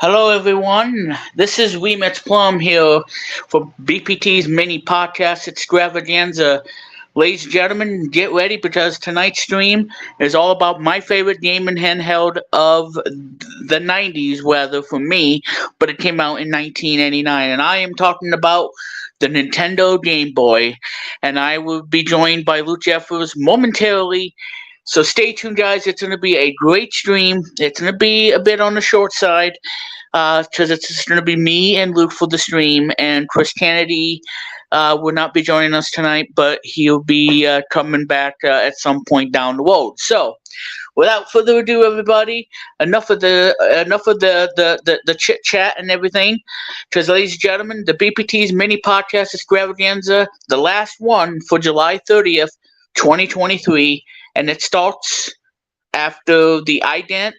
Hello, everyone. This is We Met Plum here for BPT's mini podcast Extravaganza. Ladies and gentlemen, get ready because tonight's stream is all about my favorite game and handheld of the 90s, rather, for me, but it came out in 1989. And I am talking about the Nintendo Game Boy. And I will be joined by Luke Jeffers momentarily. So stay tuned, guys. It's going to be a great stream. It's going to be a bit on the short side because it's just going to be me and Luke for the stream, and Chris Kennedy will not be joining us tonight, but he'll be coming back at some point down the road. So, without further ado, everybody, enough of the chit chat and everything. Because, ladies and gentlemen, the BPT's mini podcast extravaganza, the last one for July 30th, 2023, and it starts after the ident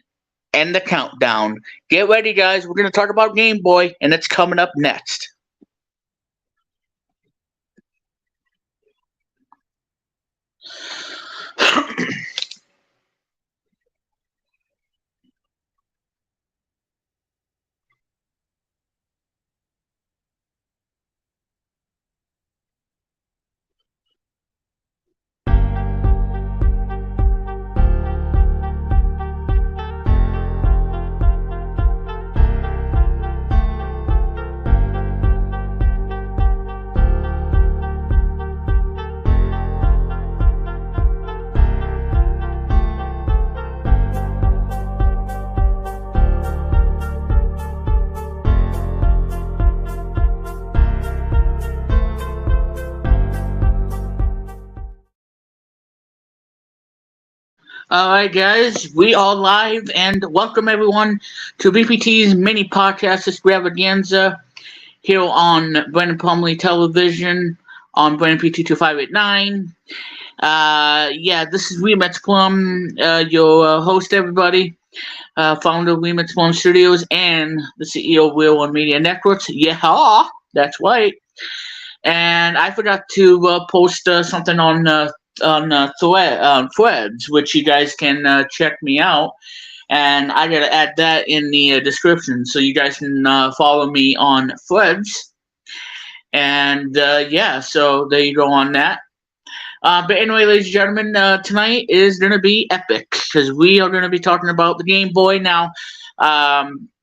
and the countdown. Get ready, guys. We're going to talk about Game Boy, and it's coming up next. All right, guys, we are live, and welcome everyone to BPT's mini podcast extravaganza here on Brandon Plumley Television on Brandon PT2589. Yeah, this is Remix Plum, your host, everybody, founder of Remix Plum Studios, and the CEO of Real One Media Networks. Yeah, that's right. And I forgot to post something on Threads, which you guys can check me out. And I gotta add that in the description so you guys can follow me on Threads. And yeah, so there you go on that. But anyway, ladies and gentlemen, tonight is going to be epic because we are going to be talking about the Game Boy. Now,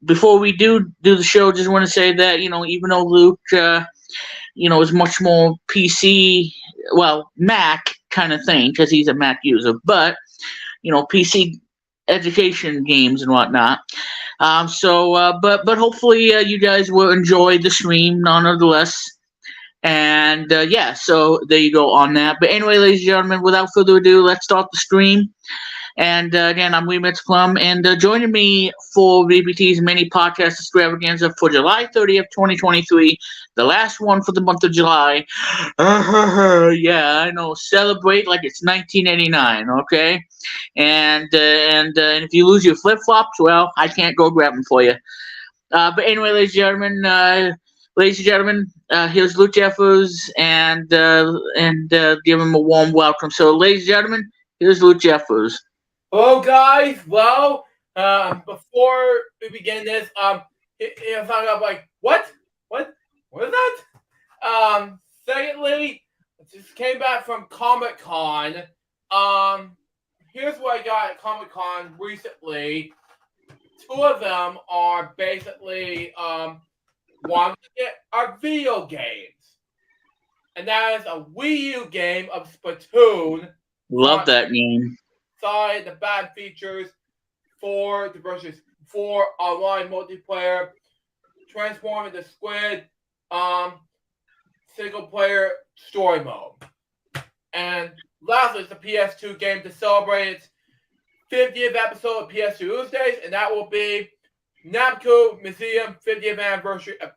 before we do the show, just want to say that, even though Luke, is much more PC, well, Mac kind of thing because he's a Mac user, but, PC education games and whatnot. But hopefully you guys will enjoy the stream nonetheless. And yeah, so there you go on that. But anyway, ladies and gentlemen, without further ado, let's start the stream. And again, I'm Remix Plum, and joining me for VBT's mini podcast extravaganza for July 30th, 2023, the last one for the month of July. Yeah, I know. Celebrate like it's 1989, okay? And if you lose your flip flops, well, I can't go grab them for you. But anyway, ladies and gentlemen, here's Luke Jeffers, and give him a warm welcome. So, ladies and gentlemen, here's Luke Jeffers. Hello, guys. Well, before we begin this, if I'm like, what is that? Secondly, I just came back from Comic-Con. Here's what I got at Comic-Con recently. Two of them are basically, one are video games. And that is a Wii U game of Splatoon. Love that game. Side the bad features for online multiplayer, transforming the squid, single player story mode. And lastly, it's the PS2 game to celebrate its 50th episode of PS2 Tuesdays, and that will be Namco Museum 50th anniversary of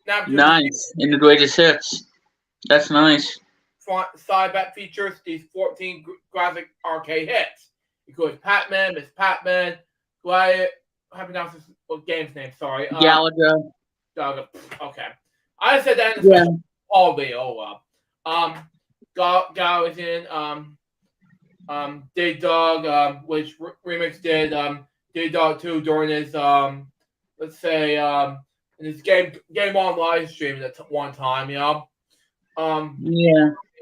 Namco. Nice. In the greatest hits. That's nice. Side bet features these 14 graphic arcade hits. Including Pac-Man, Miss Pac-Man, Gladiator. How do you pronounce this game's name? Sorry. Galaga. Okay. I said that in the all video. Oh well. Galaxian, Dig Dog, which Remix did Dig Dog 2 during his let's say in this game on live stream at one time, Yeah.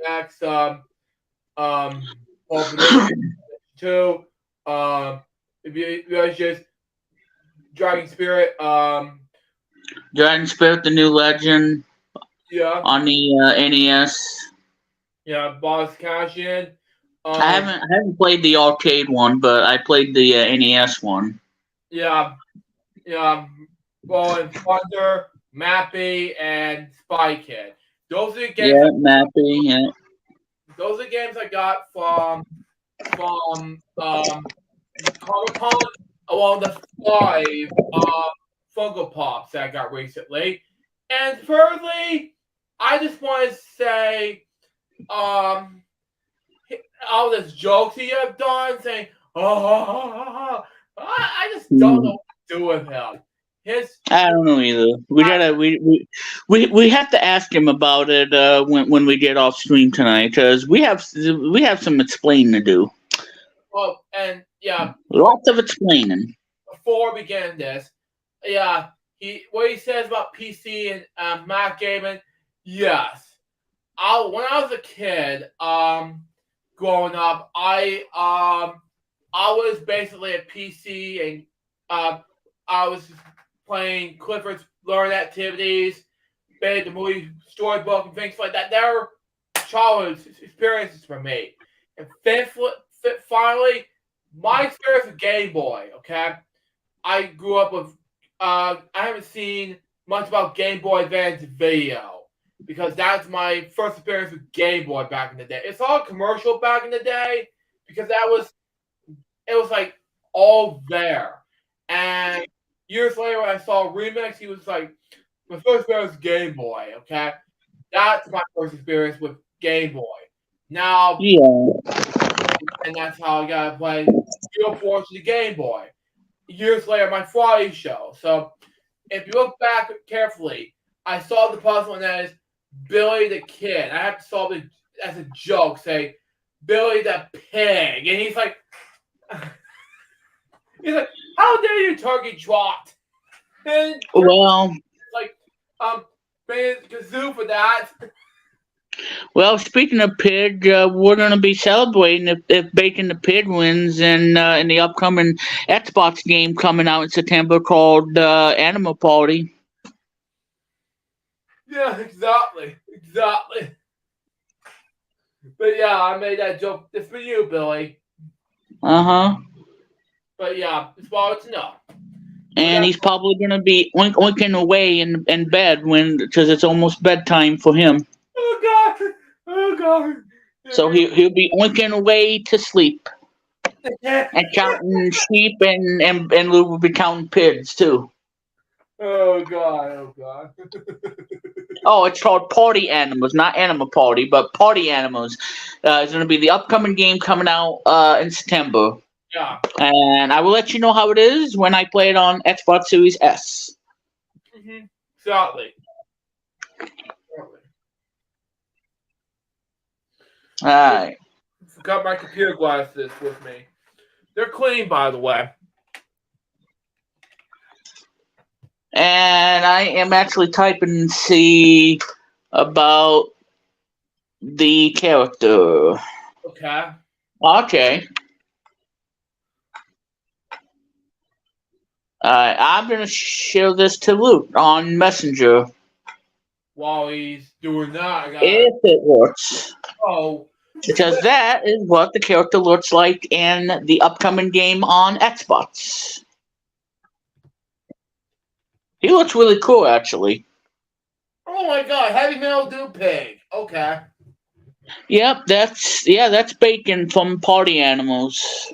X Pulp two, if you guys just Dragon Spirit, Dragon Spirit, the New Legend yeah, on the NES. yeah, Boss Cash In, I haven't played the arcade one, but I played the NES one. yeah, Rolling Thunder, Mappy, and Spy Kid. Those are the games. Yeah, Mappy. Yeah. Those are games I got from Comic Con, along the 5 Funko Pops that I got recently. And thirdly, I just want to say, all this jokes he have done, saying, I just don't know what to do with him. I don't know either. We have to ask him about it when we get off stream tonight, because we have some explaining to do. Well, and yeah, lots of explaining. Before we begin this, yeah, what he says about PC and Mac gaming, yes. When I was a kid, growing up, I was basically a PC, and I was playing Clifford's Learn Activities, made the movie storybook, and things like that. They were childhood experiences for me. And finally, my experience with Game Boy, okay? I grew up with, I haven't seen much about Game Boy Advance video, because that's my first experience with Game Boy back in the day. It's all commercial back in the day, because it was like all there. And years later, when I saw Remix, he was like, my first experience with Game Boy, okay? That's my first experience with Game Boy. Now, yeah. And that's how I got to play Steel Force the Game Boy. Years later, my Friday show. So, if you look back carefully, I saw the puzzle, and that is Billy the Kid. I have to solve it as a joke, say, Billy the Pig. And he's like, how dare you, turkey trot? And well, like, man, kazoo for that. Well, speaking of Pig, we're going to be celebrating if Bacon the Pig wins in the upcoming Xbox game coming out in September called Animal Party. Yeah, exactly. But yeah, I made that joke just for you, Billy. Uh-huh. But yeah, it's what to know. And he's probably going to be oinking away in bed because it's almost bedtime for him. Oh God. So he'll be oinking away to sleep. And counting sheep, and Lou will be counting pigs too. Oh God. Oh, it's called Party Animals, not Animal Party, but Party Animals. It's going to be the upcoming game coming out in September. Yeah. And I will let you know how it is when I play it on Xbox Series S. Mm-hmm. Exactly. All right. Forgot my computer glasses with me. They're clean, by the way. And I am actually typing C about the character. Okay. Okay. I'm going to share this to Luke on Messenger. While he's doing that, if it works. Oh. Because that is what the character looks like in the upcoming game on Xbox. He looks really cool, actually. Oh my God, Heavy Metal Dude Pig. Okay. Yep, that's Bacon from Party Animals.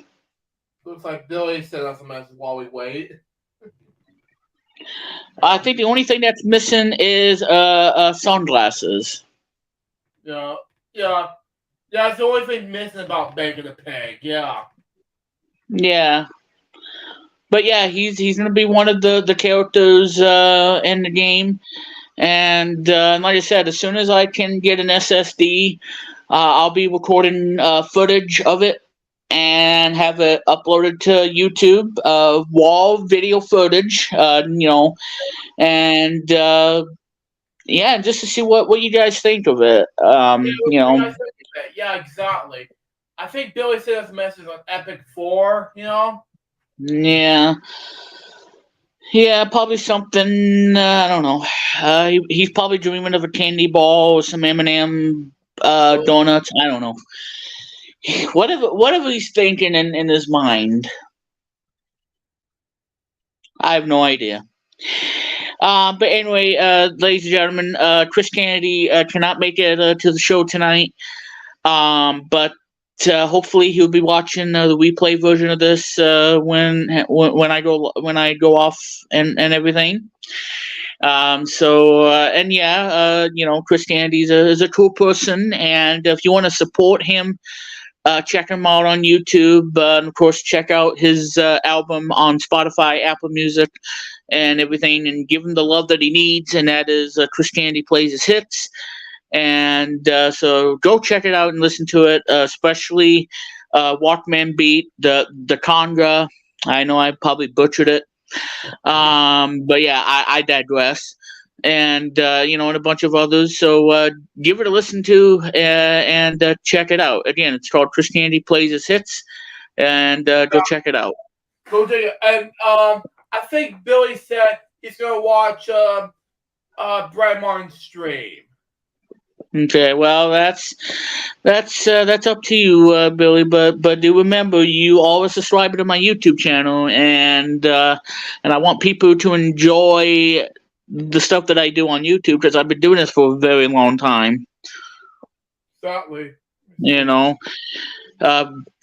Looks like Billy sent us a message while we wait. I think the only thing that's missing is sunglasses. Yeah. That's the only thing missing about Bacon the Pig. Yeah. Yeah. But yeah, he's gonna be one of the characters in the game, and like I said, as soon as I can get an SSD, I'll be recording footage of it, and and have it uploaded to YouTube, wall video footage, and yeah, just to see what you guys think of it. Yeah, yeah, exactly. I think Billy sent us a message on Epic 4, Yeah. Yeah, probably something. I don't know. He's probably dreaming of a candy ball or some M&M donuts. I don't know. Whatever he's thinking in his mind, I have no idea. But anyway, ladies and gentlemen, Chris Kennedy cannot make it to the show tonight. But hopefully he'll be watching the replay version of this when I go off and everything. And yeah, Chris Candy is a cool person, and if you want to support him, check him out on YouTube, and of course check out his album on Spotify, Apple Music, and everything, and give him the love that he needs, and that is Chris Candy Plays His Hits. And so go check it out and listen to it, especially Walkman Beat, the Conga. I know I probably butchered it. But yeah, I digress. And and a bunch of others. So give it a listen to and check it out. Again, it's called Chris Candy Plays His Hits, and go check it out. Go check it. And I think Billy said he's gonna watch Brad Martin's stream. Okay, well that's up to you, Billy. But do remember, you always subscribe to my YouTube channel, and I want people to enjoy the stuff that I do on YouTube, because I've been doing this for a very long time. Exactly.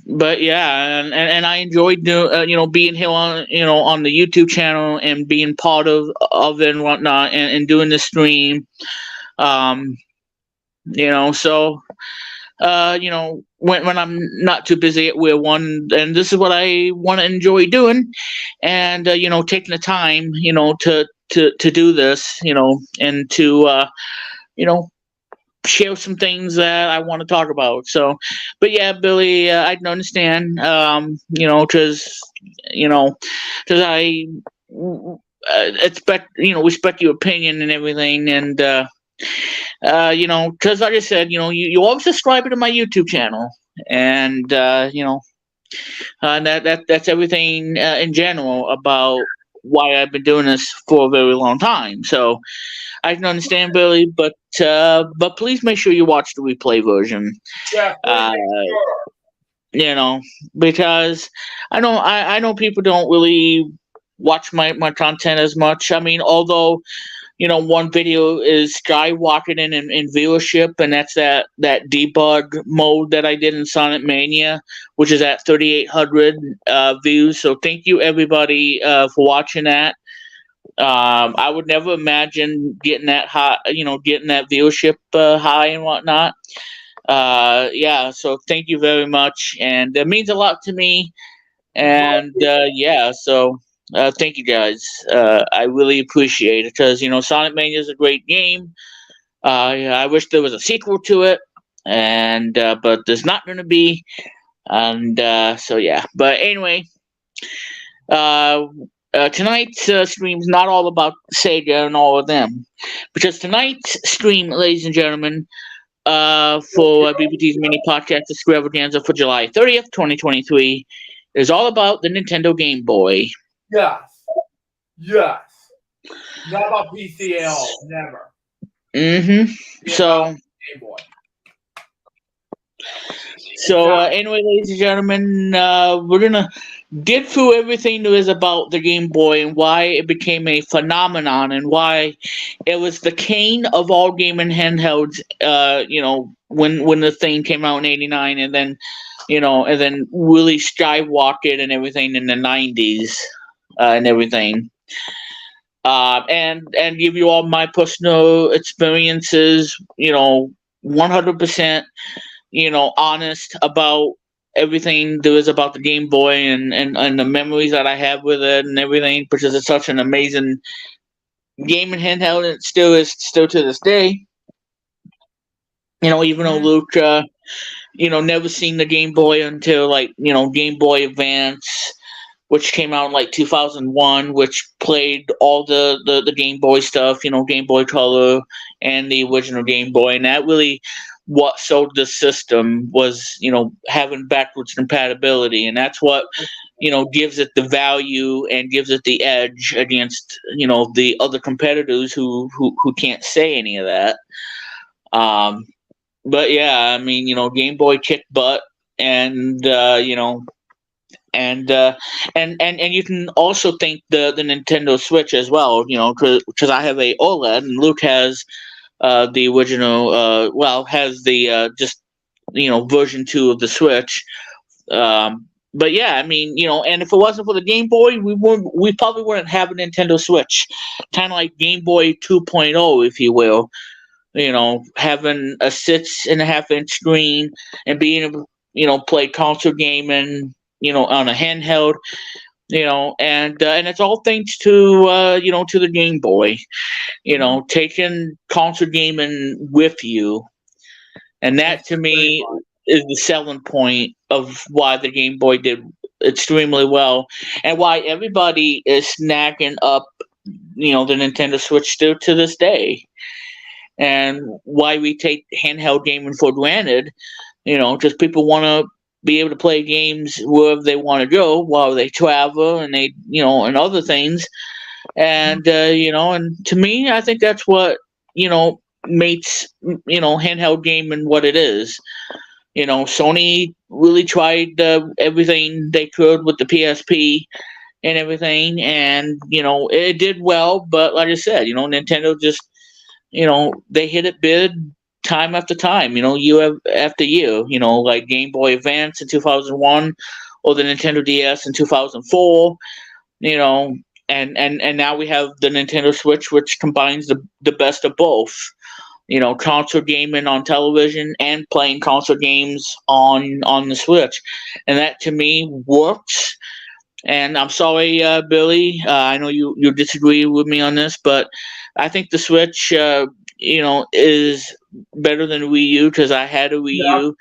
But yeah, and I enjoyed being here on the YouTube channel and being part of it and whatnot, and doing the stream. So when I'm not too busy at Wheel One, and this is what I want to enjoy doing, and taking the time to do this, and to share some things that I want to talk about. So, but yeah, Billy, I can understand, because I expect respect your opinion and everything, and because like I said, you always subscribe to my YouTube channel, and that's everything in general about why I've been doing this for a very long time. So I can understand, Billy, but please make sure you watch the replay version. Yeah, sure. Because I know people don't really watch my content as much. I mean, although one video is skyrocketing in viewership, and that's that debug mode that I did in Sonic Mania, which is at 3,800 views. So thank you everybody for watching that. I would never imagine getting that high, getting that viewership high and whatnot. Yeah, so thank you very much, and it means a lot to me. And yeah, so thank you guys. I really appreciate it, because Sonic Mania is a great game. I wish there was a sequel to it, and but there's not going to be. And so yeah, but anyway, tonight's stream is not all about Sega and all of them, because tonight's stream, ladies and gentlemen, for BPT's mini podcast Extravaganza for July 30th, 2023, is all about the Nintendo Game Boy. Yes. Not about PC at all. Never. So. Game Boy. So anyway, ladies and gentlemen, we're gonna get through everything there is about the Game Boy and why it became a phenomenon and why it was the king of all gaming handhelds. When the thing came out in '89, and then really skyrocketed and everything in the '90s and everything. And give you all my personal experiences. 100%. Honest about everything there is about the Game Boy and the memories that I have with it and everything, because it's such an amazing gaming handheld, and it still is to this day. Even though Luke never seen the Game Boy until like Game Boy Advance, which came out in like 2001, which played all the Game Boy stuff, Game Boy Color and the original Game Boy, and that really what sold the system was having backwards compatibility, and that's what gives it the value and gives it the edge against the other competitors who can't say any of that. But yeah, I mean, Game Boy kicked butt, and and you can also thank the Nintendo Switch as well, because I have a OLED and Luke has the original, has the just version 2 of the Switch. But yeah, I mean, and if it wasn't for the Game Boy, we probably wouldn't have a Nintendo Switch, kind of like Game Boy 2.0, if you will. Having a 6.5-inch screen and being able play console gaming on a handheld, and it's all thanks to to the Game Boy, taking console gaming with you, and that to me is the selling point of why the Game Boy did extremely well, and why everybody is snagging up the Nintendo Switch still to this day, and why we take handheld gaming for granted. Just people want to be able to play games wherever they want to go while they travel and they and other things, and and to me, I think that's what makes handheld gaming what it is. Sony really tried everything they could with the PSP and everything, and it did well, but like I said, Nintendo just they hit it big time after time, year after year, like Game Boy Advance in 2001 or the Nintendo DS in 2004, and now we have the Nintendo Switch, which combines the best of both, console gaming on television and playing console games on the Switch, and that to me works. And I'm sorry, Billy, I know you disagree with me on this, but I think the Switch, is better than Wii U because I had a Wii U.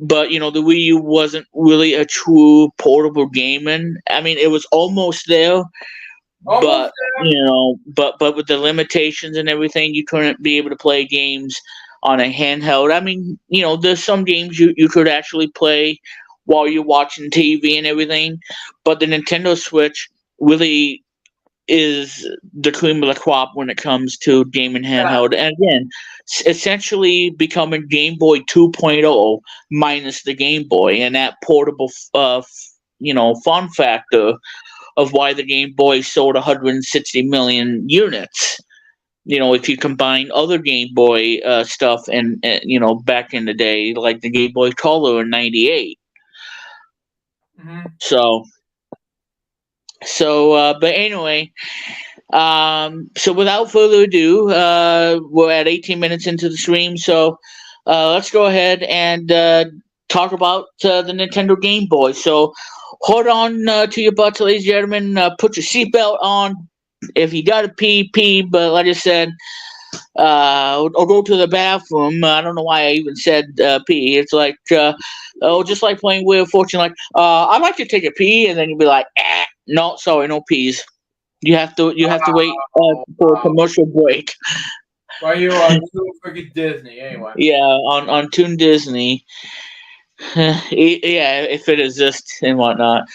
But the Wii U wasn't really a true portable gaming. I mean, it was almost there, but but with the limitations and everything, you couldn't be able to play games on a handheld. I mean, there's some games you could actually play while you're watching TV and everything, but the Nintendo Switch really is the cream of the crop when it comes to gaming handheld. And again, essentially becoming Game Boy 2.0 minus the Game Boy, and that portable, fun factor of why the Game Boy sold 160 million units. If you combine other Game Boy stuff and back in the day, like the Game Boy Color in '98. Mm-hmm. But anyway, so without further ado, we're at 18 minutes into the stream, so let's go ahead and talk about the Nintendo Game Boy. So hold on to your butts, ladies and gentlemen. Put your seatbelt on. If you got to pee, but like I said, or go to the bathroom. I don't know why I even said pee. It's like, just like playing Wheel of Fortune, like, I'd like to take a pee, and then you'd be like, no, sorry, no peas. You have to wait for a commercial break. Why you on freaking Disney anyway? Yeah, on Toon Disney. Yeah, if it exists and whatnot.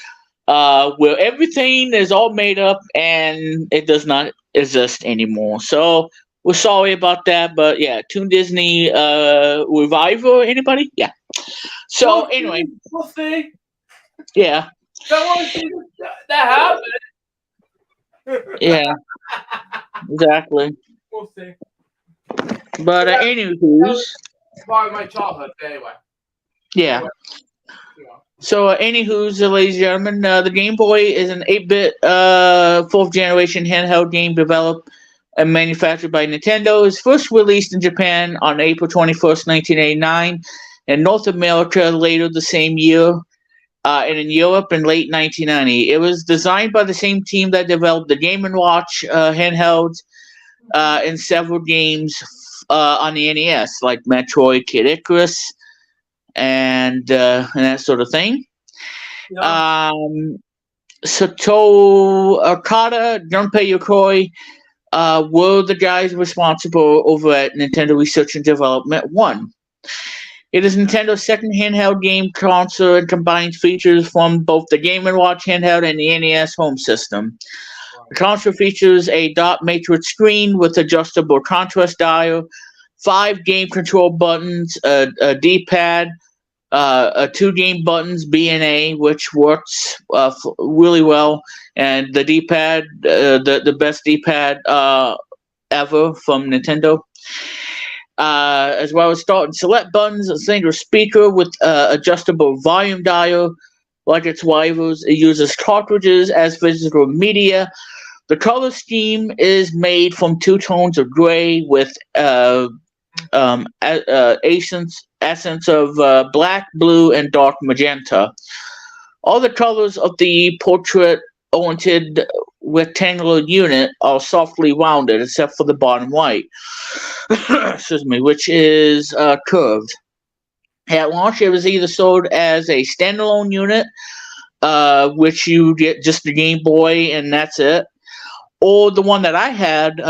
Where everything is all made up and it does not exist anymore. So we're sorry about that, but yeah, Toon Disney revival. Anybody? Yeah. So anyway, we'll see. Yeah. That happened. Yeah. Exactly. We'll see. But anywho, part of my childhood anyway. Yeah. So, anywho's, ladies and gentlemen, the Game Boy is an 8-bit, fourth generation handheld game developed and manufactured by Nintendo. It was first released in Japan on April 21st, 1989, and North America later the same year, and in Europe in late 1990. It was designed by the same team that developed the Game & Watch handhelds and several games on the NES, like Metroid, Kid Icarus, and that sort of thing. Yeah. Sato Okada, Gunpei Yokoi were the guys responsible over at Nintendo Research and Development 1. It is Nintendo's second handheld game console and combines features from both the Game & Watch handheld and the NES home system. The console features a dot matrix screen with adjustable contrast dial, 5 game control buttons, a D-pad, 2 game buttons, B and A, which works really well, and the D-pad, the best D-pad ever from Nintendo. As well as start and select buttons, a single speaker with adjustable volume dial, like its rivals. It uses cartridges as physical media. The color scheme is made from 2 tones of gray with essence of black, blue, and dark magenta. All the colors of the portrait-oriented rectangular unit are softly rounded, except for the bottom right, excuse me, which is curved. At launch, it was either sold as a standalone unit, which you get just the Game Boy and that's it, or the one that I had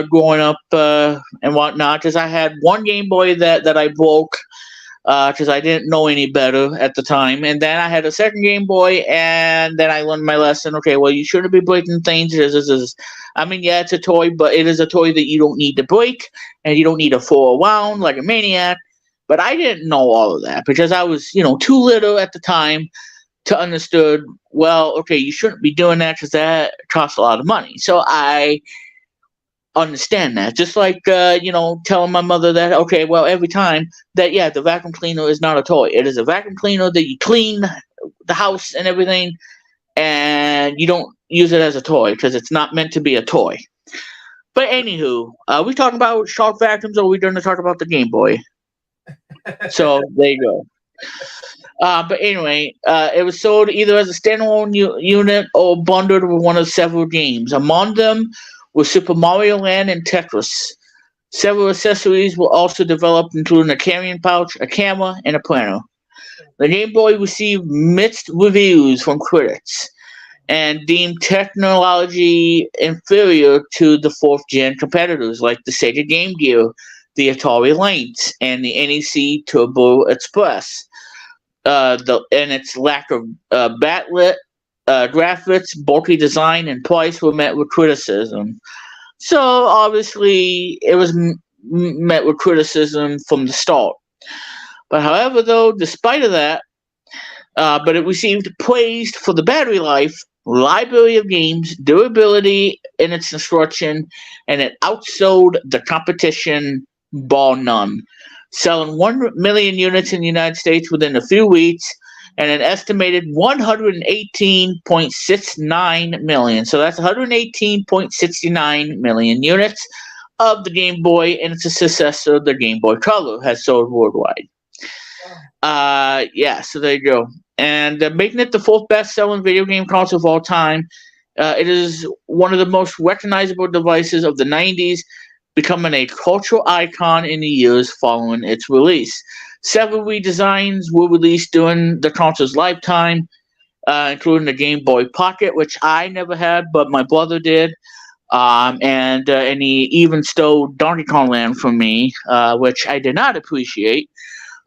growing up and whatnot, because I had one Game Boy that I broke because I didn't know any better at the time, and then I had a second Game Boy, and then I learned my lesson. Okay, well, you shouldn't be breaking things. I mean, yeah, it's a toy, but it is a toy that you don't need to break, and you don't need to fool around like a maniac. But I didn't know all of that because I was, too little at the time to understood, well, okay, you shouldn't be doing that because that costs a lot of money. So I understand that. Just like, telling my mother that, okay, well, every time that, yeah, the vacuum cleaner is not a toy. It is a vacuum cleaner that you clean the house and everything, and you don't use it as a toy because it's not meant to be a toy. But anywho, we talking about shark vacuums, or are we going to talk about the Game Boy? So there you go. But anyway, it was sold either as a standalone unit or bundled with one of several games. Among them were Super Mario Land and Tetris. Several accessories were also developed, including a carrying pouch, a camera, and a planner. The Game Boy received mixed reviews from critics and deemed technology inferior to the 4th-gen competitors like the Sega Game Gear, the Atari Lynx, and the NEC Turbo Express. And its lack of backlit graphics, bulky design, and price were met with criticism. So obviously, it was met with criticism from the start. But however, though, despite of that, but it received praise for the battery life, library of games, durability in its construction, and it outsold the competition bar none, selling 1 million units in the United States within a few weeks, and an estimated 118.69 million. So that's 118.69 million units of the Game Boy, and its successor, the Game Boy Color, has sold worldwide. So there you go. And making it the 4th best-selling video game console of all time, it is one of the most recognizable devices of the 90s, becoming a cultural icon in the years following its release. Several redesigns were released during the console's lifetime, including the Game Boy Pocket, which I never had, but my brother did, and he even stole Donkey Kong Land from me, which I did not appreciate.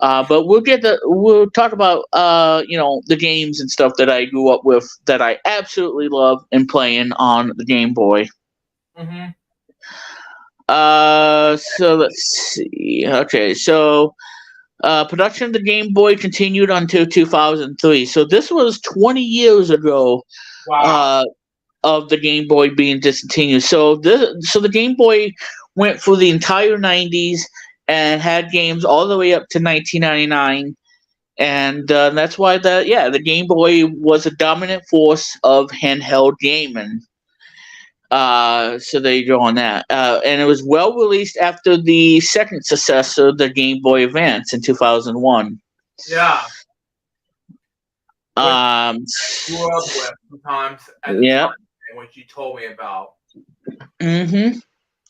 But we'll talk about the games and stuff that I grew up with that I absolutely love and playing on the Game Boy. Mm-hmm. So let's see. Okay, so production of the Game Boy continued until 2003. So this was 20 years ago. Wow. Of the Game Boy being discontinued. So the Game Boy went for the entire 90s and had games all the way up to 1999. And that's why the Game Boy was a dominant force of handheld gaming. So there you go on that. And it was well released after the second successor, the Game Boy Advance, in 2001. Yeah. Grew up with sometimes at the time, which you told me about. Mm-hmm.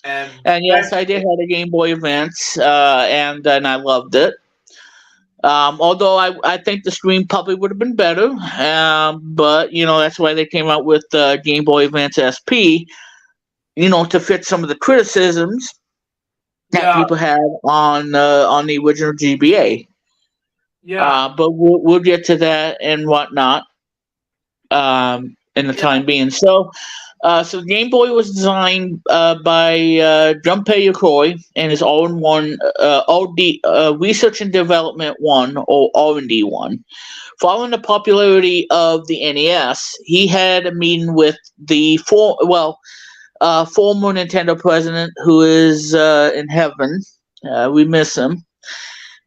And yes, I did have a Game Boy Advance, and I loved it. Although I think the stream probably would have been better, but that's why they came out with Game Boy Advance SP, to fit some of the criticisms that Yeah, people had on the original GBA. yeah, But we'll get to that and whatnot in the yeah. time being. So Game Boy was designed by Junpei Yokoi and is all-in-one OD Research and Development One or R&D One. Following the popularity of the NES, he had a meeting with the former Nintendo president who is in heaven. We miss him.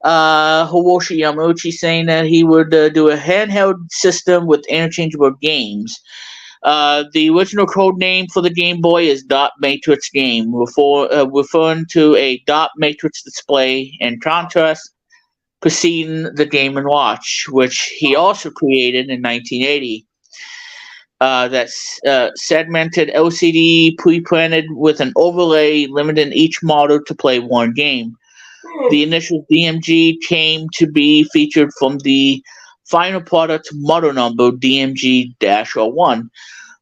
Hiroshi Yamauchi, saying that he would do a handheld system with interchangeable games. The original code name for the Game Boy is Dot Matrix Game, referring to a dot matrix display in contrast preceding the Game & Watch, which he also created in 1980. That's segmented LCD pre-printed with an overlay limiting each model to play one game. The initial DMG came to be featured from the final product model number DMG-01.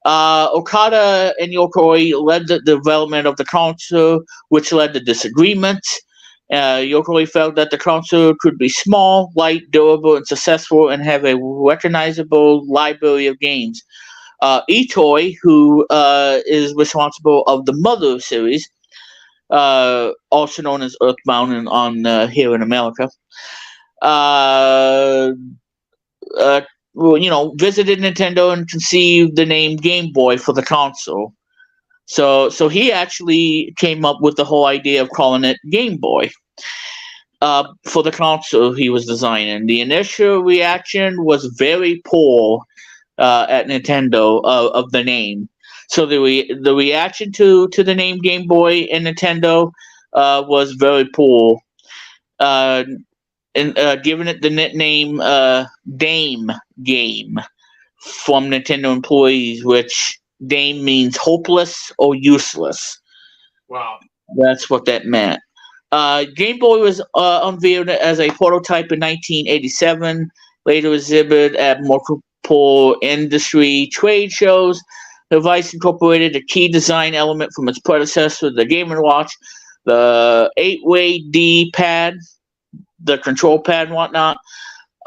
Okada and Yokoi led the development of the console, which led to disagreements. Yokoi felt that the console could be small, light, durable, and successful, and have a recognizable library of games. Itoi, who is responsible of the Mother series, also known as Earthbound on here in America, visited Nintendo and conceived the name Game Boy for the console. So he actually came up with the whole idea of calling it Game Boy for the console he was designing. The initial reaction was very poor at Nintendo of the name. So the reaction to the name Game Boy in Nintendo was very poor. And giving it the nickname Dame Game from Nintendo employees, which Dame means hopeless or useless. Wow. That's what that meant. Game Boy was unveiled as a prototype in 1987, later exhibited at multiple industry trade shows. The device incorporated a key design element from its predecessor, the Game & Watch, the 8-way D-pad, the control pad and whatnot.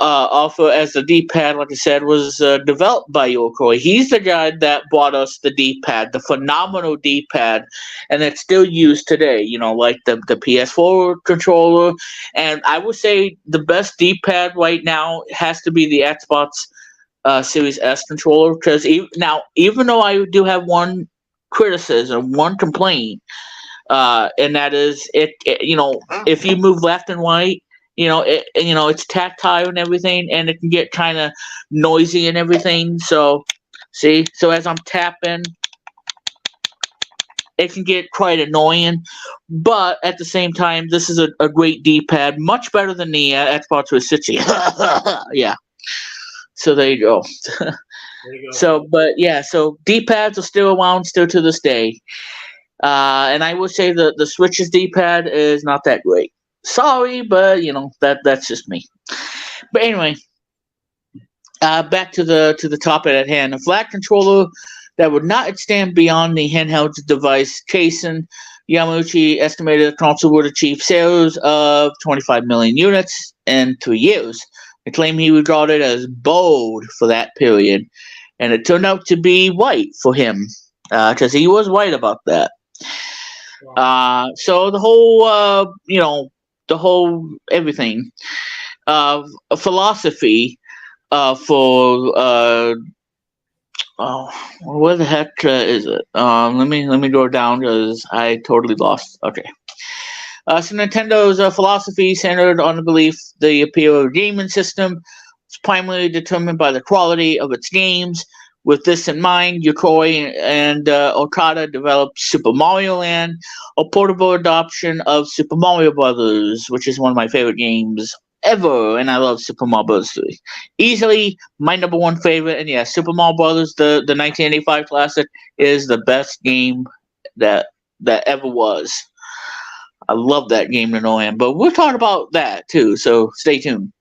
Also, as the D-pad, like I said, was developed by Yokoi. He's the guy that brought us the D-pad, the phenomenal D-pad, and it's still used today. Like the PS4 controller, and I would say the best D-pad right now has to be the Xbox Series S controller. Because even though I do have one criticism, one complaint, and that is if you move left and right. It's tactile and everything, and it can get kind of noisy and everything. So as I'm tapping, it can get quite annoying. But at the same time, this is a great D-pad, much better than the Xbox 360. Yeah. So there you go. There you go. So D-pads are still around, still to this day. And I would say the Switch's D-pad is not that great. Sorry, but that's just me. But anyway, back to the topic at hand. A flat controller that would not extend beyond the handheld device casing. Yamauchi estimated the console would achieve sales of 25 million units in 3 years. A claim he regarded as bold for that period, and it turned out to be right for him because he was right about that. Wow. So the whole the whole everything philosophy for where the heck is it? Let me go down because I totally lost. Okay. So Nintendo's philosophy centered on the belief the appeal of the gaming system is primarily determined by the quality of its games. With this in mind, Yokoi and Okada developed Super Mario Land, a portable adoption of Super Mario Brothers, which is one of my favorite games ever, and I love Super Mario Bros. 3. Easily my number one favorite, and yeah, Super Mario Brothers, the 1985 classic, is the best game that ever was. I love that game to no end. But we'll talk about that too, so stay tuned.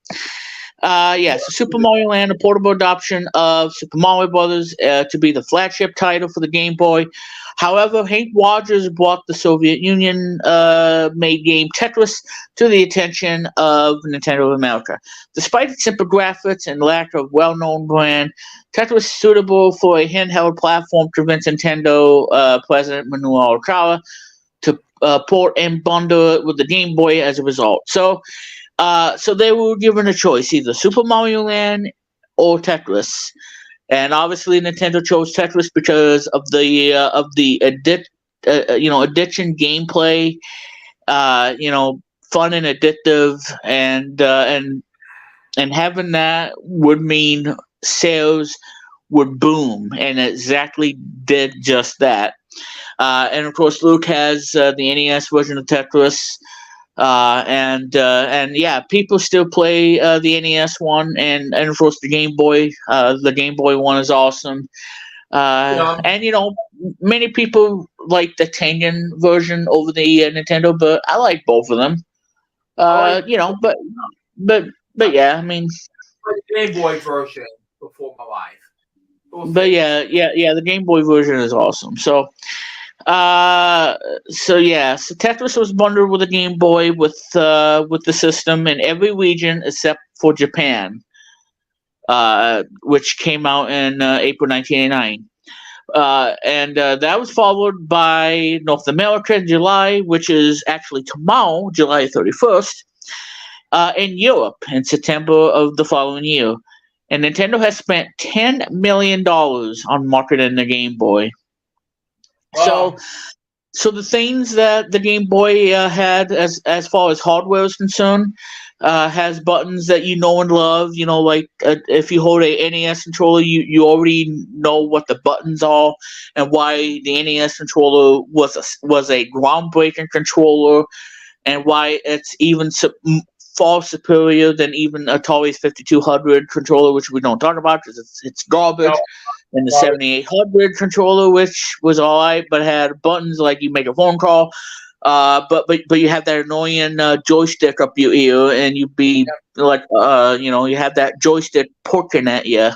So Super Mario Land, a portable adoption of Super Mario Brothers to be the flagship title for the Game Boy. However, Hank Rogers brought the Soviet Union made game Tetris to the attention of Nintendo of America. Despite its simple graphics and lack of well-known brand, Tetris suitable for a handheld platform convinced Nintendo President Manuel Alcala to port and bundle it with the Game Boy as a result. So they were given a choice, either Super Mario Land or Tetris, and obviously Nintendo chose Tetris because of the addiction gameplay, fun and addictive, and having that would mean sales would boom, and it exactly did just that. And of course, Luke has the NES version of Tetris. And yeah, people still play the NES one, and of course the Game Boy. The Game Boy one is awesome. And many people like the Tengen version over the Nintendo, but I like both of them. But yeah, I mean, the Game Boy version before my life. but yeah, the Game Boy version is awesome. So Tetris was bundled with the Game Boy with the system in every region except for Japan, which came out in April 1989. And that was followed by North America in July, which is actually tomorrow, July 31st, in Europe in September of the following year. And Nintendo has spent $10 million on marketing the Game Boy. Wow. So the things that the Game Boy had, as far as hardware is concerned, has buttons that you know and love. Like if you hold a NES controller, you already know what the buttons are and why the NES controller was a groundbreaking controller, and why it's even far superior than even Atari's 5200 controller, which we don't talk about because it's garbage. No. And the 7800 controller, which was alright, but had buttons like you make a phone call, but you have that annoying joystick up your ear, and you'd be like, you have that joystick poking at you.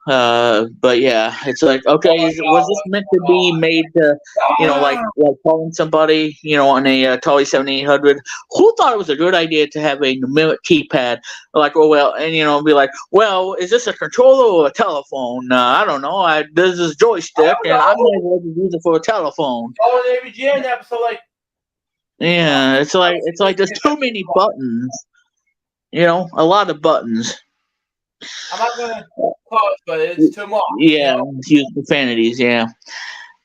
But yeah, it's like, okay, was this meant to be made to, like calling somebody, on a Atari 7800? Who thought it was a good idea to have a numeric keypad? Like, and be like, well, is this a controller or a telephone? I don't know. There's this joystick, and I'm going to use it for a telephone. Oh, an AVGN episode, like. Yeah, it's like there's too many buttons. A lot of buttons. I'm not gonna call it, but it's too much. Yeah, use profanities. Yeah.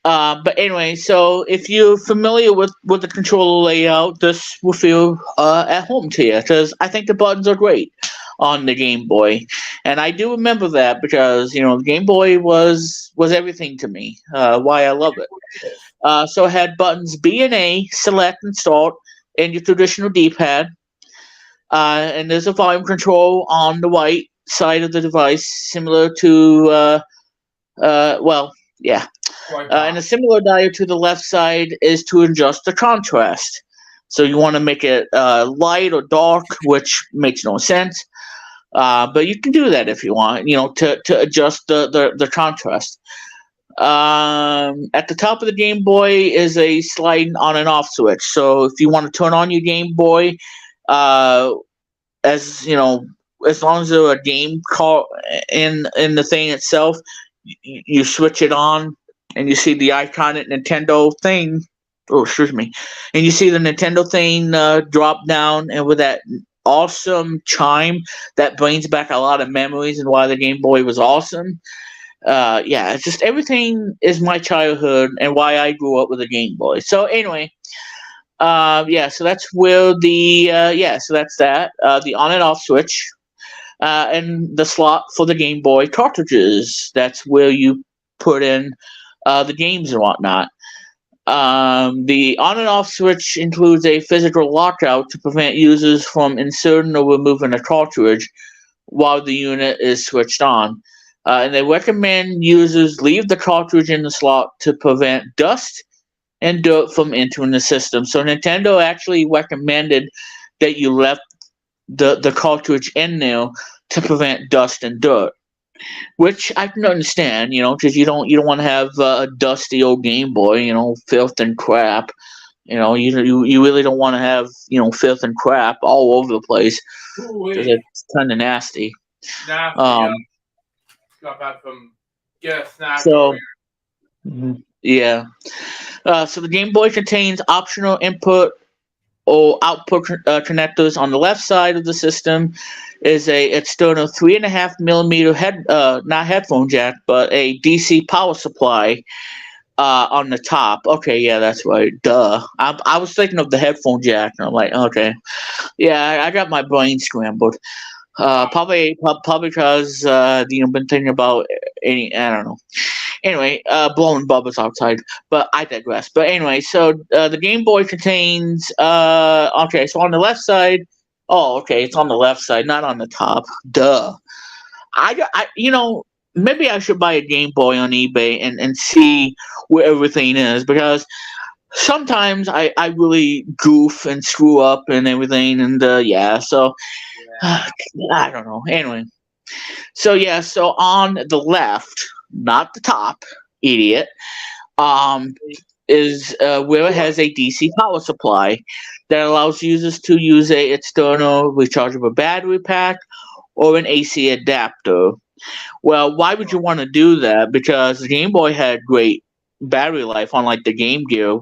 But anyway, so if you're familiar with the controller layout, this will feel at home to you, because I think the buttons are great on the Game Boy, and I do remember that because the Game Boy was everything to me. Why I love it. So it had buttons B and A, select and start, and your traditional D-pad, and there's a volume control on the right side of the device, similar to and a similar dial to the left side is to adjust the contrast. So you want to make it light or dark, which makes no sense, but you can do that if you want, to adjust the contrast. At the top of the Game Boy is a sliding on and off switch. So if you want to turn on your Game Boy, as long as there's a game call in the thing itself, you switch it on, and you see the iconic Nintendo thing. Oh, excuse me. And you see the Nintendo thing drop down, and with that awesome chime that brings back a lot of memories and why the Game Boy was awesome. It's just everything is my childhood and why I grew up with a Game Boy. So anyway, so that's where so that's that. The on and off switch. And the slot for the Game Boy cartridges. That's where you put in the games and whatnot. The on and off switch includes a physical lockout to prevent users from inserting or removing a cartridge while the unit is switched on. And they recommend users leave the cartridge in the slot to prevent dust and dirt from entering the system. So Nintendo actually recommended that you left the cartridge in there to prevent dust and dirt, which I can understand, because you don't want to have a dusty old Game Boy, filth and crap. You really don't want to have filth and crap all over the place because Ooh-wee. it's kind of nasty. Nasty, Um, got back from get a snack over so here. yeah, so the Game Boy contains optional input or output connectors. On the left side of the system is a external 3.5 millimeter not headphone jack, but a DC power supply on the top. Okay, yeah, that's right. Duh. I was thinking of the headphone jack, and I'm like, okay, yeah, I got my brain scrambled. Probably because been thinking about any. I don't know. Anyway, blowing bubbles outside, but I digress. But anyway, so the Game Boy contains. Okay, so on the left side. Oh, okay, it's on the left side, not on the top. Duh. Maybe I should buy a Game Boy on eBay and see where everything is, because sometimes I really goof and screw up and everything, and yeah, so Yeah. I don't know. Anyway, so yeah, so on the left, not the top, idiot, um, is where it has a DC power supply that allows users to use a external rechargeable battery pack or an AC adapter. Well, why would you want to do that? Because the Game Boy had great battery life, unlike the Game Gear.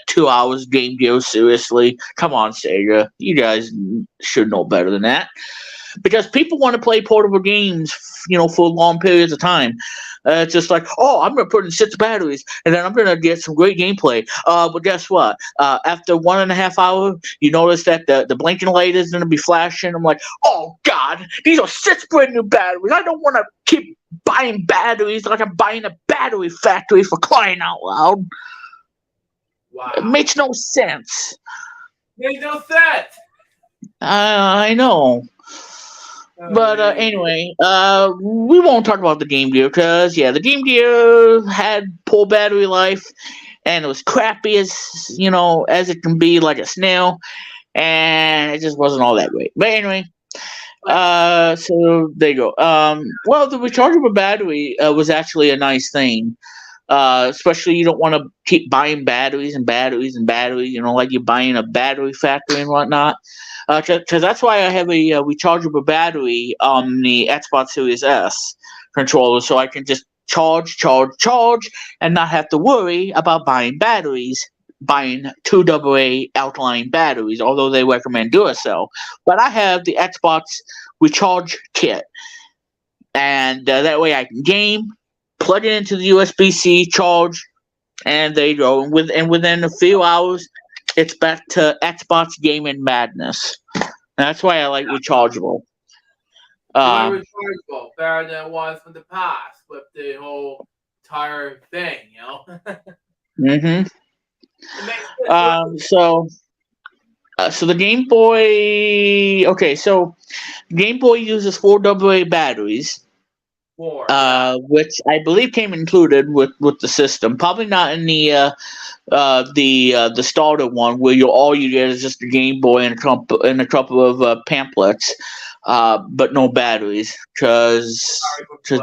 2 hours Game Gear, seriously. Come on, Sega. You guys should know better than that. Because people want to play portable games, for long periods of time. It's just like, oh, I'm going to put in 6 batteries, and then I'm going to get some great gameplay. But guess what? After 1.5 hours, you notice that the blinking light is going to be flashing. I'm like, oh, God, these are 6 brand new batteries. I don't want to keep buying batteries like I'm buying a battery factory, for crying out loud. It Wow. makes no sense. Makes no sense. I know. But anyway, we won't talk about the Game Gear because, yeah, the Game Gear had poor battery life, and it was crappy as it can be, like a snail, and it just wasn't all that great. But anyway, so there you go. Well, the rechargeable battery was actually a nice thing. Especially you don't want to keep buying batteries and batteries and batteries, like you're buying a battery factory and whatnot. Because that's why I have a rechargeable battery on the Xbox Series S controller, so I can just charge, and not have to worry about buying batteries. Buying 2AA alkaline batteries, although they recommend Duracell. But I have the Xbox Recharge Kit, and that way I can game, plug it into the USB-C, charge, and there you go. And within a few hours, it's back to Xbox gaming madness. That's why I like rechargeable. More rechargeable, better than it was from the past with the whole entire thing. Mm-hmm. It makes sense. So the Game Boy. Okay, so Game Boy uses 4AA batteries, which I believe came included with the system. Probably not in the starter one, where all you get is just a Game Boy and a couple of pamphlets, but no batteries, because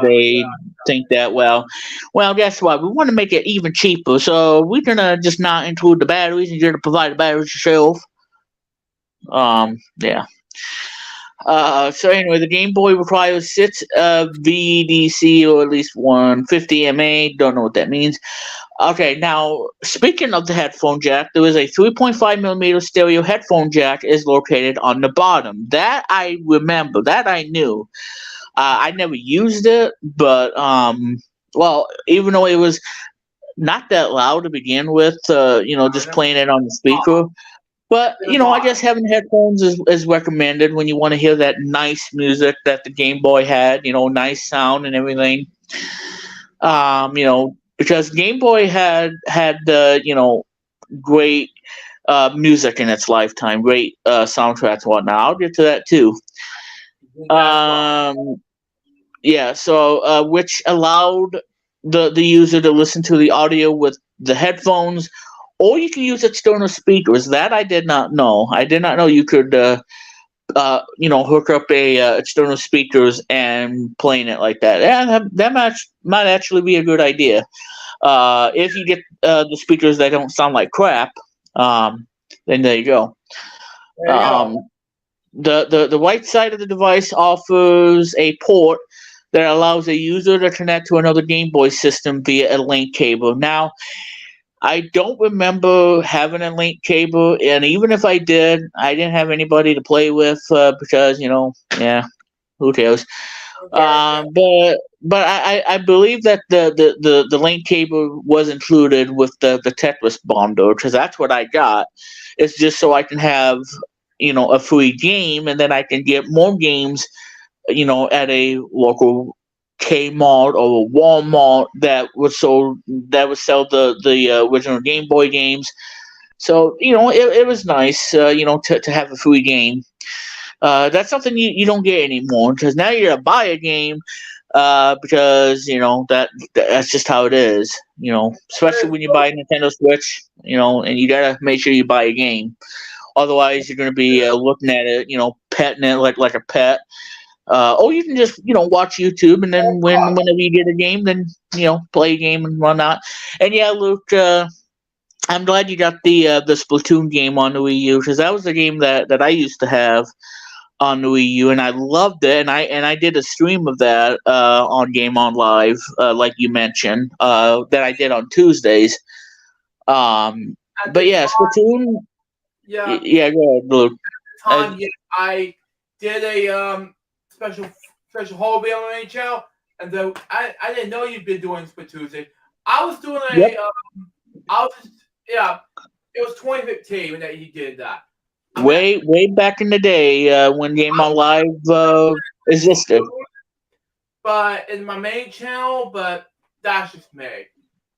they think that guess what? We want to make it even cheaper, so we're gonna just not include the batteries, and you're gonna provide the batteries yourself. Yeah. So anyway, the Game Boy requires 6 VDC, or at least 150 MA. Don't know what that means. Okay, now speaking of the headphone jack, there is a 3.5 millimeter stereo headphone jack is located on the bottom. That I remember. That I knew. I never used it, but well, even though it was not that loud to begin with, just playing it on the speaker. But, I guess having headphones is recommended when you want to hear that nice music that the Game Boy had, nice sound and everything. Because Game Boy had great music in its lifetime, great soundtracks and whatnot. I'll get to that too. Yeah, so which allowed the user to listen to the audio with the headphones or you can use external speakers. That I did not know. I did not know you could, hook up a external speakers and playing it like that. Yeah, that might actually be a good idea. If you get the speakers that don't sound like crap, then there you go. There you go. Um, the right side of the device offers a port that allows a user to connect to another Game Boy system via a link cable. Now, I don't remember having a link cable, and even if I did, I didn't have anybody to play with because yeah, who cares? Okay, yeah. But I believe that the link cable was included with the Tetris bundle because that's what I got. It's just so I can have a free game, and then I can get more games at a local Kmart or a Walmart that would sell the original Game Boy games. So it was nice to have a free game. That's something you don't get anymore because now you gotta buy a game because that's just how it is. Especially when you buy a Nintendo Switch, and you gotta make sure you buy a game. Otherwise, you're gonna be looking at it, petting it like a pet. Or you can just watch YouTube, and then whenever you get a game, then play a game and whatnot. And yeah, Luke, I'm glad you got the Splatoon game on the Wii U because that was the game that I used to have on the Wii U, and I loved it. And I did a stream of that on Game On Live, like you mentioned, that I did on Tuesdays. At But the yeah, time, Splatoon. yeah, Yeah, go ahead, Luke. time, yeah, I did a special special holiday on the NHL, and I didn't know you'd been doing Split Tuesday. I was doing Yep. I was yeah, it was 2015 when that he did that. I mean, Way back in the day when Game On Live existed. but in my main channel, but that's just me.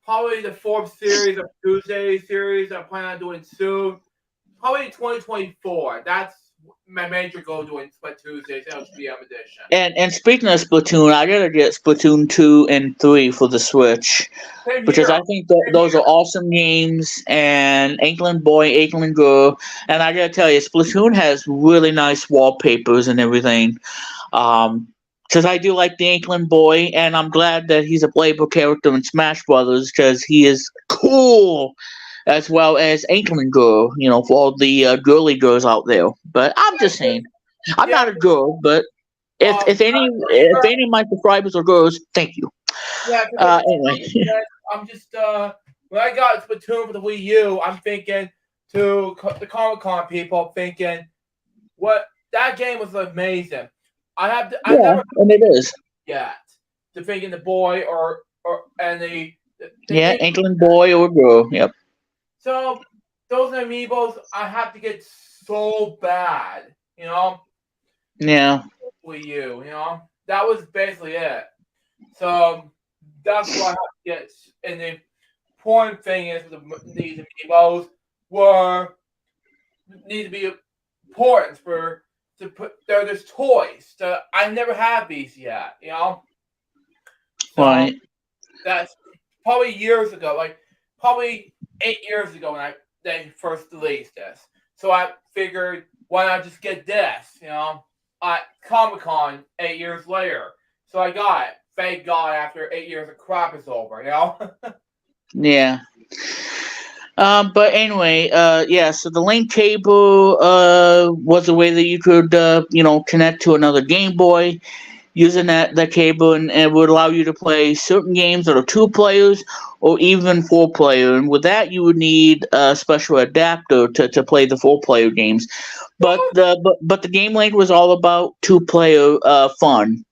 Probably the fourth series of Tuesday series I'm planning on doing soon. Probably 2024. That's my major goal doing Split Tuesdays HBM edition. And speaking of Splatoon, I gotta get Splatoon 2 and 3 for the Switch Same because here. I think that those are awesome games. And Inkling Boy, Inkling Girl, and I gotta tell you, Splatoon has really nice wallpapers and everything. Because I do like the Inkling Boy, and I'm glad that he's a playable character in Smash Brothers because he is cool, as well as Inkling Girl. For all the girly girls out there. But I'm just saying, I'm Yeah. not a girl, but if any of my subscribers are girls, thank you. Yeah, because Anyway, I'm just when I got Splatoon for the Wii U, I'm thinking to the Comic Con people, thinking what that game was amazing. I yeah, never and it is. yet to thinking the boy or and the Yeah, Inkling Boy or girl. Yep. so those amiibos I have to get so bad, Yeah. Wii U, that was basically it. So that's what I have to get. And the important thing is these amiibos were need to be important to put. They're just toys. So I never had these yet. So Right. that's probably years ago, like probably 8 years ago when they first released this. So I figured, why not just get this? At Comic Con 8 years later. So I got it. Thank God, after 8 years of crap is over. Yeah. But anyway, yeah. So the link cable was a way that you could connect to another Game Boy using that cable, and it would allow you to play certain games that are two players or even four player. And with that, you would need a special adapter to play the four player games. But the game link was all about two player fun.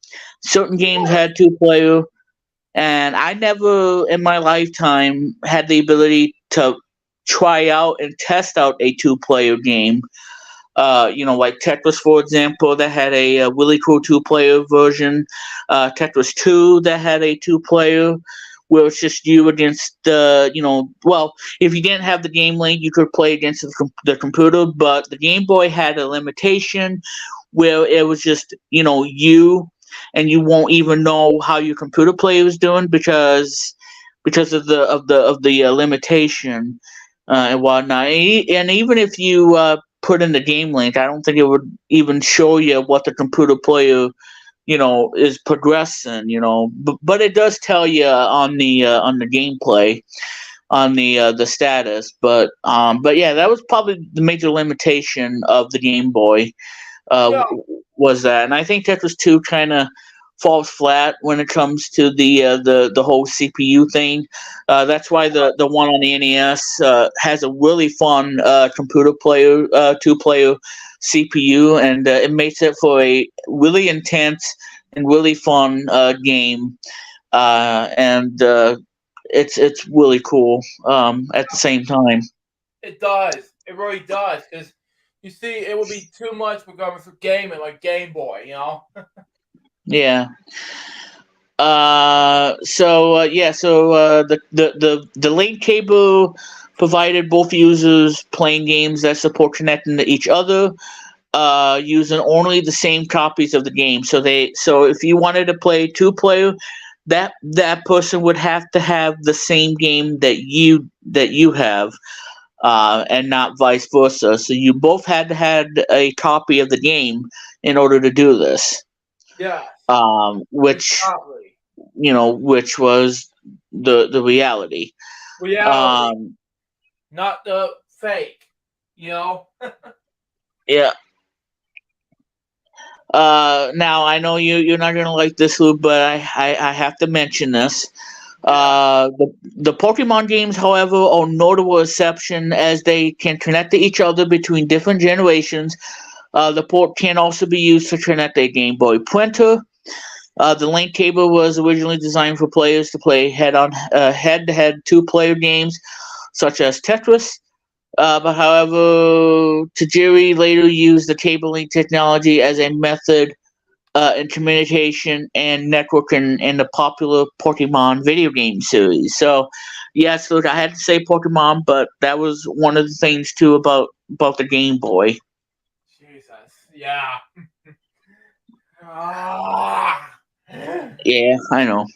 Certain games had two player, and I never in my lifetime had the ability to try out and test out a two player game. Like Tetris, for example, that had a really cool two-player version. Tetris 2 that had a two-player, where it's just you against well, if you didn't have the game link, you could play against the computer, but the Game Boy had a limitation where it was just you, and you won't even know how your computer player is doing because of the limitation. and whatnot. And even if you put in the game link, I don't think it would even show you what the computer player, is progressing. But it does tell you on the gameplay, on the status. But yeah, that was probably the major limitation of the Game Boy. Yeah, Was that, and I think Tetris 2 kind of falls flat when it comes to the whole CPU thing. That's why the one on the NES has a really fun computer player, two-player CPU, and it makes it for a really intense and really fun game. And it's really cool at the same time. it does. It really does. Because you see, it would be too much for government for gaming, like Game Boy, Yeah. The link cable provided both users playing games that support connecting to each other, using only the same copies of the game. So if you wanted to play two player, that person would have to have the same game that you have, and not vice versa. So you both had to have a copy of the game in order to do this. Yeah. Which Exactly. which was the reality. Reality, not the fake. Yeah. Now I know you're not gonna like this, Luke, but I have to mention this. The Pokemon games, however, are notable exception as they can connect to each other between different generations. The port can also be used to connect a Game Boy printer. The link cable was originally designed for players to play head-to-head two-player games, such as Tetris. But however, Tajiri later used the cable link technology as a method in communication and networking in the popular Pokemon video game series. So, yes, look, I had to say Pokemon, but that was one of the things too about the Game Boy. Jesus. Yeah. Ah. Yeah, I know.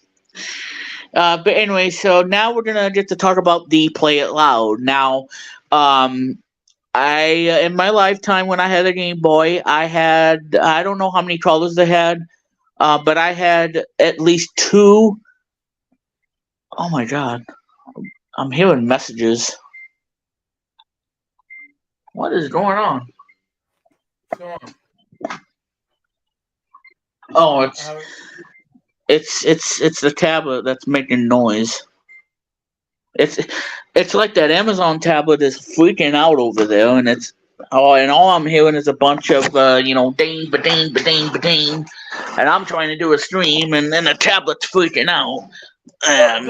But anyway, so now we're gonna get to talk about the Play It Loud. Now, I in my lifetime when I had a Game Boy, I don't know how many colors they had, but I had at least two. Oh my God, I'm hearing messages. What is going on? Sure. Oh, it's the tablet that's making noise. It's like that Amazon tablet is freaking out over there, and all I'm hearing is a bunch of ding ba ding ba ding ba ding, and I'm trying to do a stream, and then the tablet's freaking out, and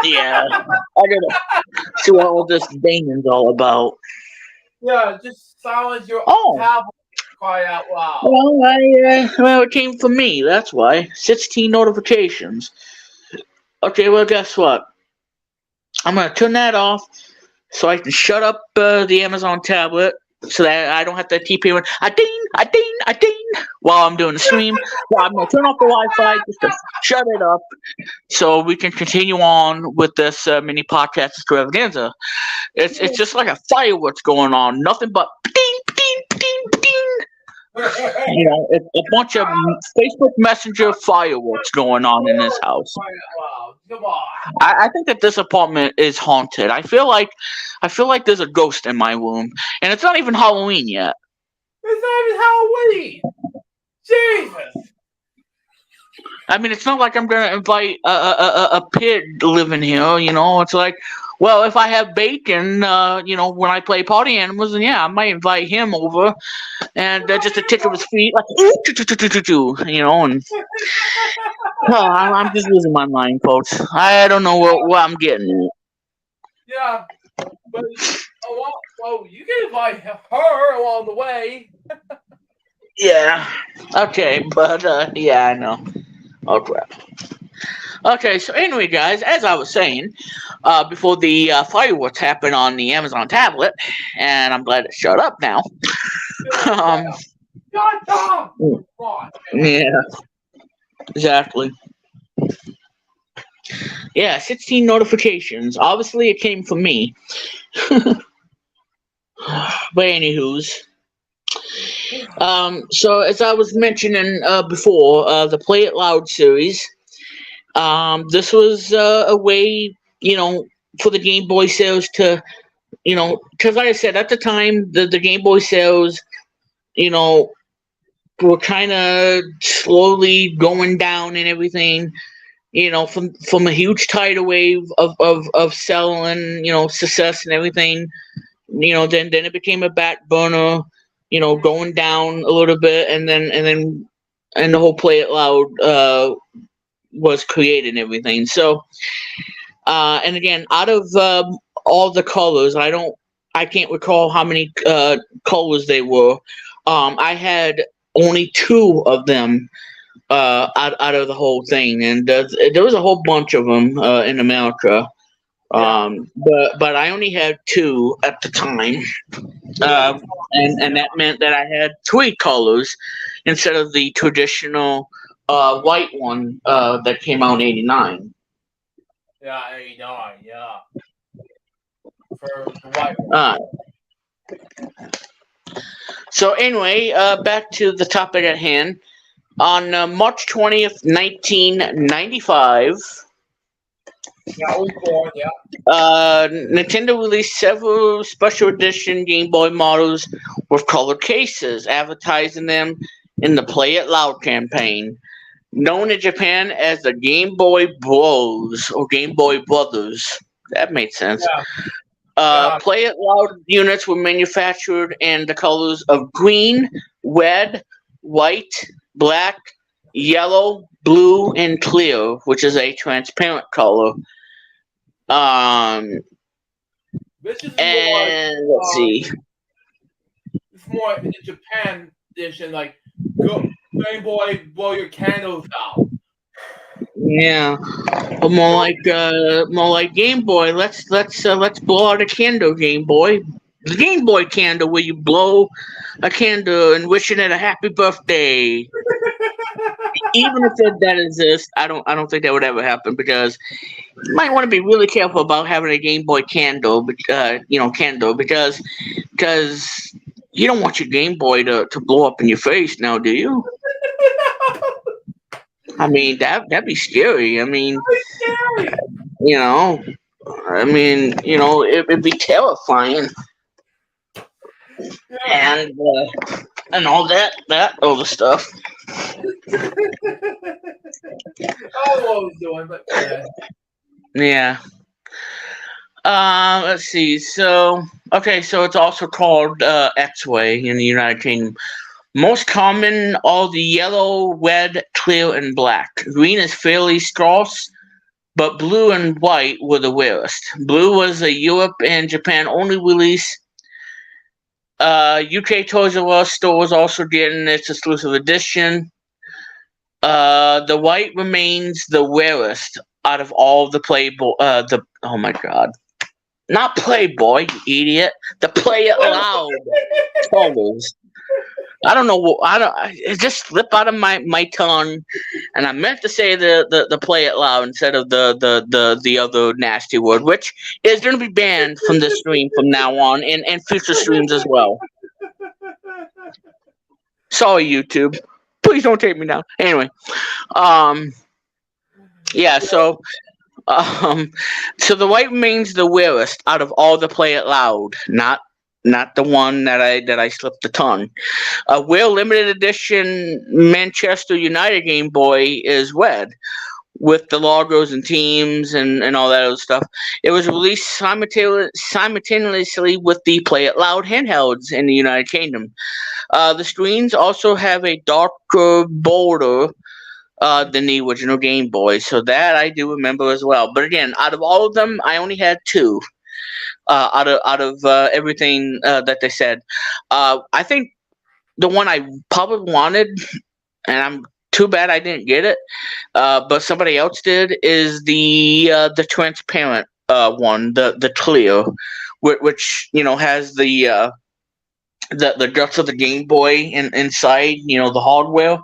yeah, I gotta see what all this dinging's all about. Yeah, just silence your Oh, tablet. Cry out loud. well, it came from me. That's why 16 notifications. Okay, well, guess what? I'm gonna turn that off so I can shut up the Amazon tablet so that I don't have to keep hearing a ding, a ding, a ding while I'm doing the stream. So I'm gonna turn off the Wi-Fi just to shut it up so we can continue on with this mini podcast extravaganza. It's just like a fireworks going on, nothing but ding, ding, ding, ding. It's a bunch of Facebook Messenger fireworks going on in this house. Cry out loud. Come on. I think that this apartment is haunted. I feel like there's a ghost in my room, and it's not even Halloween yet. It's not even Halloween. Jesus. I mean, it's not like I'm gonna invite a pig to live in here. It's like, well, if I have bacon, when I play party animals, then yeah, I might invite him over, and just to tickle his feet, like, and I'm just losing my mind, folks. I don't know what I'm getting at. Yeah, but well, you can invite her along the way. Yeah. Okay, but yeah, I know. Oh crap. Okay, so anyway, guys, as I was saying, before the fireworks happened on the Amazon tablet, and I'm glad it shut up now. Shut up! Come on. Yeah, exactly. Yeah, 16 notifications. Obviously, it came from me. But anywho's, so as I was mentioning before, the Play It Loud series. This was a way, for the Game Boy sales to, because like I said, at the time, the Game Boy sales, you know, were kind of slowly going down and everything. From a huge tidal wave of selling, success and everything. Then it became a back burner. Going down a little bit, and the whole Play It Loud was created and everything. So, and again, out of all the colors, I can't recall how many colors they were. I had only two of them out of the whole thing, and there was a whole bunch of them in America. Yeah. But I only had two at the time, and that meant that I had three colors instead of the traditional white one that came out in '89. Yeah, 89, yeah. For the white one. So anyway, back to the topic at hand. On March 20th, 1995, Yeah, I was born, yeah. Nintendo released several special edition Game Boy models with colored cases, advertising them in the Play It Loud campaign, known in Japan as the Game Boy Bros or Game Boy Brothers. That made sense. Yeah. Yeah. Play It Loud units were manufactured in the colors of green, red, white, black, yellow, blue, and clear, which is a transparent color. This is And more, let's see. it's more in the Japan edition, like, go, Game Boy, blow your candles out. Yeah, but more like Game Boy. Let's blow out a candle, Game Boy. The Game Boy candle where you blow a candle and wishing it a happy birthday. Even if that exists, I don't think that would ever happen because you might want to be really careful about having a Game Boy candle, because you don't want your Game Boy to blow up in your face now, do you? I mean, that'd be scary. I mean, Scary. It'd be terrifying, Yeah. and all that other stuff. I don't know what I was doing, but Yeah. Let's see. So it's also called X-Way in the United Kingdom. Most common are the yellow, red, clear, and black. Green is fairly scarce, but blue and white were the rarest. Blue was a Europe and Japan only release. UK Toys R Us stores also getting its exclusive edition. The white remains the rarest out of all the Playboy. Oh my God, not Playboy, you idiot. The Play It Loud colors. I don't know. It just slipped out of my tongue, and I meant to say the Play It Loud instead of the other nasty word, which is going to be banned from this stream from now on, and future streams as well. Sorry, YouTube. Please don't take me down. Anyway, yeah. So the white remains the rarest out of all the Play It Loud, not the one that I slipped the tongue. A rare limited edition Manchester United Game Boy is red, with the logos and teams and all that other stuff. It was released simultaneously with the Play It Loud handhelds in the United Kingdom. The screens also have a darker border than the original Game Boy, so that I do remember as well. But again, out of all of them, I only had two. Out of everything that they said, I think the one I probably wanted, and I'm too bad I didn't get it, but somebody else did, is the transparent one, the clear, which has the guts of the Game Boy inside, the hardware.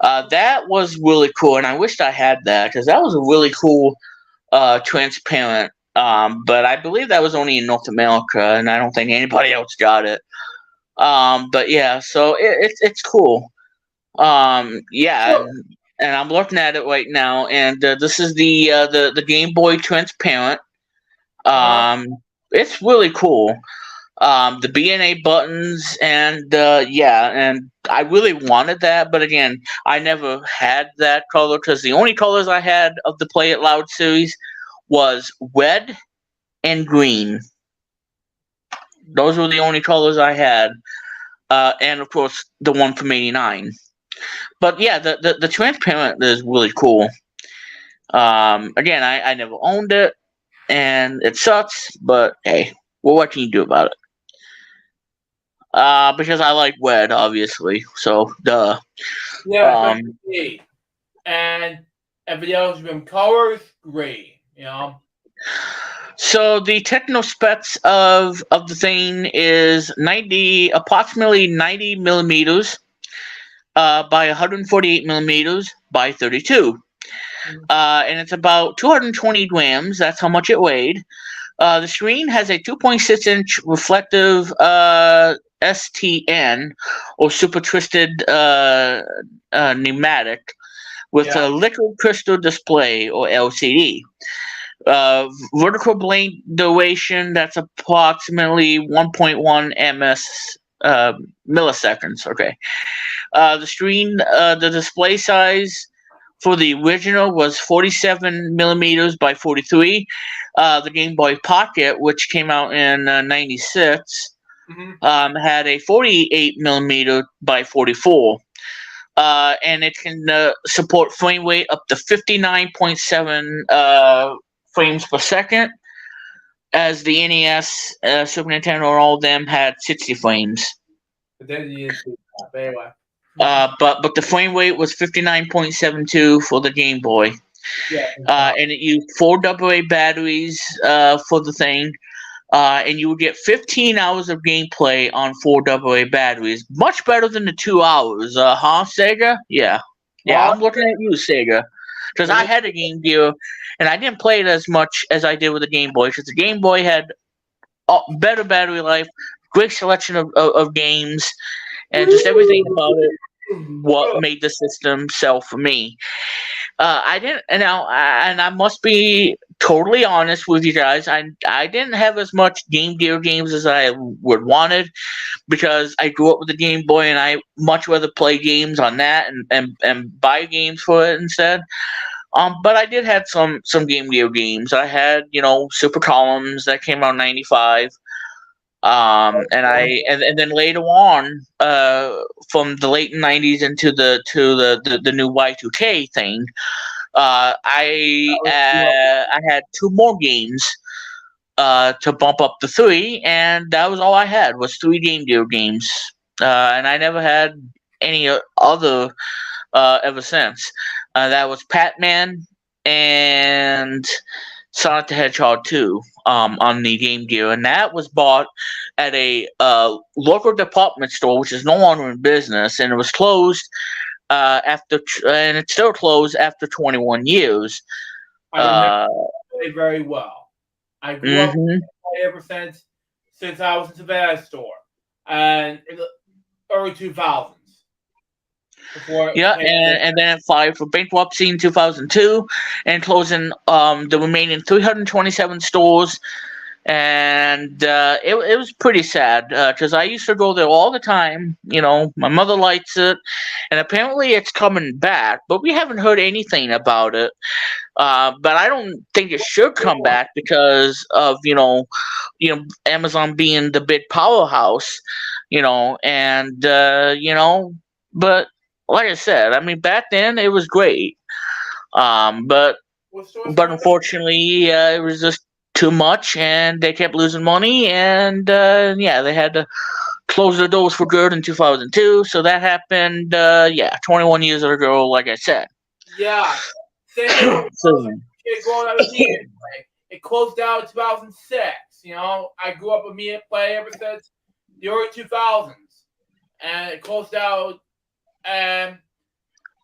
That was really cool, and I wished I had that because that was a really cool transparent. But I believe that was only in North America, and I don't think anybody else got it. But yeah, so it's cool. Yeah, Sure. and I'm looking at it right now, and this is the Game Boy Transparent. Uh-huh. Um, it's really cool. The BNA buttons, and yeah, and I really wanted that, but again, I never had that color because the only colors I had of the Play It Loud series was red and green. Those were the only colors I had, and of course the one from '89. But yeah, the transparent is really cool. Again, I never owned it, and it sucks, but hey, well, what can you do about it? Because I like red, obviously. So, duh. Yeah, Um, especially and everything else from colors, green. You know. so the techno specs of the thing is approximately 90 millimeters, by 148 millimeters by 32. And it's about 220 grams. That's how much it weighed. The screen has a 2.6-inch reflective STN, or super twisted pneumatic, with Yeah. a liquid crystal display, or LCD. Vertical blade duration, that's approximately 1.1 milliseconds. Okay. The display size for the original was 47 millimeters by 43. The Game Boy Pocket, which came out in '96, Mm-hmm. had a 48 millimeter by 44. And it can support frame rate up to 59.7 frames per second, as the NES, Super Nintendo, and all of them had 60 frames. But then you didn't see that. But anyway. But the frame rate was 59.72 for the Game Boy. Yeah. And it used 4 AA batteries for the thing. And you would get 15 hours of gameplay on 4 AA batteries. Much better than the 2 hours, huh, Sega? Yeah. Yeah, Well, I'm looking at you, Sega. Because I had a Game Gear, and I didn't play it as much as I did with the Game Boy. Because the Game Boy had better battery life, great selection of games, and just everything about it what made the system sell for me. I didn't, and I must be totally honest with you guys. I didn't have as much Game Gear games as I would wanted, because I grew up with the Game Boy, and I much rather play games on that and buy games for it instead. But I did have some Game Gear games. I had Super Columns that came out in '95. And then later on, from the late '90s into the new Y2K thing, I had 2 more games to bump up to 3, and that was all I had was 3 Game Gear games, and I never had any other ever since. That was Pac-Man and Sonic the Hedgehog 2, on the Game Gear, and that was bought at a local department store, which is no longer in business, and it was closed and it's still closed after 21 years. I remember Uh, it very well. I grew up hmm ever since I was in the Savannah store, and in the early 2000s. Before Yeah, and then it filed for bankruptcy in 2002, and closing the remaining 327 stores. And it was pretty sad, because I used to go there all the time. My mother likes it, and apparently it's coming back, but we haven't heard anything about it. But I don't think it should come back because of Amazon being the big powerhouse, and but like I said, I mean, back then it was great. But what store's but coming back? unfortunately, it was just too much, and they kept losing money, and yeah, they had to close their doors for good in 2002. So that happened, 21 years ago, like I said. Yeah, same thing with So, kid growing up with me. It closed down in 2006. I grew up with me at play ever since the early 2000s, and it closed out. And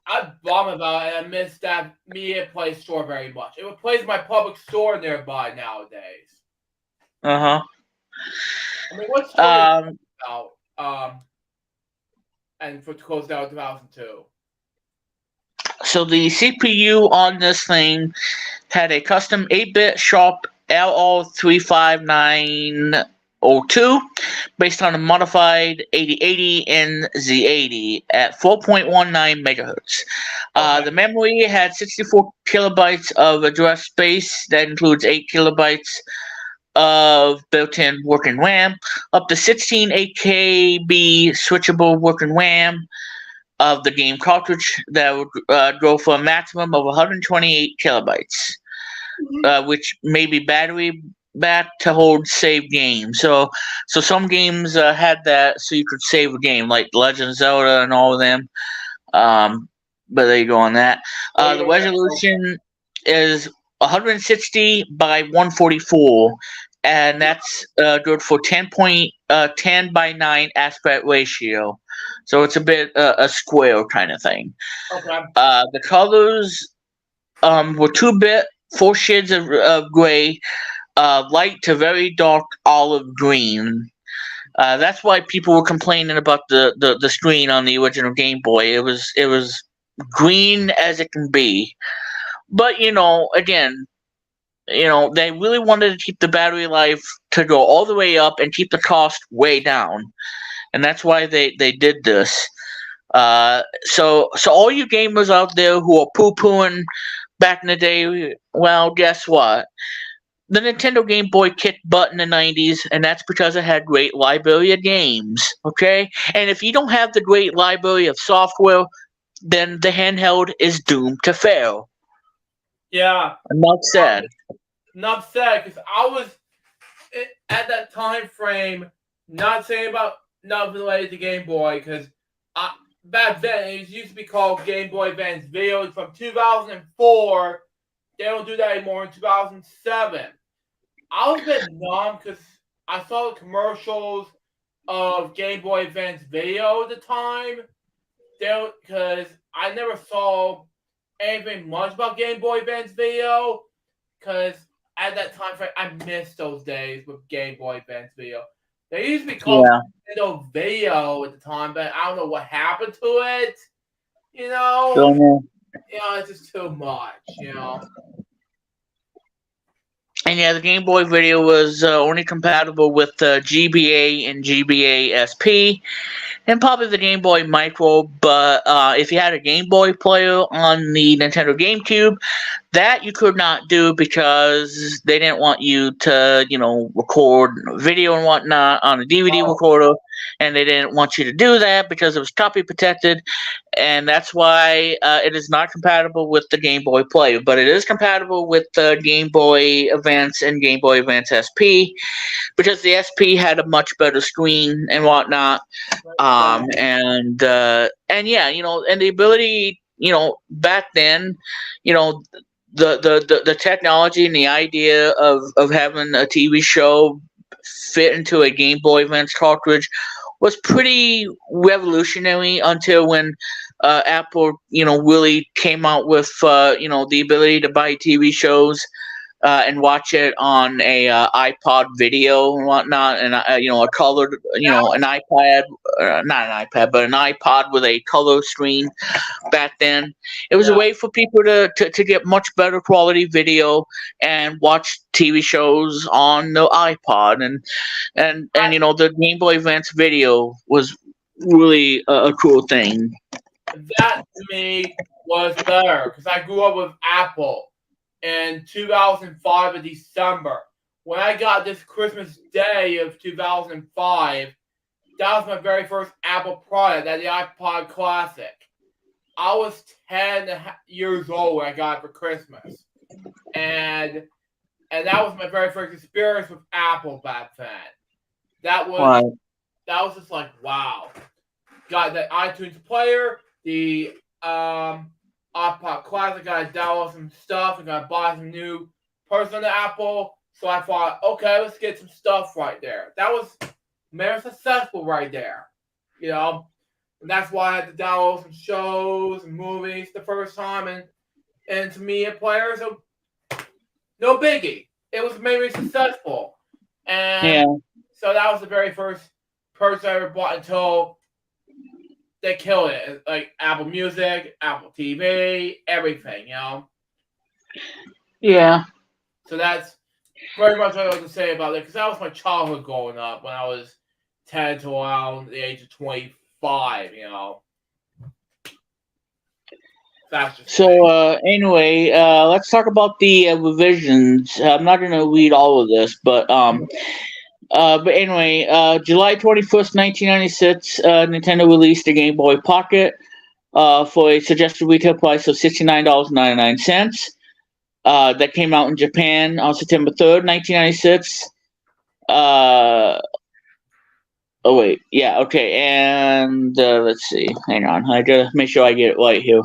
I bum about it. I miss that media play store very much. It replaced my public store nearby nowadays. Uh I mean, what huh. store you about? And for closed out 2002. So the CPU on this thing had a custom 8-bit Sharp LO35902 based on a modified 8080 NZ80 at 4.19 megahertz. Okay. The memory had 64 kilobytes of address space. That includes 8 kilobytes of built-in working RAM, up to 16 8KB switchable working RAM of the game cartridge that would go for a maximum of 128 kilobytes, which may be battery back to hold save games. So some games had that, so you could save a game, like Legend of Zelda and all of them. But there you go on that. There The you go. resolution is 160 by 144, and that's good for 10 by 9 aspect ratio. So it's a bit a square kind of thing. Okay. The colors were 2-bit, 4 shades of gray, light to very dark olive green. That's why people were complaining about the screen on the original Game Boy. It was green as it can be. But again, they really wanted to keep the battery life to go all the way up and keep the cost way down, and that's why they did this. So all you gamers out there who are poo pooing back in the day, well, guess what? The Nintendo Game Boy kicked butt in the 90s, and that's because it had great library of games, okay? And if you don't have the great library of software, then the handheld is doomed to fail. Yeah. Enough said. Enough said, because I was at that time frame not saying about not related to Game Boy, because back then it used to be called Game Boy Advance Video from 2004. They don't do that anymore in 2007. I was a bit numb because I saw the commercials of Game Boy Advance Video at the time. Because I never saw anything much about Game Boy Advance Video. Because at that time frame, I missed those days with Game Boy Advance Video. They used to be called Yeah. Nintendo Video at the time, but I don't know what happened to it. You know, Don't know. it's just too much. And yeah, the Game Boy Video was only compatible with GBA and GBA SP, and probably the Game Boy Micro. But if you had a Game Boy player on the Nintendo GameCube, that you could not do because they didn't want you to, record video and whatnot on a DVD recorder, and they didn't want you to do that because it was copy protected, and that's why it is not compatible with the Game Boy Player, but it is compatible with the Game Boy Advance and Game Boy Advance SP because the SP had a much better screen and whatnot, and yeah, and the ability, back then, the technology and the idea of having a TV show fit into a Game Boy Advance cartridge was pretty revolutionary until when Apple, really came out with, the ability to buy TV shows and watch it on a iPod video and whatnot, and a colored, an iPad, not an iPad, but an iPod with a color screen. Back then, it was a way for people to get much better quality video and watch TV shows on the iPod, and the Game Boy Advance video was really a cool thing. That to me was better because I grew up with Apple in 2005 in December. When I got this Christmas Day of 2005, that was my very first Apple product, that the iPod Classic. I was 10 years old when I got it for Christmas. And that was my very first experience with Apple back then. That was just like, wow. Got the iTunes player, the iPod Classic, got to download some stuff, and got to buy some new parts on the Apple. So I thought, okay, let's get some stuff right there. That was very successful right there. and that's why I had to download some shows and movies the first time, and to me, it players, no biggie. It was maybe successful, and Yeah. so that was the very first purchase I ever bought until they killed it. Like Apple Music, Apple TV, everything, Yeah. So that's very much what I was to say about it, because that was my childhood growing up when I was 10 to around the age of 25, That's just me. So anyway, let's talk about the revisions. I'm not going to read all of this, but anyway, July 21st, 1996, Nintendo released the Game Boy Pocket for a suggested retail price of $69.99. That came out in Japan on September 3rd, 1996. Oh wait, yeah, okay, and let's see. Hang on, I gotta make sure I get it right here.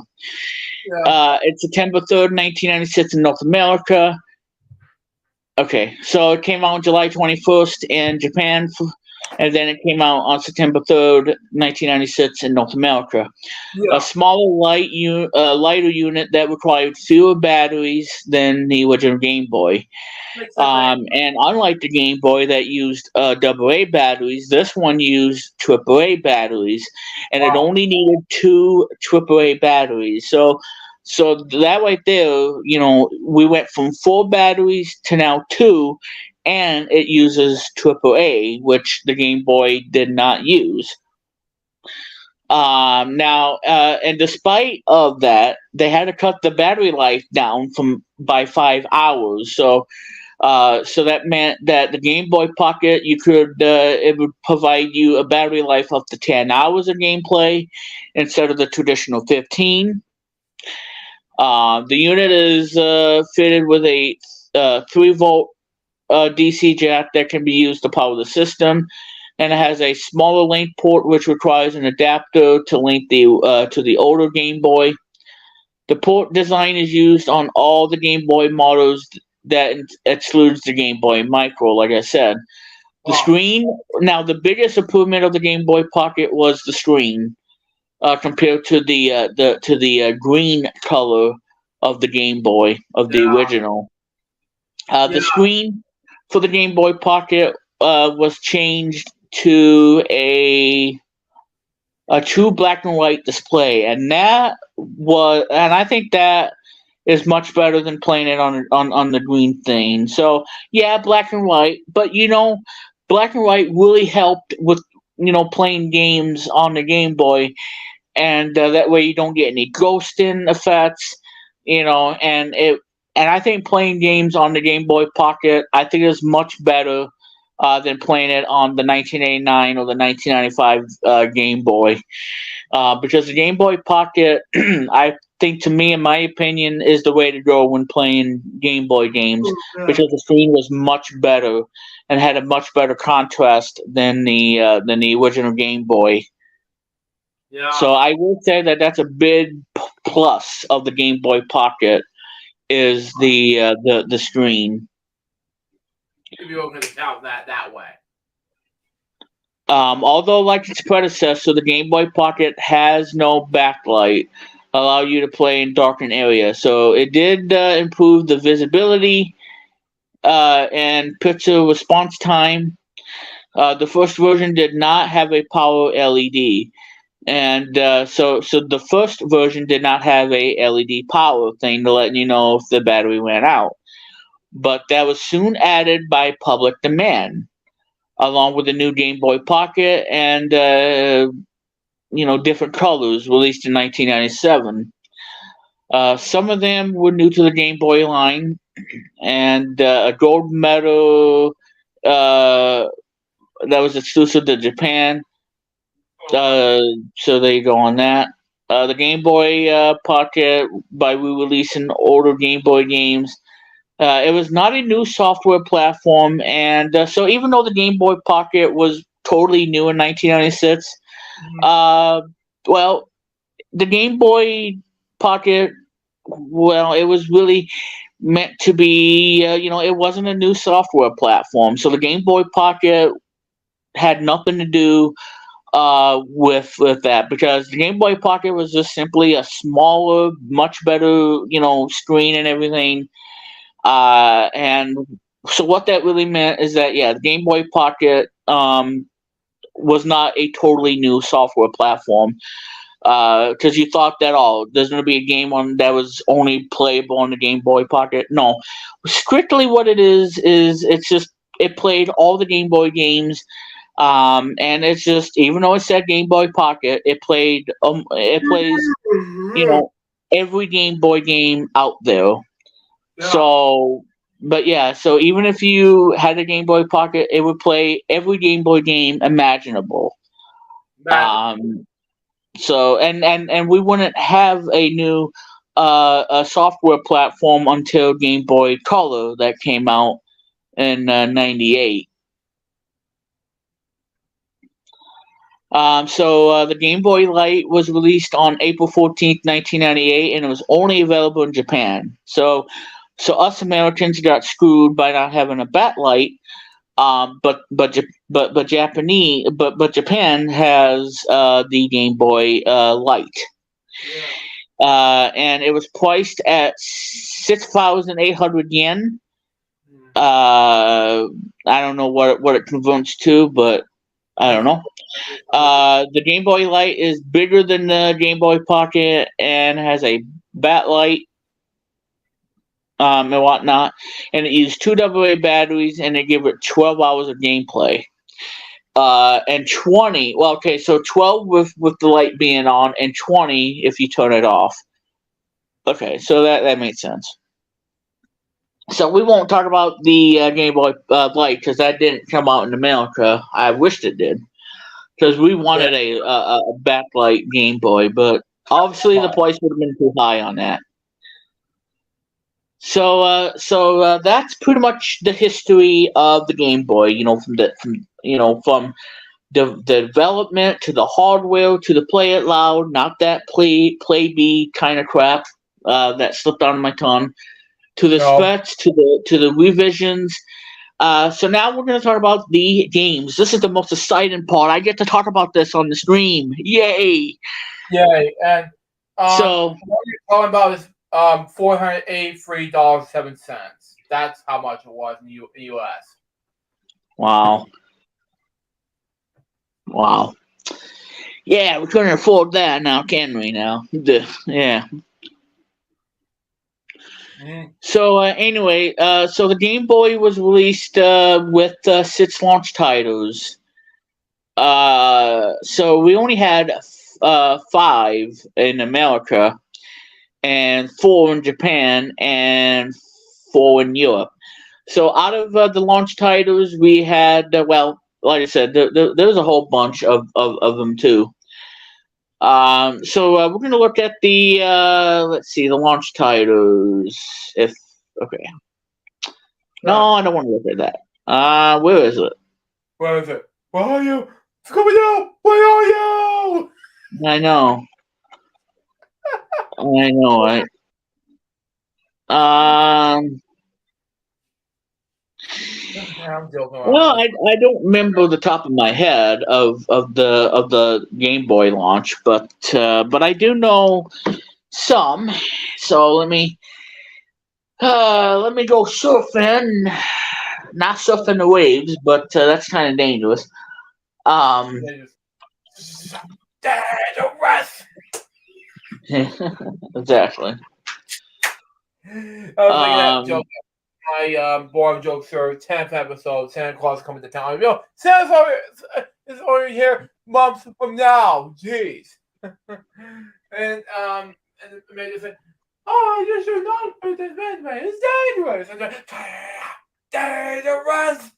Yeah. It's September 3rd, 1996 in North America. Okay, so it came out on July 21st in Japan, and then it came out on September 3rd, 1996 in North America. A Yeah. smaller, lighter unit that required fewer batteries than the original Game Boy. Makes sense. And unlike the Game Boy that used AA batteries, this one used AAA batteries, and it Wow. only needed two AAA batteries. So that right there, we went from four batteries to now two, and it uses AAA, which the Game Boy did not use. And despite of that, they had to cut the battery life down from by 5 hours. So that meant that the Game Boy Pocket, it would provide you a battery life up to 10 hours of gameplay instead of the traditional 15. The unit is fitted with a 3-volt DC jack that can be used to power the system, and it has a smaller link port which requires an adapter to link to the older Game Boy. The port design is used on all the Game Boy models that excludes the Game Boy Micro, like I said. The Wow. screen, now the biggest improvement of the Game Boy Pocket was the screen, compared to the green color of the Game Boy of the Yeah. original. Yeah. The screen for the Game Boy Pocket was changed to a true black and white display, and I think that is much better than playing it on the green thing. So yeah, black and white, but black and white really helped with playing games on the Game Boy, and that way you don't get any ghosting effects, and I think playing games on the Game Boy Pocket, I think is much better than playing it on the 1989 or the 1995 Game Boy, because the Game Boy Pocket, I think, to me, in my opinion, is the way to go when playing Game Boy games, Yeah. because the screen was much better and had a much better contrast than the original Game Boy. Yeah. So I will say that that's a big plus of the Game Boy Pocket is the screen. If you open it out that way. Although, like its predecessor, the Game Boy Pocket has no backlight, allow you to play in darkened areas. So it did improve the visibility and picture response time. The first version did not have a power LED, and so the first version did not have a LED power thing to let you know if the battery ran out. But that was soon added by public demand, along with the new Game Boy Pocket and different colors released in 1997. Some of them were new to the Game Boy line, and a gold medal that was exclusive to Japan. So there you go on that. The Game Boy Pocket, by re-releasing older Game Boy games, it was not a new software platform, and so even though the Game Boy Pocket was totally new in 1996, well, the Game Boy Pocket, well, it was really meant to be, it wasn't a new software platform. So the Game Boy Pocket had nothing to do with that, because the Game Boy Pocket was just simply a smaller, much better, screen and everything. And so what that really meant is that, yeah, the Game Boy Pocket was not a totally new software platform. Because you thought that, there's going to be a game on that was only playable on the Game Boy Pocket. No, strictly what it is it's just it played all the Game Boy games, and it's just, even though it said Game Boy Pocket, it plays every Game Boy game out there. Yeah. So, but yeah, so even if you had a Game Boy Pocket, it would play every Game Boy game imaginable. So and we wouldn't have a new a software platform until Game Boy Color that came out in '98. So the Game Boy Light was released on April 14th, 1998, and it was only available in Japan. So us Americans got screwed by not having a backlight. But Japan has the Game Boy Light. Yeah. And it was priced at 6,800 yen. I don't know what it converts to, but I don't know. The Game Boy Light is bigger than the Game Boy Pocket and has a backlight, and whatnot, and it used 2 AA batteries, and it gave it 12 hours of gameplay. And 20, well, okay, so 12 with the light being on, and 20 if you turn it off. Okay, so that makes sense. So we won't talk about the Game Boy Light, because that didn't come out in America. I wished it did, because we wanted a backlight Game Boy, but obviously the price would have been too high on that. So that's pretty much the history of the Game Boy. From the development to the hardware to the play it loud, not that play be kind of crap that slipped out of my tongue, to the specs, to the revisions. So now we're going to talk about the games. This is the most exciting part. I get to talk about this on the stream. Yay! Yay! And so what you're talking about is $483.07. That's how much it was in the U.S. Wow. Yeah, we couldn't afford that now, can we? Now, yeah. Mm. So anyway, so the Game Boy was released with 6 launch titles. So we only had 5 in America, and 4 in Japan, and 4 in Europe. So out of the launch titles, we had, like I said, there's a whole bunch of them too. So we're going to look at the, let's see, the launch titles. Okay. No, I don't want to look at that. Where is it? Where is it? Where are you? Scooby-Doo! Where are you? I know, right? I'm joking. Well, I don't remember the top of my head of the Game Boy launch, but I do know some. So let me go surfing. Not surfing the waves, but that's kind of dangerous. Dangerous. Exactly. I was like that joke. My boring joke sir, 10th episode, Santa Claus coming to town. Santa is only here months from now. Jeez. and the man just said, "Oh, you should not put this man. It's dangerous." And then, dangerous.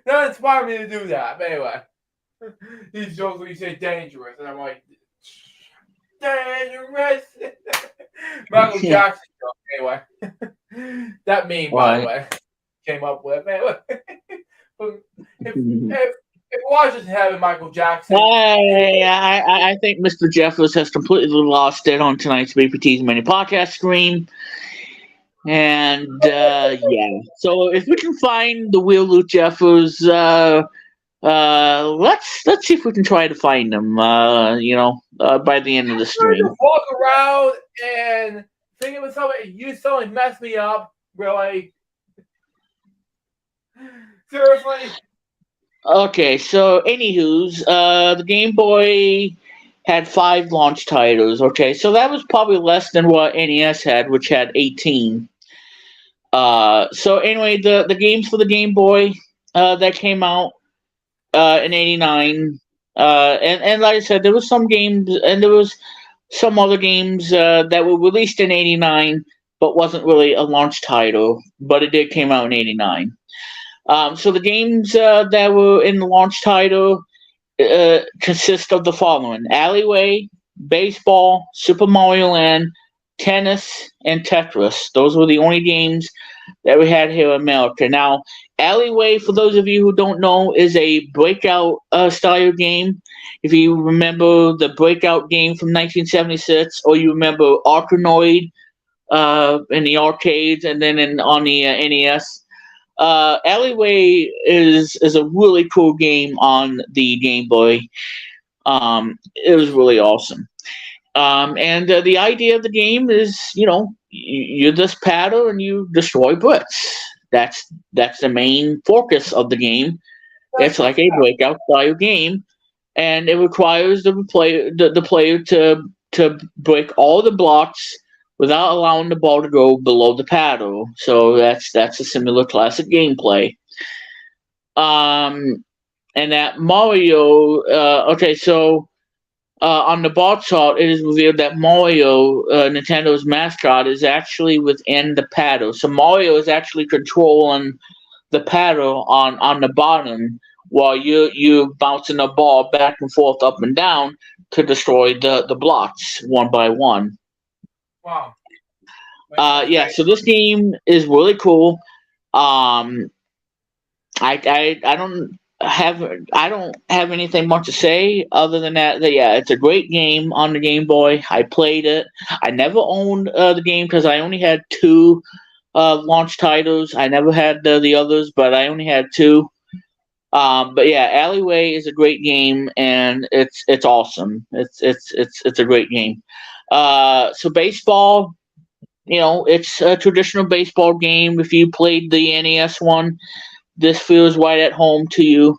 That inspired me to do that. But anyway, these jokes when you say dangerous, and I'm like, dangerous. Michael Jackson joke, anyway. That meme, by the way, came up with. Anyway. if Washington having Michael Jackson, I think Mr. Jeffers has completely lost it on tonight's BPTs mini podcast stream. And yeah, so if we can find the real Luke Jeffers, Let's see if we can try to find them. By the end of the Trying to stream. walk around and thinking with something, you suddenly messed me up. Really? Seriously? Okay, so anywho's, the Game Boy had 5 launch titles. Okay, so that was probably less than what NES had, which had 18. So anyway, the games for the Game Boy that came out in '89, and like I said, there was some games and there was some other games that were released in '89, but wasn't really a launch title, but it did came out in '89. So the games that were in the launch title consist of the following: Alleyway, Baseball, Super Mario Land, Tennis, and Tetris. Those were the only games that we had here in America. Now, Alleyway, for those of you who don't know, is a breakout style game. If you remember the breakout game from 1976, or you remember Arkanoid in the arcades and then on the NES. Alleyway is a really cool game on the Game Boy. It was really awesome. And the idea of the game is, you're this paddle and you destroy bricks. That's the main focus of the game. It's like a breakout style game, and it requires the player to break all the blocks without allowing the ball to go below the paddle. So that's a similar classic gameplay. Um, and that Mario. Okay, so on the bar chart, it is revealed that Mario, Nintendo's mascot, is actually within the paddle. So Mario is actually controlling the paddle on the bottom, while you bouncing the ball back and forth, up and down, to destroy the blocks one by one. Wow. Yeah. So this game is really cool. Um, I don't have anything much to say other than that yeah, it's a great game on the Game Boy. I played it. I never owned the game because I only had 2 launch titles. I never had the others, but I only had 2. But yeah, Alleyway is a great game, and it's awesome. It's a great game. So baseball, it's a traditional baseball game. If you played the NES one, this feels right at home to you.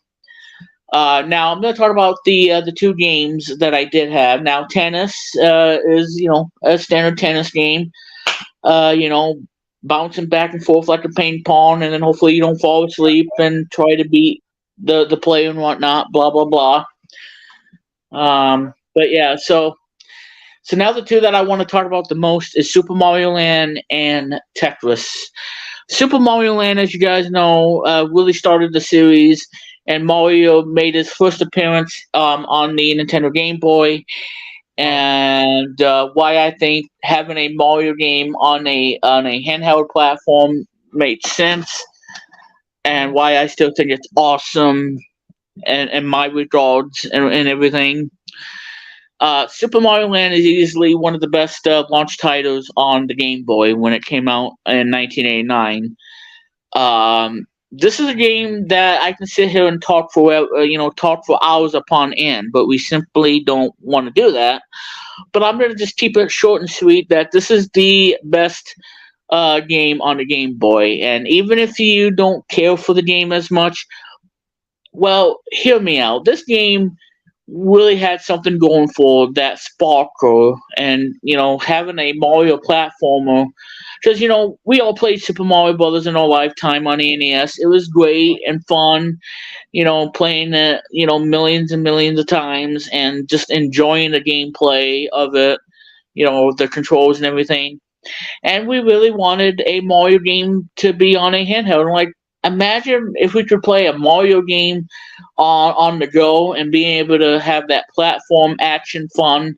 Now I'm going to talk about the 2 games that I did have. Now tennis is a standard tennis game. You know, bouncing back and forth like a ping pong, and then hopefully you don't fall asleep and try to beat the player and whatnot. Blah blah blah. But yeah, so now the 2 that I want to talk about the most is Super Mario Land and Tetris. Super Mario Land, as you guys know, really started the series, and Mario made his first appearance on the Nintendo Game Boy. And why I think having a Mario game on a handheld platform made sense, and why I still think it's awesome, and my regards and everything. Super Mario Land is easily one of the best launch titles on the Game Boy when it came out in 1989. This is a game that I can sit here and talk for talk for hours upon end, but we simply don't want to do that. But I'm gonna just keep it short and sweet. That this is the best game on the Game Boy, and even if you don't care for the game as much, well, hear me out. This game really had something going for that sparkle, and having a Mario platformer, because we all played Super Mario Brothers in our lifetime on the NES. It was great and fun, playing it millions and millions of times, and just enjoying the gameplay of it, the controls and everything. And we really wanted a Mario game to be on a handheld. Like, imagine if we could play a Mario game on the go and being able to have that platform action fun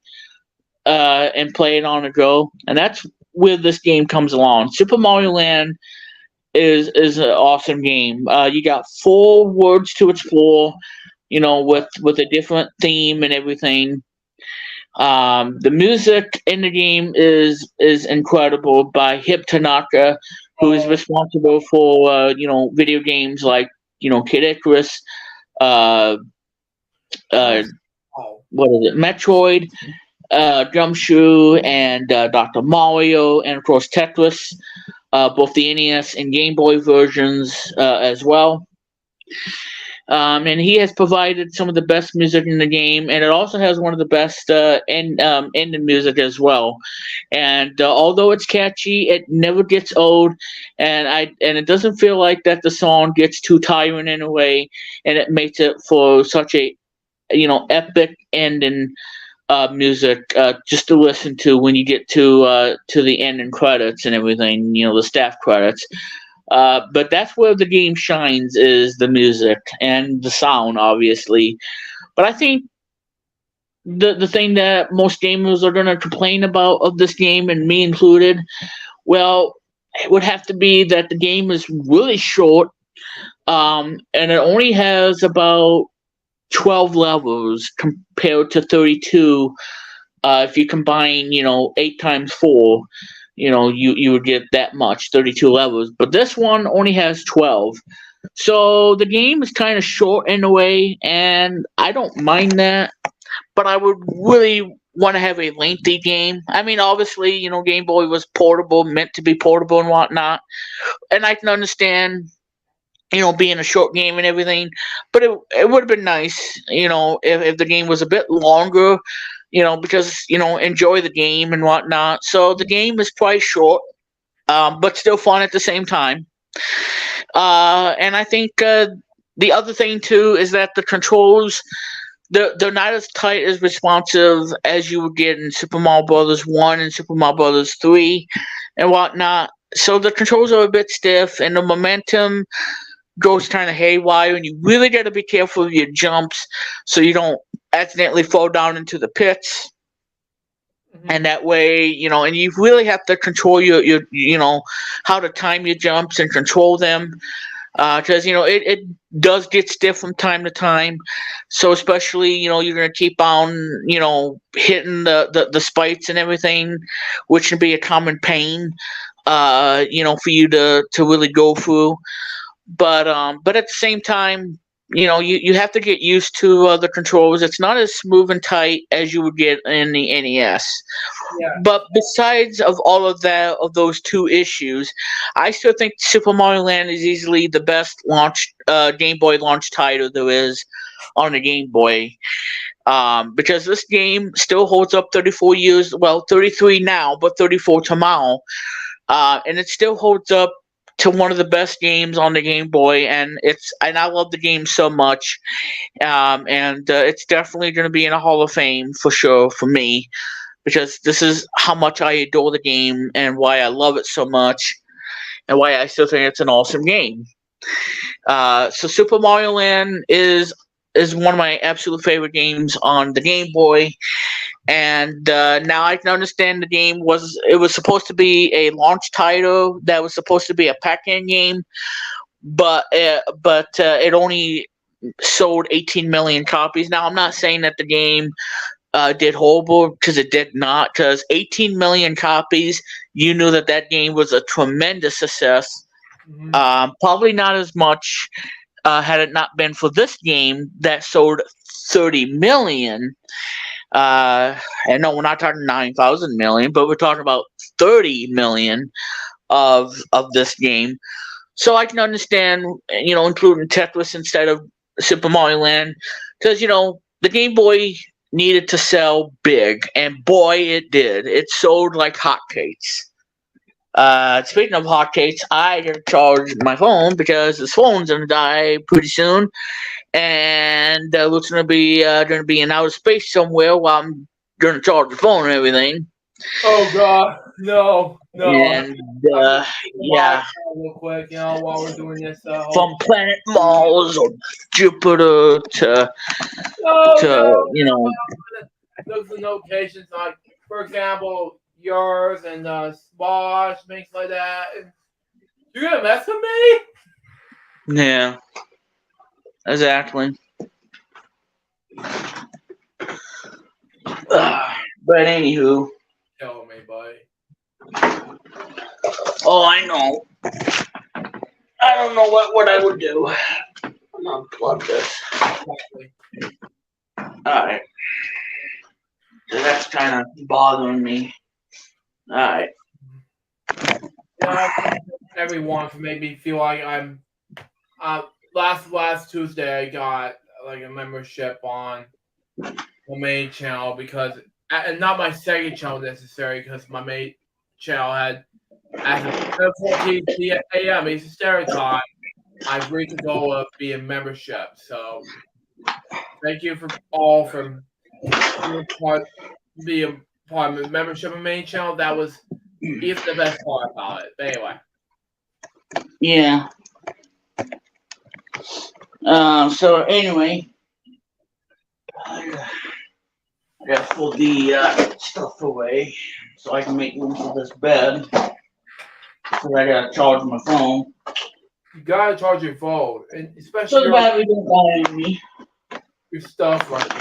and play it on the go. And that's where this game comes along. Super Mario Land is an awesome game. You got 4 worlds to explore, with a different theme and everything. The music in the game is incredible by Hip Tanaka, who is responsible for video games like Kid Icarus, uh, uh, Oh. what is it? Metroid, Gumshoe, and Dr. Mario, and of course Tetris, both the NES and Game Boy versions as well. And he has provided some of the best music in the game, and it also has one of the best ending music as well. And although it's catchy, it never gets old, and it doesn't feel like that the song gets too tiring in a way, and it makes it for such a epic ending music just to listen to when you get to the ending credits and everything, the staff credits. But that's where the game shines is the music and the sound, obviously. But I think the thing that most gamers are going to complain about of this game, and me included, well, it would have to be that the game is really short, and it only has about 12 levels compared to 32. If you combine, 8 times 4, you would get that much, 32 levels. But this one only has 12. So the game is kind of short in a way, and I don't mind that. But I would really want to have a lengthy game. I mean, obviously, Game Boy was portable, meant to be portable and whatnot. And I can understand, being a short game and everything. But it would have been nice, if the game was a bit longer, because, enjoy the game and whatnot. So the game is quite short, but still fun at the same time. And I think the other thing, too, is that the controls, they're not as tight as responsive as you would get in Super Mario Brothers 1 and Super Mario Brothers 3 and whatnot. So the controls are a bit stiff, and the momentum goes kind of haywire, and you really got to be careful of your jumps so you don't accidentally fall down into the pits. And that way, and you really have to control your how to time your jumps and control them, because it does get stiff from time to time. So especially, you're gonna keep on hitting the spikes and everything, which can be a common pain, for you to really go through. But at the same time, you have to get used to the controls. It's not as smooth and tight as you would get in the NES. Yeah. But besides of all of that, of those two issues, I still think Super Mario Land is easily the best launch Game Boy launch title there is on the Game Boy. Because this game still holds up 34 years, well, 33 now, but 34 tomorrow. And it still holds up to one of the best games on the Game Boy, and I love the game so much, and it's definitely going to be in a Hall of Fame for sure for me, because this is how much I adore the game and why I love it so much, and why I still think it's an awesome game. So Super Mario Land is one of my absolute favorite games on the Game Boy, and now I can understand the game was supposed to be a launch title that was supposed to be a pack-in game, but it only sold 18 million copies. Now I'm not saying that the game did horrible, because it did not. Because 18 million copies, you knew that game was a tremendous success. Mm-hmm. Probably not as much had it not been for this game that sold 30 million. And no, we're not talking 9,000 million, but we're talking about 30 million of this game. So I can understand, including Tetris instead of Super Mario Land, because the Game Boy needed to sell big, and boy, it did. It sold like hotcakes. Speaking of hotcakes, I gotta charge my phone because this phone's gonna die pretty soon, and it's gonna be in outer space somewhere while I'm gonna charge the phone and everything. Oh God, no. And yeah, Real quick, while we're doing this, from planet Mars or Jupiter to those locations, like for example, yours and Smosh, things like that. You're gonna mess with me? Yeah, exactly. But anywho. Tell me, buddy. Oh, I know. I don't know what I would do. unplug this. Exactly. Alright. So that's kind of bothering me. Alright. Yeah, everyone for made me feel like I'm. Last Tuesday I got like a membership on the main channel because, and not my second channel necessarily, because my main channel had as of 14 a.m. Eastern Standard Time. I agreed to go be a membership. So thank you for all for being part of the membership of the main channel. That was even the best part about it. But anyway. Yeah. So anyway, I gotta pull the stuff away so I can make room for this bed. Because I gotta charge my phone. You gotta charge your phone, and especially So the battery don't die on me your stuff like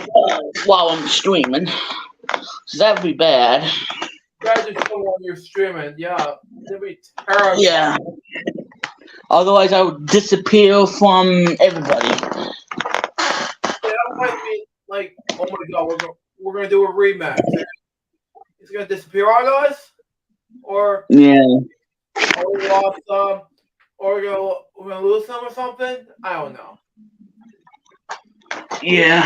while I'm streaming. So that would be bad. you gotta just go while you're streaming. Yeah, it'd be terrible. Yeah. Otherwise, I would disappear from everybody. Yeah, that might be like, oh my god, we're gonna do a rematch. Is it gonna disappear on us, or Yeah. or we lost some, or we're gonna lose some or something? I don't know. Yeah.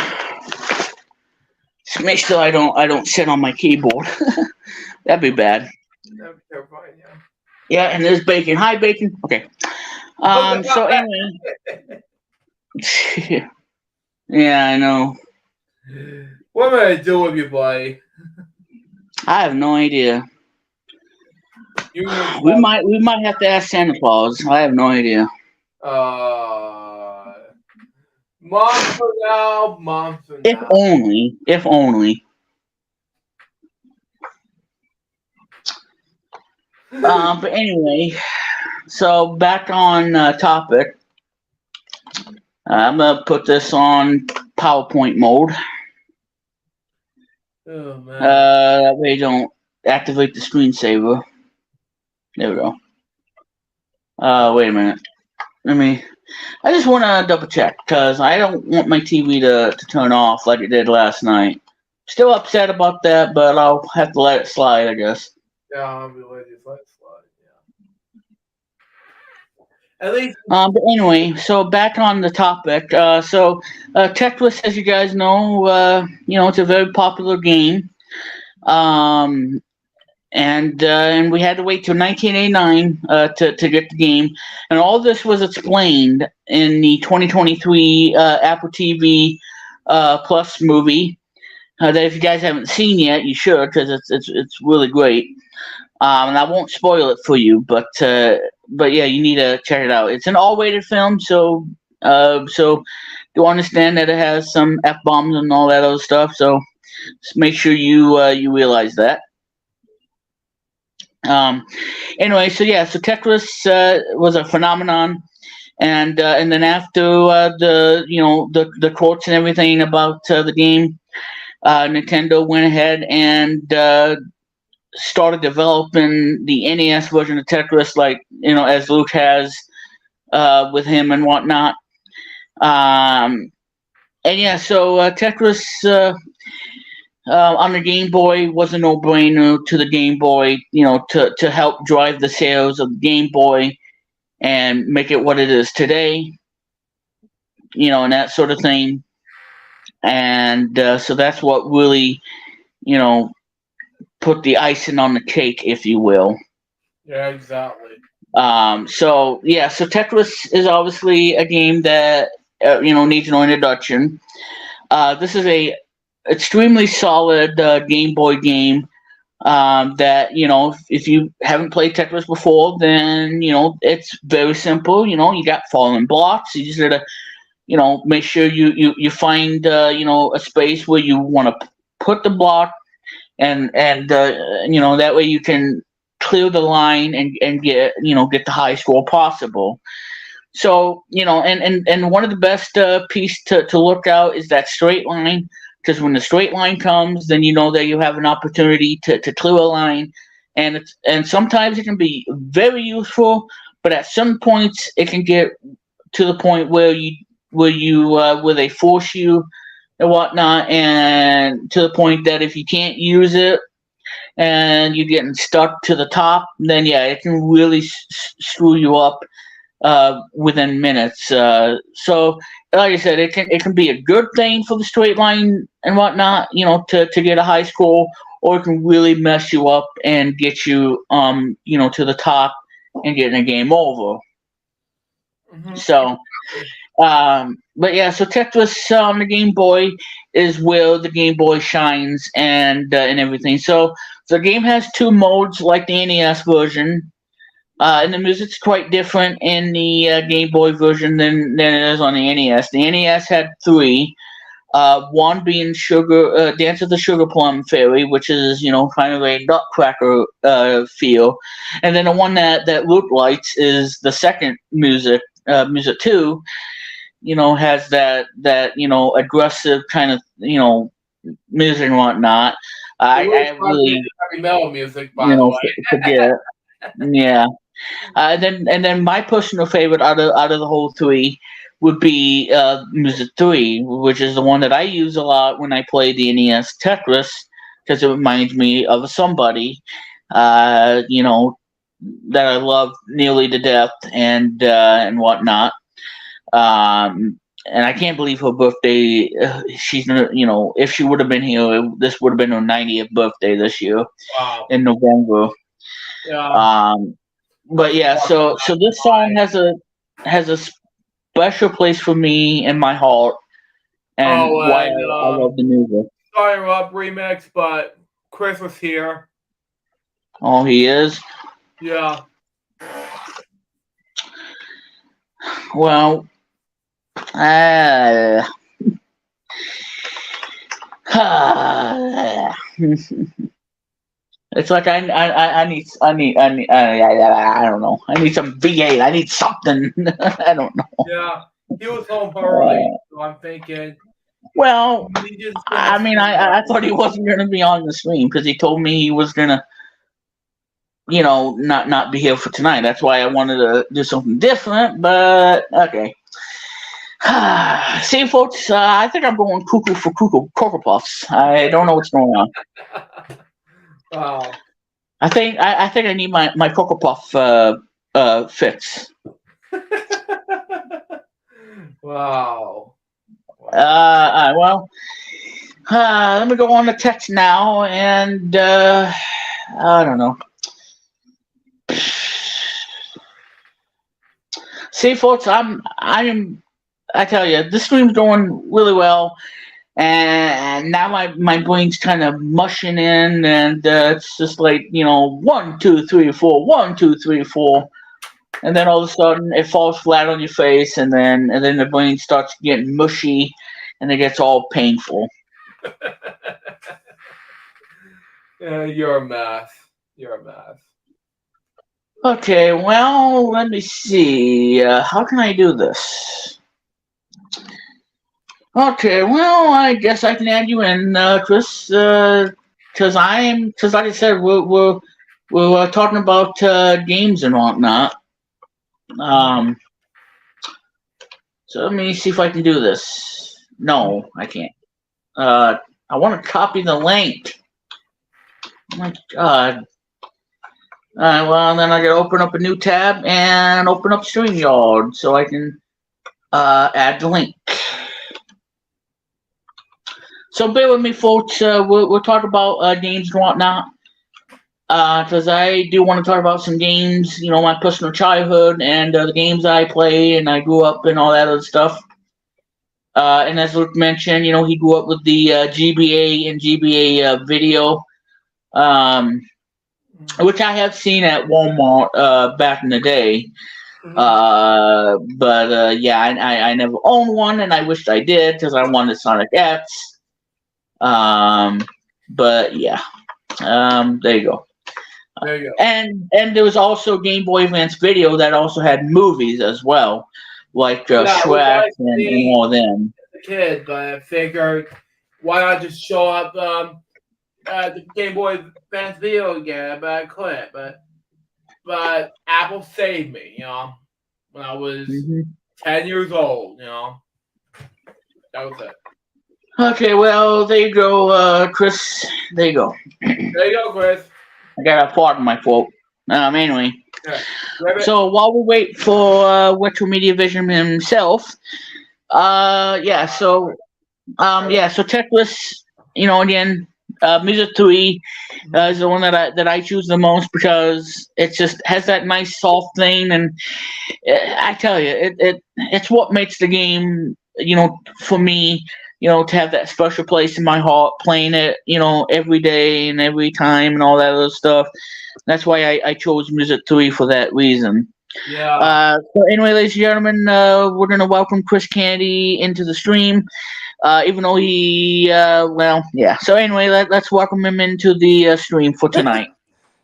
Just make sure I don't sit on my keyboard. That'd be bad. That'd be terrifying. Yeah. Yeah, and there's Bacon. Hi, Bacon. Okay. So anyway. Yeah, I know. What am I gonna do with you, buddy? I have no idea. We might have to ask Santa Claus. I have no idea. Mom for now. Mom for If now. only. If only. But anyway, so back on topic. I'm gonna put this on PowerPoint mode. Oh man. That way you don't activate the screensaver. There we go. Wait a minute. I just want to double check because I don't want my TV to turn off like it did last night. Still upset about that, but I'll have to let it slide, I guess. Yeah, I'll be letting you let it slide. Yeah. At least. But anyway, so back on the topic. Tetris, as you guys know, it's a very popular game. And we had to wait till 1989 to get the game, and all this was explained in the 2023 Apple TV Plus movie that if you guys haven't seen yet, you should because it's really great. And I won't spoil it for you, but yeah, you need to check it out. It's an all-rated film, so you understand that it has some F-bombs and all that other stuff. So just make sure you realize that. Anyway, so Tetris was a phenomenon, and then after the quotes and everything about the game, Nintendo went ahead and started developing the NES version of Tetris, like as Luke has with him and whatnot. Tetris. On the Game Boy was a no-brainer to the Game Boy, to help drive the sales of the Game Boy and make it what it is today, and that sort of thing. And so that's what really, put the icing on the cake, if you will. Yeah, exactly. So Tetris is obviously a game that, needs no introduction. This is a extremely solid Game Boy game that if you haven't played Tetris before, then it's very simple. You got falling blocks. You just gotta make sure you find a space where you want to put the block, and that way you can clear the line and get the highest score possible. So and one of the best piece to look out is that straight line. Because when the straight line comes, then you know that you have an opportunity to clear a line, and sometimes it can be very useful, but at some points it can get to the point where where they force you and whatnot, and to the point that if you can't use it and you're getting stuck to the top, then yeah, it can really screw you up within minutes. So, like I said, it can be a good thing for the straight line and whatnot, to get a high score, or it can really mess you up and get you, to the top and getting a game over. Mhm. So, but yeah, so Tetris on the Game Boy is where the Game Boy shines and everything. So the game has two modes, like the NES version. And the music's quite different in the Game Boy version than it is on the NES. The NES had three. One being Dance of the Sugar Plum Fairy, which is kind of a Nutcracker feel, and then the one that Luke likes is the second music. Music two, has that aggressive kind of music and whatnot. It I was probably really heavy metal music, by the way. forget. Yeah. And then my personal favorite out of the whole three would be Music 3, which is the one that I use a lot when I play the NES Tetris, because it reminds me of somebody, uh, you know, that I love nearly to death and whatnot. And I can't believe her birthday. She's if she would have been here, this would have been her 90th birthday this year Wow. in November. Yeah. Um, but yeah, so this song has a special place for me in my heart, and Oh, why and I love the music. Fire Up remix, but Chris was here. Oh, he is. Yeah. Well, uh, it's like I don't know. I need some V8. I need something. I don't know. Yeah. He was home early, so I'm thinking Well, he just I mean, I thought he wasn't going to be on the stream because he told me he was going to, not be here for tonight. That's why I wanted to do something different. But okay. See, folks, I think I'm going cuckoo for Cocoa Puffs. I don't know what's going on. Wow. I think I need my Cocoa Puff fix. Wow. Well, let me go on the text now, and I don't know. See, folks, I tell you, this stream's going really well, and now my brain's kind of mushing in, and it's just like 1, 2, 3, 4, 1, 2, 3, 4, and then all of a sudden it falls flat on your face, and then the brain starts getting mushy, and it gets all painful. Yeah, you're a mess. You're a mess. Okay, well, let me see. How can I do this? Okay, well, I guess I can add you in, Chris, because like I said, we're talking about games and whatnot. Um, so let me see if I can do this. No, I can't. I want to copy the link. Oh my God. Well, then I gotta open up a new tab and open up StreamYard so I can add the link. So bear with me, folks. We'll talk about games and whatnot. Because I do want to talk about some games, my personal childhood and the games I play and I grew up and all that other stuff. And as Luke mentioned, he grew up with the GBA and GBA video, which I have seen at Walmart back in the day. But yeah, I never owned one, and I wished I did because I wanted Sonic X. But yeah, there you go. There you go. And there was also Game Boy Advance Video that also had movies as well, like Shrek and all of them. As a kid, but I figured why not just show up at the Game Boy Advance video again? But I couldn't. But Apple saved me, when I was 10 years old, That was it. Okay, well, there you go, Chris. There you go. There you go, Chris. I gotta pardon my quote. Anyway, Yeah. Grab it. so while we wait for Retro Media Vision himself, so Tetris, again, Music 3 is the one that I choose the most because it just has that nice soft thing, and I tell you, it's what makes the game, for me, to have that special place in my heart, playing it, every day and every time and all that other stuff. That's why I chose Music 3 for that reason. Yeah. So anyway, ladies and gentlemen, we're gonna welcome Chris Candy into the stream. Even though So anyway, let's welcome him into the stream for tonight.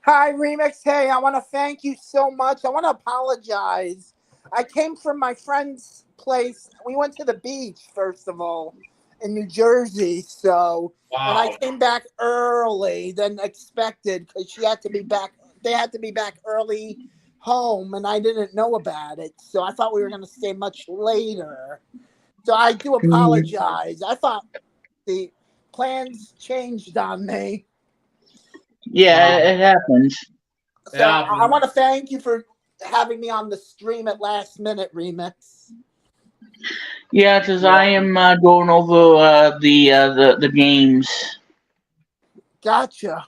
Hi, Remix. Hey, I want to thank you so much. I want to apologize. I came from my friend's place. We went to the beach, first of all, in New Jersey. So, and I came back early than expected because she had to be back. They had to be back early home, and I didn't know about it. So I thought we were going to stay much later. So I do apologize. I thought the plans changed on me. Yeah, it happens. So I want to thank you for having me on the stream at last minute, Remix. Yeah, because I am going over the games. Gotcha.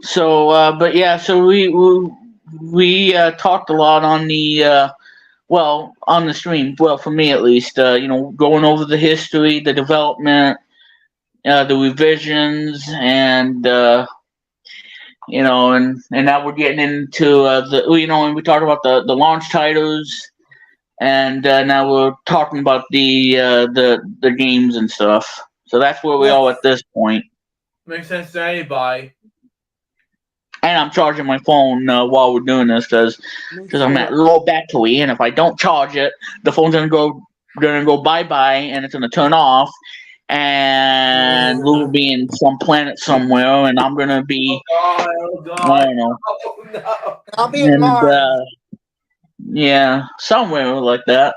So, but yeah, so we talked a lot on the on the stream. Well, for me at least, going over the history, the development, the revisions, and and now we're getting into and we talked about the launch titles, and now we're talking about the games and stuff. So that's where we are at this point. Makes sense to anybody. And I'm charging my phone while we're doing this because I'm at low battery, and if I don't charge it, the phone's gonna go bye bye, and it's gonna turn off, and we'll be in some planet somewhere, and I'm gonna be Oh God! I don't know. Oh no! I'll be in Mars. Yeah, somewhere like that.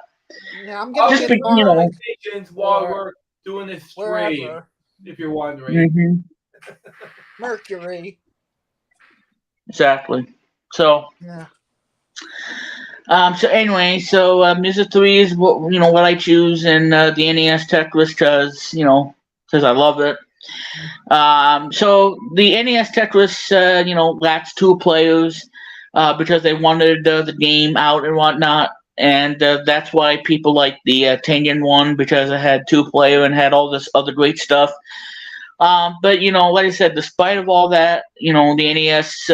Yeah, I'm gonna be in Mars. While we're doing this stream, wherever. If you're wondering. Mm-hmm. Mercury. Exactly. So. Yeah. So anyway, Music 3 is what I choose in the NES Tetris because I love it. So the NES Tetris lacks 2 players because they wanted the game out and whatnot, and that's why people like the Tengen one because it had 2-player and had all this other great stuff. But like I said, despite of all that, the NES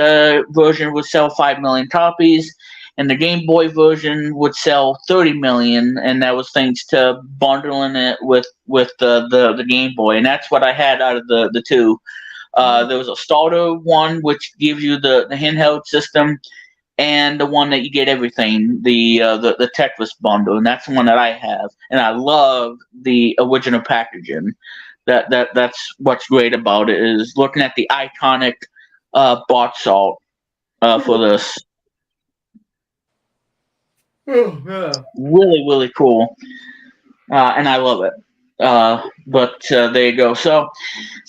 version would sell 5 million copies, and the Game Boy version would sell 30 million, and that was thanks to bundling it with the Game Boy, and that's what I had out of the 2. There was a starter one which gives you the handheld system, and the one that you get everything, the Tetris bundle, and that's the one that I have, and I love the original packaging. That's what's great about it is looking at the iconic bot salt for this. Yeah. Really, really cool, and I love it. But there you go. So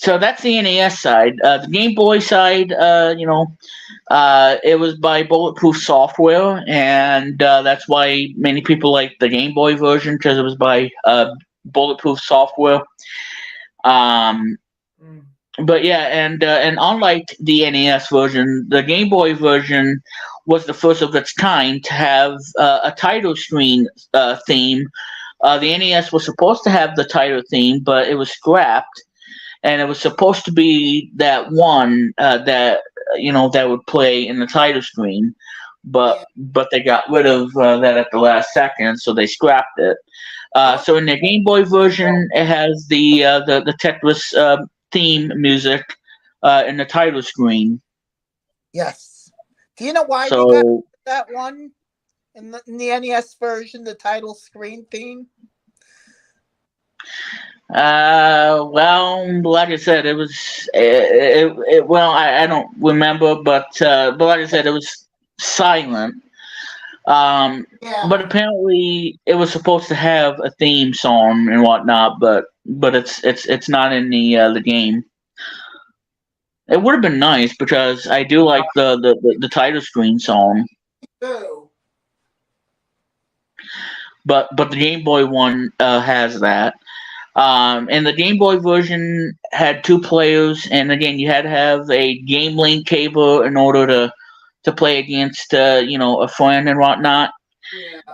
that's the NES side. The Game Boy side, it was by Bulletproof Software, and that's why many people like the Game Boy version because it was by Bulletproof Software. But yeah, and unlike the NES version, the Game Boy version was the first of its kind to have a title screen theme. The NES was supposed to have the title theme, but it was scrapped, and it was supposed to be that one that would play in the title screen, but they got rid of that at the last second, so they scrapped it. So in the Game Boy version, it has the Tetris theme music in the title screen. Yes. Do you know why they got that one in the NES version, the title screen theme? Well, like I said, it was I don't remember, but like I said, it was silent. Yeah. But apparently it was supposed to have a theme song and whatnot, but it's not in the game. It would have been nice because I do like the title screen song, Ooh. but the Game Boy one has that. And the Game Boy version had two players, and again, you had to have a Game Link cable in order to play against a friend and whatnot.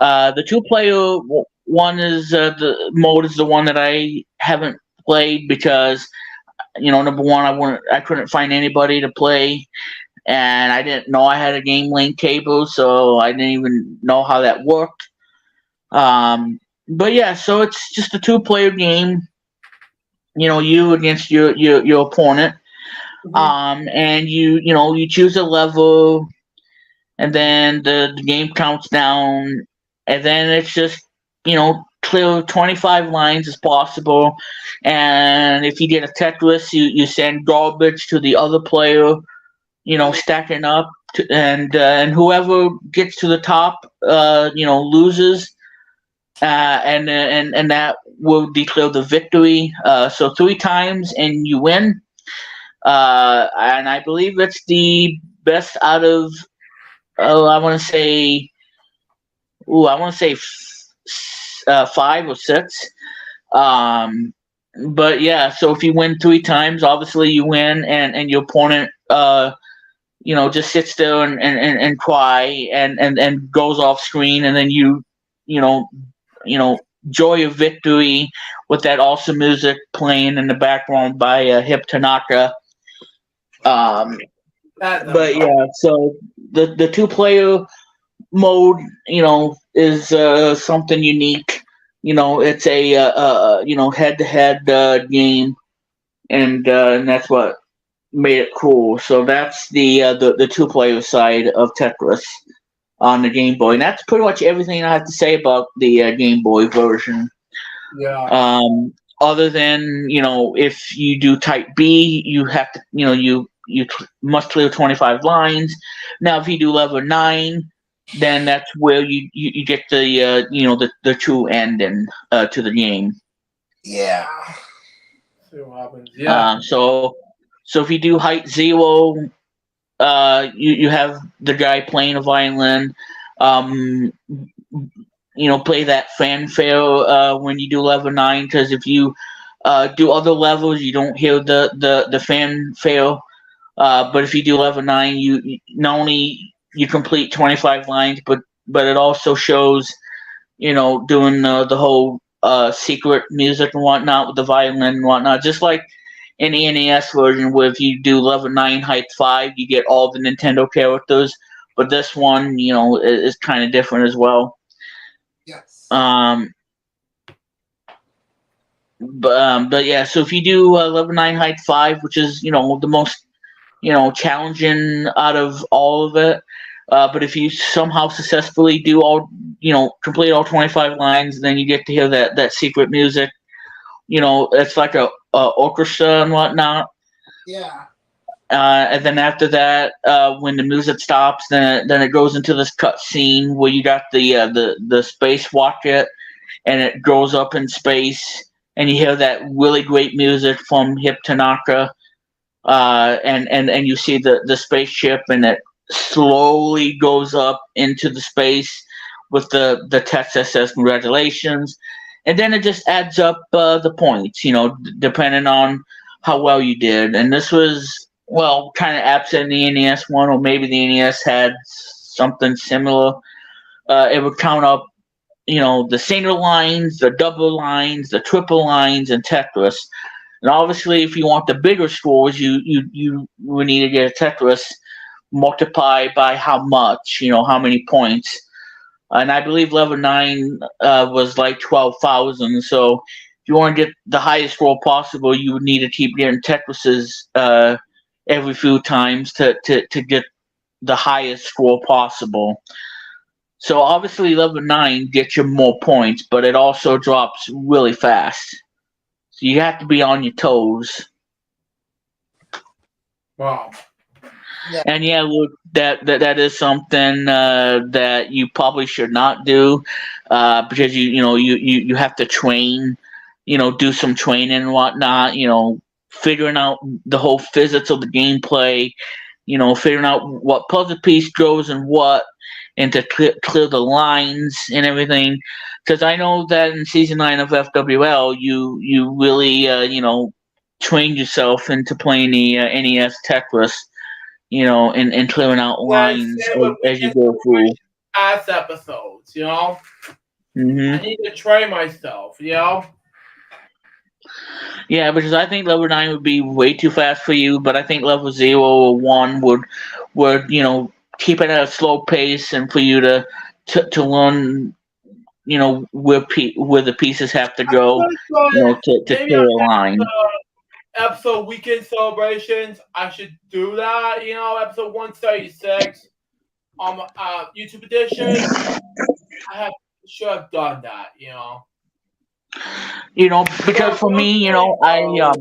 Yeah. The two player one is the mode is the one that I haven't played because number one I couldn't find anybody to play, and I didn't know I had a Game Link cable, so I didn't even know how that worked. But yeah, so it's just a two-player game. You against your opponent. And you choose a level, and then the game counts down, and then it's just clear 25 lines as possible. And if you get a Tetris, you send garbage to the other player, stacking up, and whoever gets to the top, loses. And that will declare the victory. So three times and you win. And I believe it's the best out of. Oh, I want to say 5 or 6. But yeah, so if you win three times, obviously you win, and your opponent, just sits there and cry and goes off screen, and then you know, joy of victory with that awesome music playing in the background by Hip Tanaka. But yeah, so the two player mode, is something unique. It's a head to head game, and that's what made it cool. So that's the two player side of Tetris on the Game Boy, and that's pretty much everything I have to say about the Game Boy version. Yeah. Other than if you do Type B, you have to you must clear 25 lines. Now, if you do level 9, then that's where you get the true ending to the game. Yeah. See what happens. Yeah. So if you do height 0, you have the guy playing a violin. Um, play that fanfare when you do level 9, because if you do other levels, you don't hear the fanfare. But if you do level 9, you not only you complete 25 lines, but it also shows doing the whole secret music and whatnot with the violin and whatnot, just like in the NES version, where if you do level 9 height 5, you get all the Nintendo characters. But this one, is kind of different as well. Yes. But yeah, so if you do level 9 height 5, which is the most challenging out of all of it, but if you somehow successfully do all complete all 25 lines, then you get to hear that secret music. It's like a orchestra and whatnot. Yeah. And then after that, when the music stops, then it goes into this cut scene where you got the space rocket, and it goes up in space, and you hear that really great music from Hip Tanaka, and you see the spaceship, and it slowly goes up into the space with the text that says congratulations, and then it just adds up the points, depending on how well you did. And this was kind of absent in the NES one, or maybe the NES had something similar. It would count up the single lines, the double lines, the triple lines, and Tetris. And obviously, if you want the bigger scores, you would need to get a Tetris multiplied by how much, how many points. And I believe level 9 was like 12,000. So if you want to get the highest score possible, you would need to keep getting Tetrises every few times to get the highest score possible. So obviously level 9 gets you more points, but it also drops really fast. So you have to be on your toes. Wow. Yeah. And yeah, Luke, that is something that you probably should not do, because you have to train, do some training and whatnot, figuring out the whole physics of the gameplay, figuring out what puzzle piece goes and what, and to clear the lines and everything. Because I know that in season 9 of FWL, you really trained yourself into playing the NES Tetris, and clearing out Yeah, lines same with as you Weekend go through. past episodes, I hmm need to train myself, Yeah, because I think level 9 would be way too fast for you, but I think level 0 or 1 would keep it at a slow pace, and for you to learn where the pieces have to I go, could go ahead, to maybe clear on a line. episode weekend celebrations, I should do that, episode 136 on YouTube edition. Should have done that, Because for me, I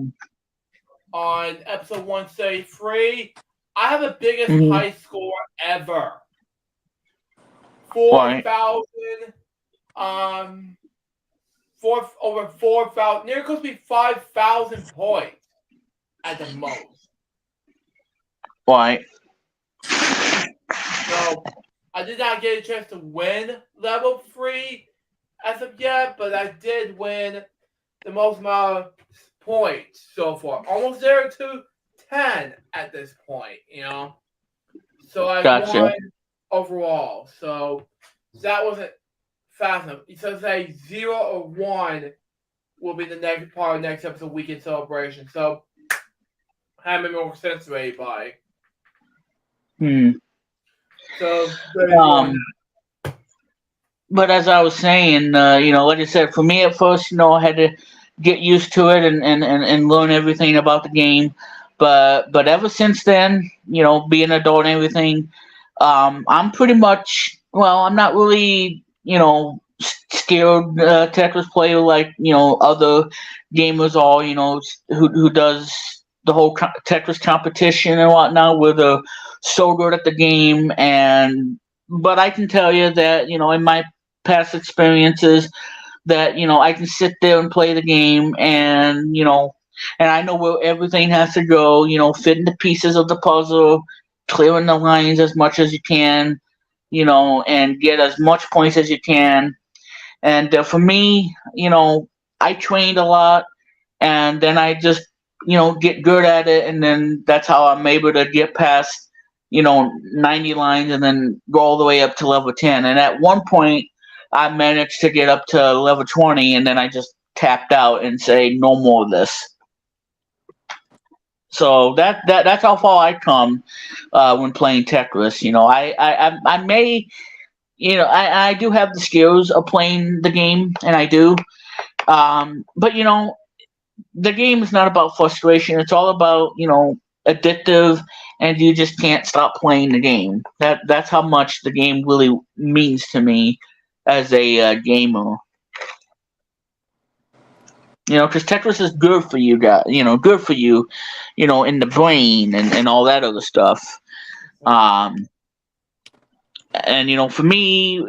on episode 133, I have the biggest mhm, high score ever. right, 4,000, over 4,000, near close to be 5,000 points at the most. right, So I did not get a chance to win level 3 as of yet, but I did win the most amount of points so far. Almost there to 10 at this point, So I gotcha. won overall. So that wasn't fast enough. So say 0 or 1 will be the next part of next episode weekend celebration. So I haven't been more sense ready by. Hmm. So there you go. But as I was saying, like I said, for me at first, I had to get used to it and learn everything about the game. But ever since then, being an adult and everything, I'm pretty much, well, I'm not really, skilled Tetris player like other gamers are, who does the whole Tetris competition and whatnot, where they're so good at the game. And but I can tell you that in my past experiences, that I can sit there and play the game, and I know where everything has to go, fitting the pieces of the puzzle, clearing the lines as much as you can, and get as much points as you can. And for me, I trained a lot, and then I just get good at it, and then that's how I'm able to get past 90 lines, and then go all the way up to level 10. And at one point I managed to get up to level 20, and then I just tapped out and say no more of this. So that's how far I come when playing Tetris. I may, I do have the skills of playing the game, and I do. But the game is not about frustration. It's all about addictive, and you just can't stop playing the game. That's how much the game really means to me as a gamer. Because Tetris is good for you guys. Good for you. In the brain and all that other stuff. Um, and for me,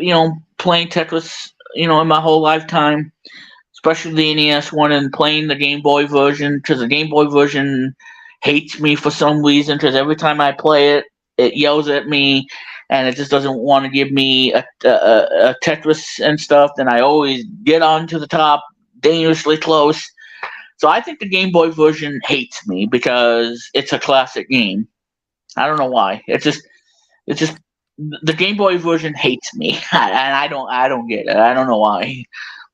playing Tetris, in my whole lifetime, especially the NES one, and playing the Game Boy version, because the Game Boy version hates me for some reason, because every time I play it, it yells at me, and it just doesn't want to give me a Tetris and stuff. Then I always get on to the top, dangerously close. So I think the Game Boy version hates me because it's a classic game. I don't know why. It's just the Game Boy version hates me, and I don't get it. I don't know why,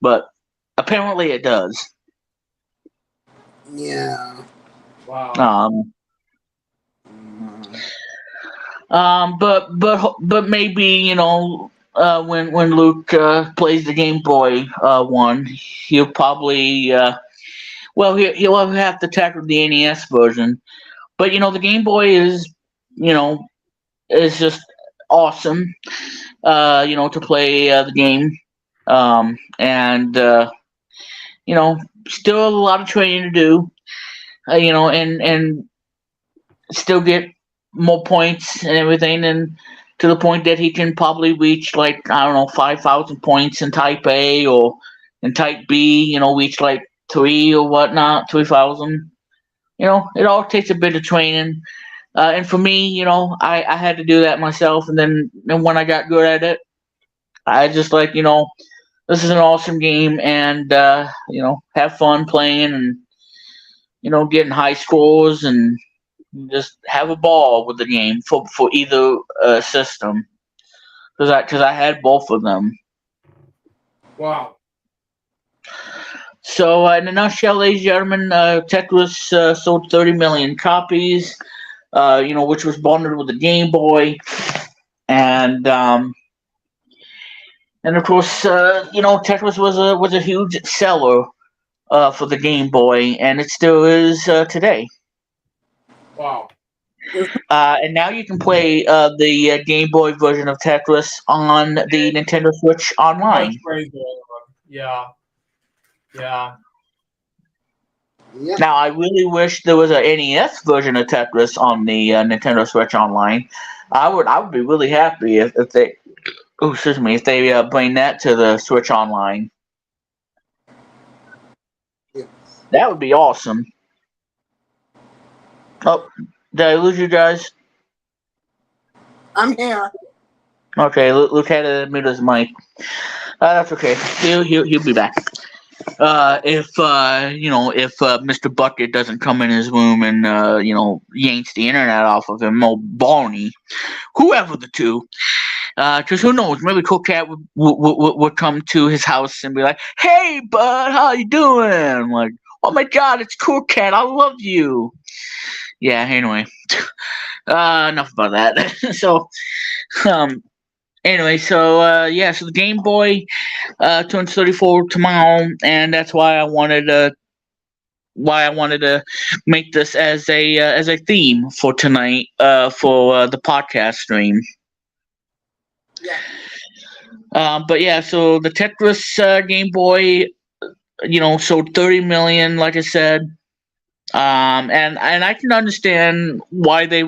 but apparently it does. Yeah. Wow. But maybe when Luke plays the Game Boy one, he'll probably he'll have to tackle the NES version. But the Game Boy you know is just awesome. To play the game, and still a lot of training to do. And still get more points and everything, and to the point that he can probably reach like I don't know 5,000 points in Type A or in Type B. Reach like three or whatnot, 3,000. It all takes a bit of training. And for me, I had to do that myself, and then when I got good at it, I just like this is an awesome game, and have fun playing, and getting high scores, and just have a ball with the game for either system, because I had both of them. Wow. So in a nutshell, ladies and gentlemen, Tetris sold 30 million copies, which was bundled with the Game Boy, and of course, Tetris was a huge seller for the Game Boy, and it still is today. Wow. And now you can play the Game Boy version of Tetris on the Nintendo Switch Online. Yeah. Yeah. Yeah. Now, I really wish there was a NES version of Tetris on the Nintendo Switch Online. I would be really happy if they, if they bring that to the Switch Online. Yeah. That would be awesome. Oh, did I lose you guys? I'm here. Okay, Luke had to mute his mic. That's okay. He'll be back. If Mr. Bucket doesn't come in his room and yanks the internet off of him, old Barney, whoever the two, because who knows, maybe Cool Cat would come to his house and be like, "Hey, bud, how you doing?" I'm like, "Oh my God, it's Cool Cat, I love you." Yeah. Anyway, enough about that. So, Anyway, so so the Game Boy turns 34 tomorrow, and that's why I wanted to make this as a theme for tonight for the podcast stream. Yeah. But yeah, so the Tetris Game Boy, sold 30 million, like I said. And I can understand why they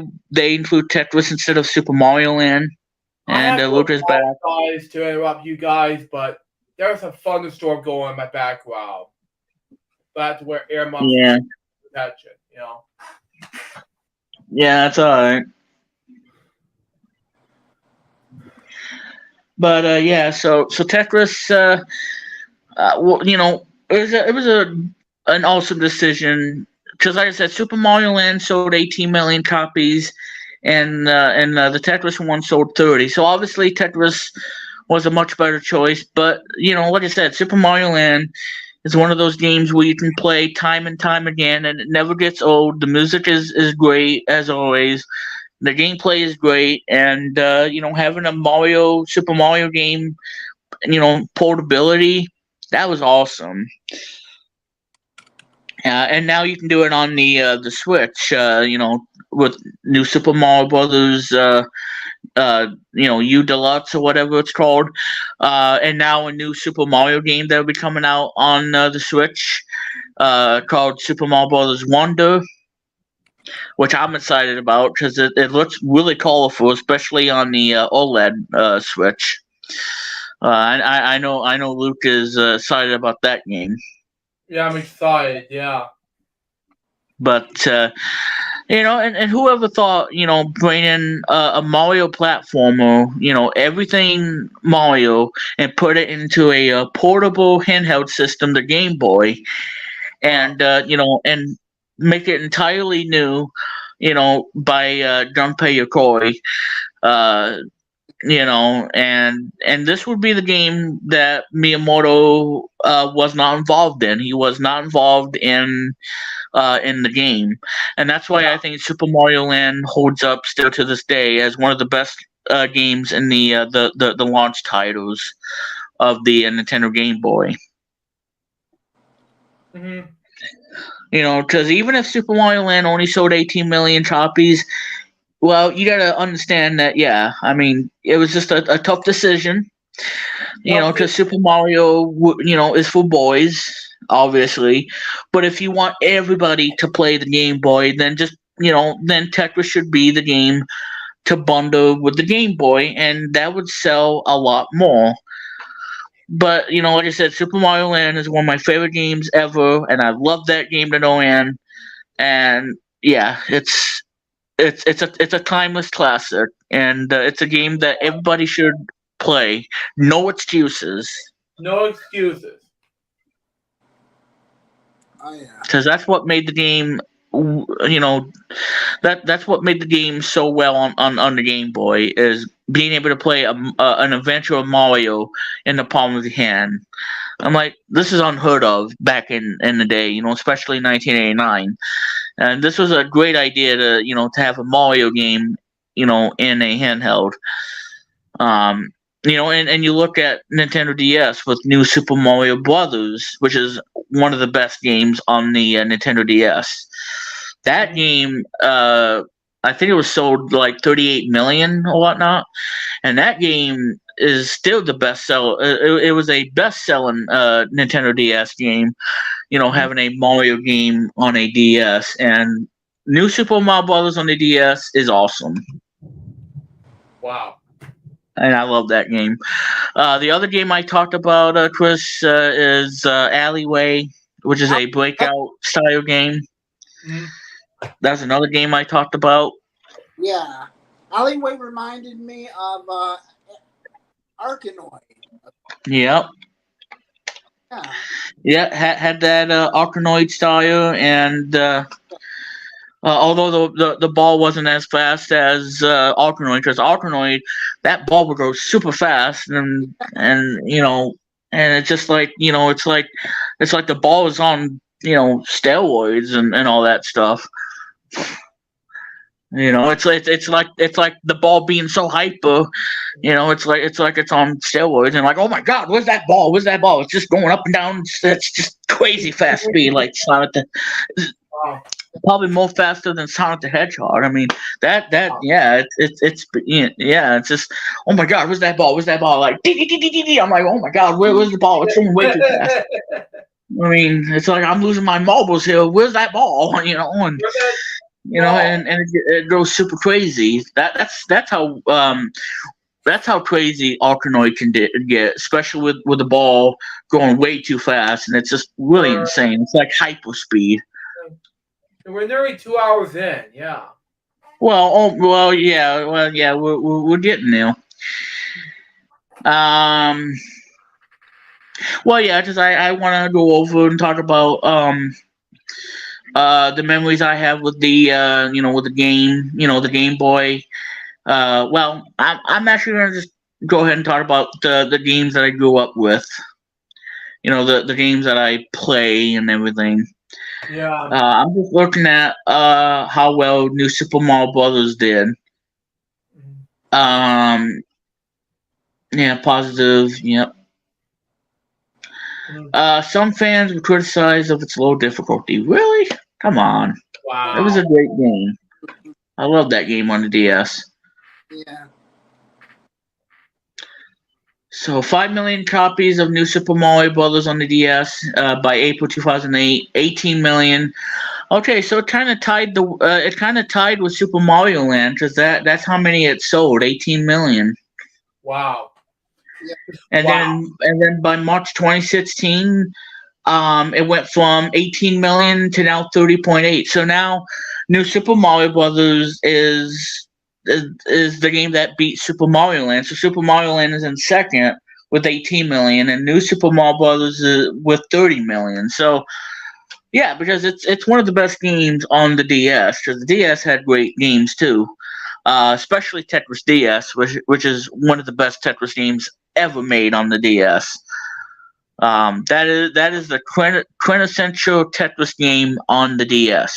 include Tetris instead of Super Mario Land. And Luke is back. Guys, to interrupt you guys, but there's a thunderstorm going in my background. That's where air muffs attention, Yeah, that's all right. But so Tetris, it was an awesome decision, because, like I said, Super Mario Land sold 18 million copies, and the Tetris one sold 30. So obviously Tetris was a much better choice. But like I said, Super Mario Land is one of those games where you can play time and time again, and it never gets old. The music is great as always. The gameplay is great, and having a Super Mario game, portability, that was awesome. And now you can do it on the Switch, with new Super Mario Brothers, U Deluxe or whatever it's called, and now a new Super Mario game that'll be coming out on the Switch, called Super Mario Brothers Wonder, which I'm excited about because it looks really colorful, especially on the OLED Switch. I know Luke is excited about that game. Yeah, I'm excited. Yeah. But and whoever thought, bringing a Mario platformer, everything Mario, and put it into a portable handheld system, the Game Boy, and and make it entirely new, by Gunpei Yokoi, and this would be the game that Miyamoto was not involved in. He was not involved in the game, and that's why I think Super Mario Land holds up still to this day as one of the best games in the launch titles of the Nintendo Game Boy. Mm-hmm. Because even if Super Mario Land only sold 18 million copies, well, you gotta understand that. Yeah, I mean, it was just a tough decision. Because Super Mario, is for boys, obviously. But if you want everybody to play the Game Boy, then just then Tetris should be the game to bundle with the Game Boy, and that would sell a lot more. But like I said, Super Mario Land is one of my favorite games ever, and I love that game to no end. And yeah, it's a timeless classic, and it's a game that everybody should play. No excuses. No excuses. Oh yeah. Because that's what made the game. That's what made the game so well on the Game Boy, is being able to play an adventure of Mario in the palm of your hand. I'm like, this is unheard of back in the day, especially 1989. And this was a great idea to have a Mario game, in a handheld. And you look at Nintendo DS with New Super Mario Brothers, which is one of the best games on the Nintendo DS. That game, I think it was sold like 38 million or whatnot, and that game is still the best seller. It was a best-selling Nintendo DS game, having a Mario game on a DS, and New Super Mario Brothers on the DS is awesome. Wow. And I love that game. The other game I talked about, Chris, is Alleyway, which is a breakout style game. Mm-hmm. That's another game I talked about. Yeah. Alleyway reminded me of Arkanoid. Yep. Yeah. Yeah, had that Arkanoid style, and although the ball wasn't as fast as Arkanoid, because Arkanoid, that ball would go super fast, and it's just like it's like the ball is on steroids and all that stuff. It's like the ball being so hyper, it's like it's on steroids, and like, oh my God, where's that ball? Where's that ball? It's just going up and down. It's just crazy fast speed, like Sonic Wow. probably more faster than Sonic the Hedgehog. I mean, it's just, oh my God, where's that ball? Where's that ball? Like, I'm like, oh my God, where's the ball? It's going way too fast. I mean, it's like I'm losing my marbles here. Where's that ball? And it goes super crazy. That's how crazy Arkanoid can get, especially with the ball going way too fast, and it's just really insane. It's like hyper speed. We're nearly 2 hours in. Yeah. Well, yeah. We're getting there. Well, yeah, because I want to go over and talk about the memories I have with the with the game, the Game Boy. Well, I'm actually gonna just go ahead and talk about the games that I grew up with. The games that I play and everything. Yeah. I'm just looking at how well New Super Mario Brothers did. Yeah, positive. Yep. Some fans would criticize of its low difficulty. Really? Come on. Wow. It was a great game. I love that game on the DS. Yeah. So 5 million copies of New Super Mario Brothers on the DS by April 2008. 18 million. Okay, so it kind of tied with Super Mario Land, because that's how many it sold. 18 million. Wow. And then by March 2016, it went from 18 million to now 30.8. So now New Super Mario Brothers is the game that beat Super Mario Land. So Super Mario Land is in second with 18 million, and New Super Mario Brothers is with 30 million. So yeah, because it's one of the best games on the DS, because the DS had great games too, especially Tetris DS, which is one of the best Tetris games ever made on the DS. That is the quintessential Tetris game on the DS,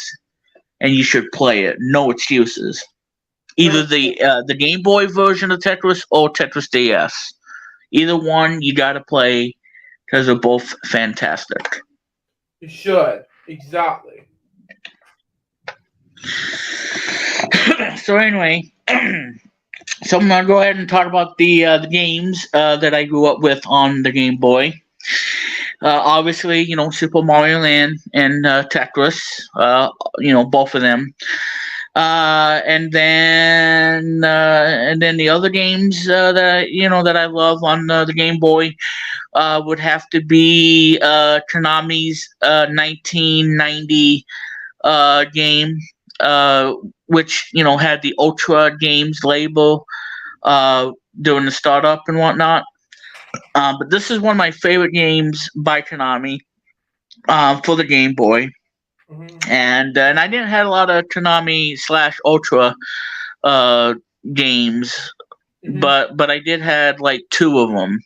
and you should play it. No excuses. Either the Game Boy version of Tetris or Tetris DS. Either one you gotta play, because they're both fantastic. You should. Exactly. So anyway, so I'm gonna go ahead and talk about the games that I grew up with on the Game Boy. Obviously, Super Mario Land and Tetris. Both of them. And then the other games that I love on the Game Boy would have to be Konami's 1990 game, which had the Ultra Games label during the startup and whatnot. But this is one of my favorite games by Konami for the Game Boy. Mhm. And I didn't have a lot of Konami / Ultra games, Mhm. but I did had like two of them.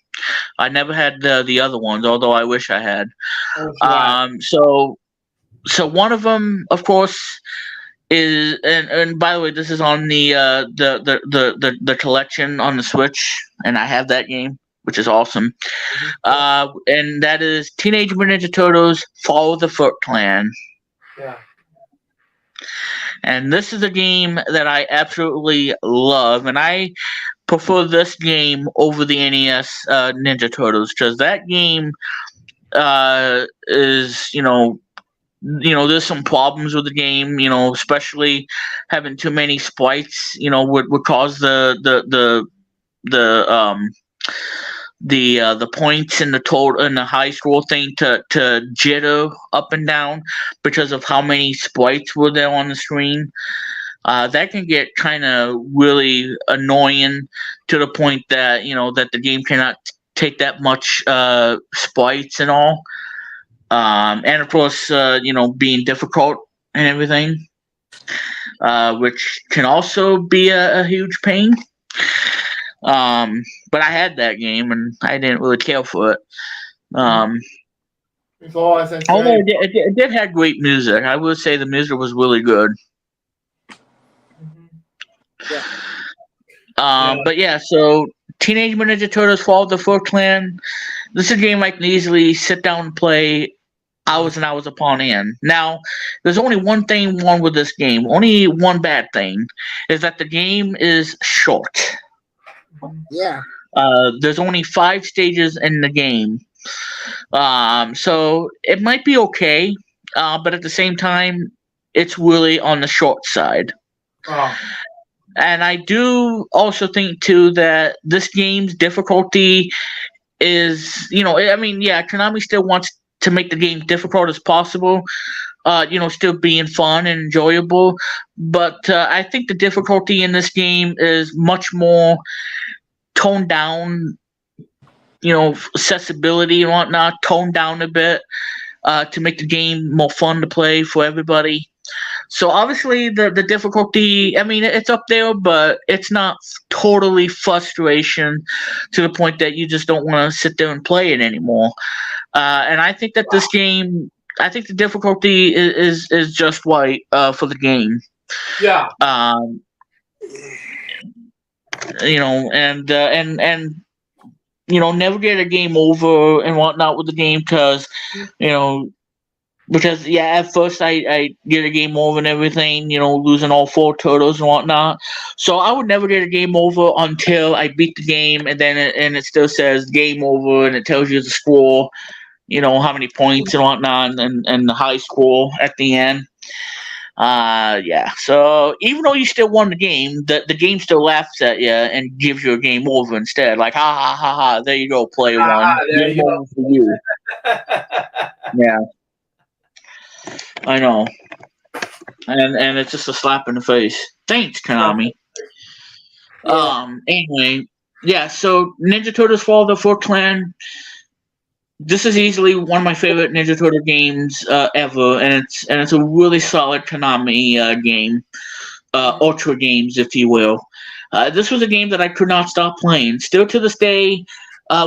I never had the other ones, although I wish I had. Oh, right. So one of them, of course, is and by the way, this is on the collection on the Switch, and I have that game, which is awesome. And that is Teenage Mutant Ninja Turtles: Fall of the Foot Clan. Yeah. And this is a game that I absolutely love, and I prefer this game over the NES Ninja Turtles because that game is there's some problems with the game, especially having too many sprites, would cause the points in the total and the high score thing to jitter up and down because of how many sprites were there on the screen. That can get kind of really annoying to the point that that the game cannot take that much sprites and all, and of course being difficult and everything, which can also be a huge pain. But I had that game and I didn't really care for it. It's all I said. Although it did have great music, I would say the music was really good. Yeah. But yeah, so Teenage Mutant Ninja Turtles: Fall of the Foot Clan. This is a game I can easily sit down and play hours and hours upon end. Now, there's only one thing wrong with this game. Only one bad thing is that the game is short. Yeah. There's only 5 stages in the game. So it might be okay, but at the same time, it's really on the short side. Oh. And I do also think too that this game's difficulty is, Konami still wants to make the game difficult as possible, still being fun and enjoyable. But I think the difficulty in this game is much more toned down, accessibility and whatnot, toned down a bit to make the game more fun to play for everybody. So obviously the difficulty, it's up there, but it's not totally frustration to the point that you just don't want to sit there and play it anymore. And I think that this game, I think the difficulty is just right for the game. Yeah. Never get a game over and whatnot with the game because at first I get a game over and everything, losing all 4 turtles and whatnot. So I would never get a game over until I beat the game, and then it still says game over, and it tells you the score, how many points and whatnot, and the high score at the end. So even though you still won the game, the game still laughs at you and gives you a game over instead. Like, ha ha ha ha, there you go, player one. There you go. For you. Yeah. I know. And it's just a slap in the face. Thanks, Konami. Anyway, yeah, so Ninja Turtles: Fall of the Foot Clan. This is easily one of my favorite Ninja Turtle games ever, and it's a really solid Konami game, Ultra games, if you will. This was a game that I could not stop playing. Still to this day,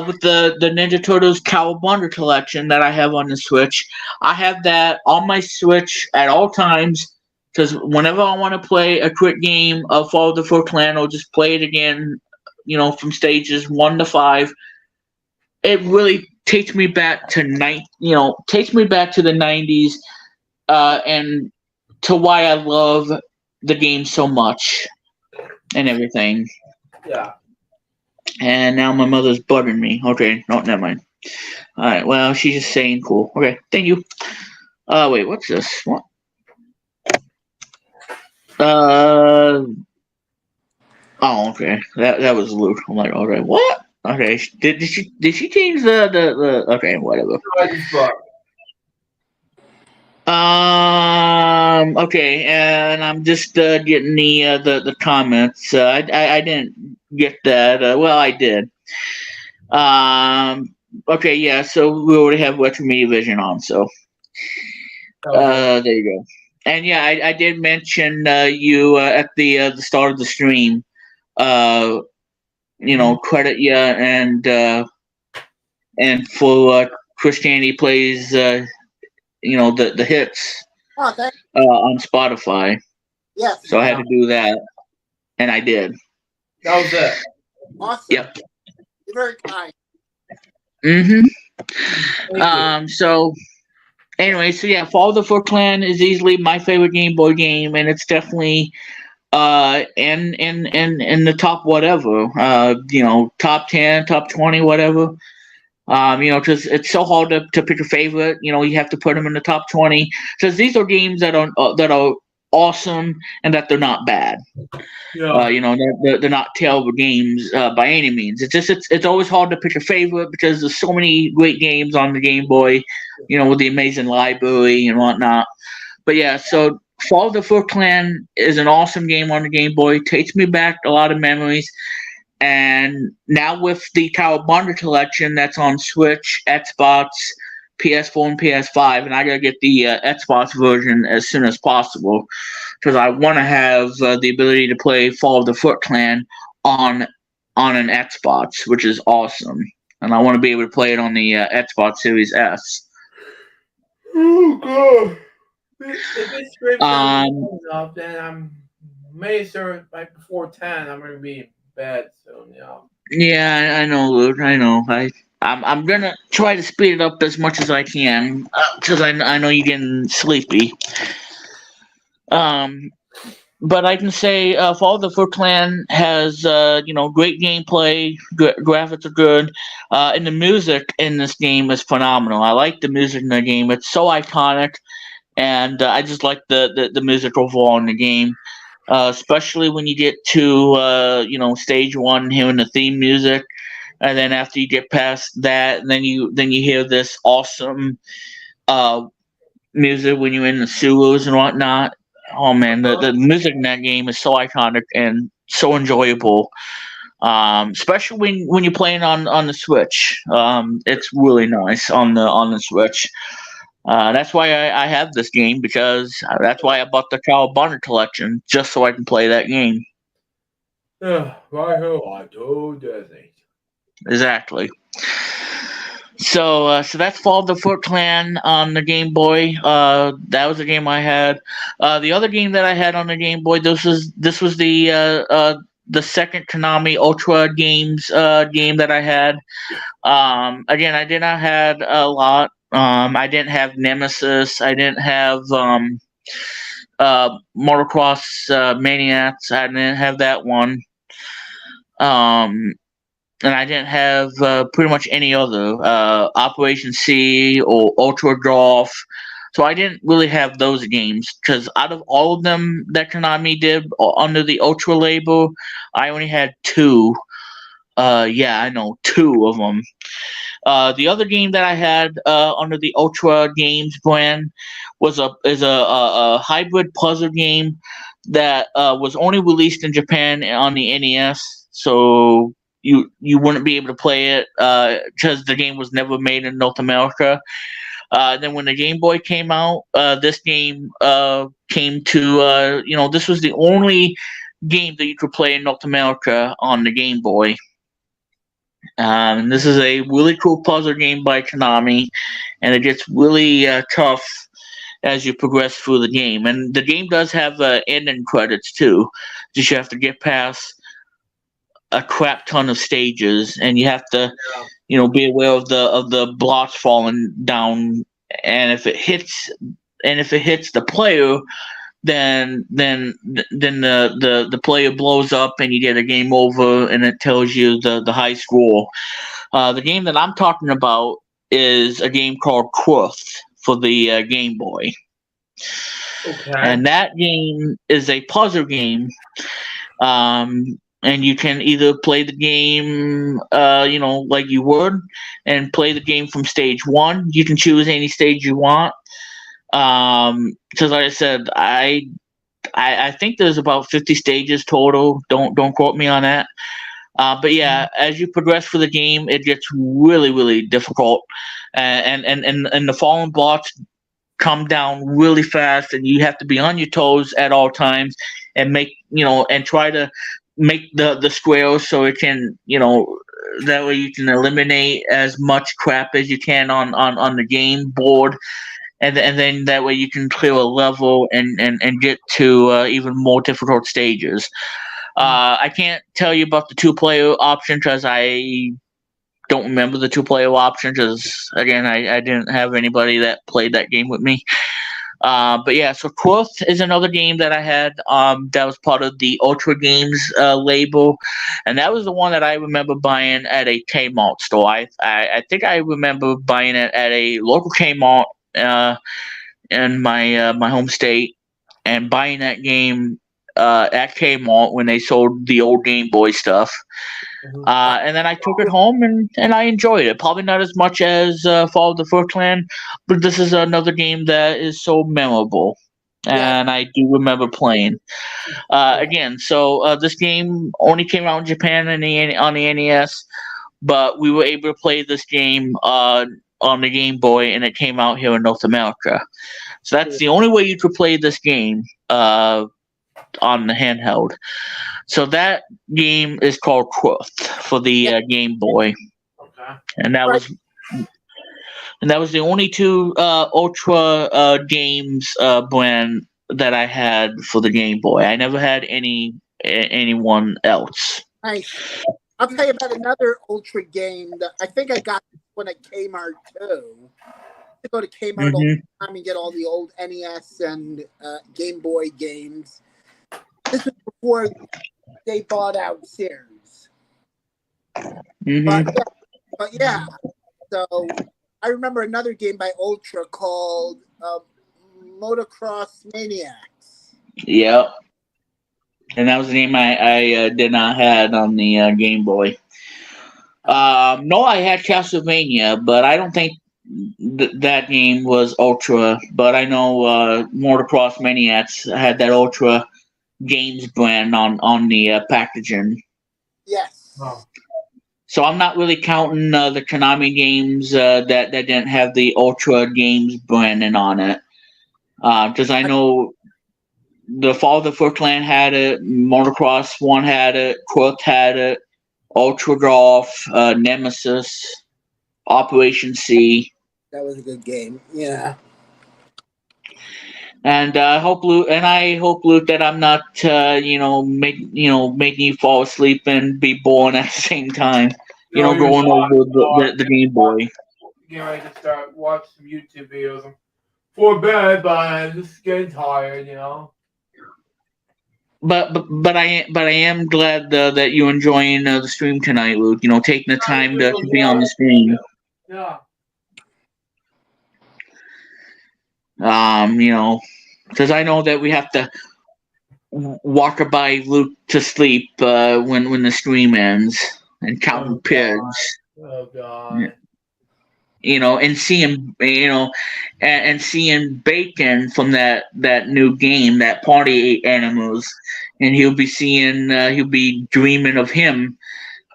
with the Ninja Turtles Cowabunga collection that I have on the Switch, I have that on my Switch at all times, because whenever I want to play a quick game of Fall of the Foot Clan, I'll just play it again, from stages 1 to 5. It really takes me back to the 90s, and to why I love the game so much and everything. Yeah. And now my mother's bugging me. Okay, no, never mind. All right, well, she's just saying cool. Okay, thank you. Wait, what's this? What? Uh oh, okay. That was Luke. I'm like, okay, what? Okay, did she change the okay, whatever. I just thought. Okay, and I'm just getting the comments. I didn't get that. Well, I did. Okay, yeah. So we already have Western Media Vision on. So there you go. And yeah, I did mention you at the start of the stream. Uh, credit you and for Christianity plays. The hits Oh, thank on Spotify. Yes. So I had to do that, and I did. That was it. Awesome. Yep. You're very kind. So anyway, so yeah, Fall of the Foot Clan is easily my favorite Game Boy game, and it's definitely in the top whatever. Top 10, top 20, whatever. Because it's so hard to pick a favorite. You have to put them in the top 20 because these are games that are awesome and that they're not bad. Yeah. They're not terrible games by any means. It's always hard to pick a favorite because there's so many great games on the Game Boy. With the amazing library and whatnot. But yeah, so Fall of the Foot Clan is an awesome game on the Game Boy. Takes me back a lot of memories. And now with the Tower Bonder collection that's on Switch, Xbox, PS4, and PS5, and I gotta get the Xbox version as soon as possible because I want to have the ability to play Fall of the Foot Clan on an Xbox, which is awesome, and I want to be able to play it on the Xbox Series S. Oh god! If this stream up, then I'm may sure right before 10. I'm gonna be in bed soon. Yeah, I know, Luke. I know. I'm gonna try to speed it up as much as I can because I know you're getting sleepy. But I can say Fall of the Foot Clan has great gameplay, graphics are good, and the music in this game is phenomenal. I like the music in the game; it's so iconic, and I just like the music overall in the game. Especially when you get to stage 1, hearing the theme music, and then after you get past that, and then you hear this awesome music when you're in the sewers and whatnot. Oh man, the music in that game is so iconic and so enjoyable. Especially when you're playing on the Switch. It's really nice on the Switch. That's why I have this game because that's why I bought the Tower Bonder collection just so I can play that game. Yeah, right here I do Disney. Exactly. So that's Fall of the Foot Clan on the Game Boy. That was the game I had. The other game that I had on the Game Boy. This was the second Konami Ultra Games game that I had. Again, I did not had a lot. I didn't have Nemesis. I didn't have Motocross Maniacs. I didn't have that one. And I didn't have pretty much any other Operation C or Ultra Golf. So I didn't really have those games because out of all of them that Konami did under the Ultra label, I only had 2. Yeah, I know 2 of them. The other game that I had under the Ultra Games brand is a hybrid puzzle game that was only released in Japan on the NES. So you wouldn't be able to play it because the game was never made in North America. Then when the Game Boy came out, this game came to this was the only game that you could play in North America on the Game Boy. This is a really cool puzzle game by Konami, and it gets really tough as you progress through the game. And the game does have ending credits too. Just you have to get past a crap ton of stages, and you have to, be aware of the blocks falling down. And if it hits the player, then the player blows up and you get a game over, and it tells you the high score. The game that I'm talking about is a game called Quirth for the Game Boy. Okay. And that game is a puzzle game. And you can either play the game, like you would, and play the game from stage one. You can choose any stage you want. Because like I said, I think there's about 50 stages total. Don't quote me on that. But yeah, as you progress through the game, it gets really, really difficult, and the falling blocks come down really fast, and you have to be on your toes at all times, and and try to make the squares so it can, that way you can eliminate as much crap as you can on the game board, and then that way you can clear a level and get to even more difficult stages. I can't tell you about the two-player option because I don't remember the two-player option because, again, I didn't have anybody that played that game with me. But yeah, so Quoth is another game that I had that was part of the Ultra Games label, and that was the one that I remember buying at a Kmart store. I think I remember buying it at a local Kmart in my home state, and buying that game at Kmart when they sold the old Game Boy stuff. And then I took it home and I enjoyed it. Probably not as much as Fall of the Foot Clan, but this is another game that is so memorable. And I do remember playing. Again, so this game only came out in Japan on the NES, but we were able to play this game on the Game Boy, and it came out here in North America. So that's the only way you could play this game on the handheld. So that game is called Quoth for the Game Boy, Okay. and that was the only two Ultra games brand that I had for the Game Boy. I never had anyone else. Nice. I'll tell you about another Ultra game that I think I got when at Kmart too. To go to Kmart all the time and get all the old NES and Game Boy games. This was before they bought out Sears. But yeah, so I remember another game by Ultra called Motocross Maniacs. Yep. And that was the name I did not had on the Game Boy. No, I had Castlevania, but I don't think that game was Ultra. But I know Motocross Maniacs had that Ultra Games brand on the packaging. Yes. Oh. So I'm not really counting the Konami games that didn't have the Ultra Games branding on it. Because I know the Fall of the Foot Clan had it, Motocross 1 had it, Quoth had it, Ultra Golf, Nemesis, Operation C. That was a good game. Yeah. And I hope, Luke, that I'm not, making you fall asleep and be bored at the same time. Going over the Game Boy. Getting ready to start watching some YouTube videos. I'm for bed, but I'm just getting tired, But I am glad that you're enjoying the stream tonight, Luke. Taking the time to be on the stream. Yeah. Because I know that we have to walk by Luke to sleep when the stream ends and counting pigs. Oh God. And seeing and seeing Bacon from that new game, that Party Animals, and he'll be dreaming of him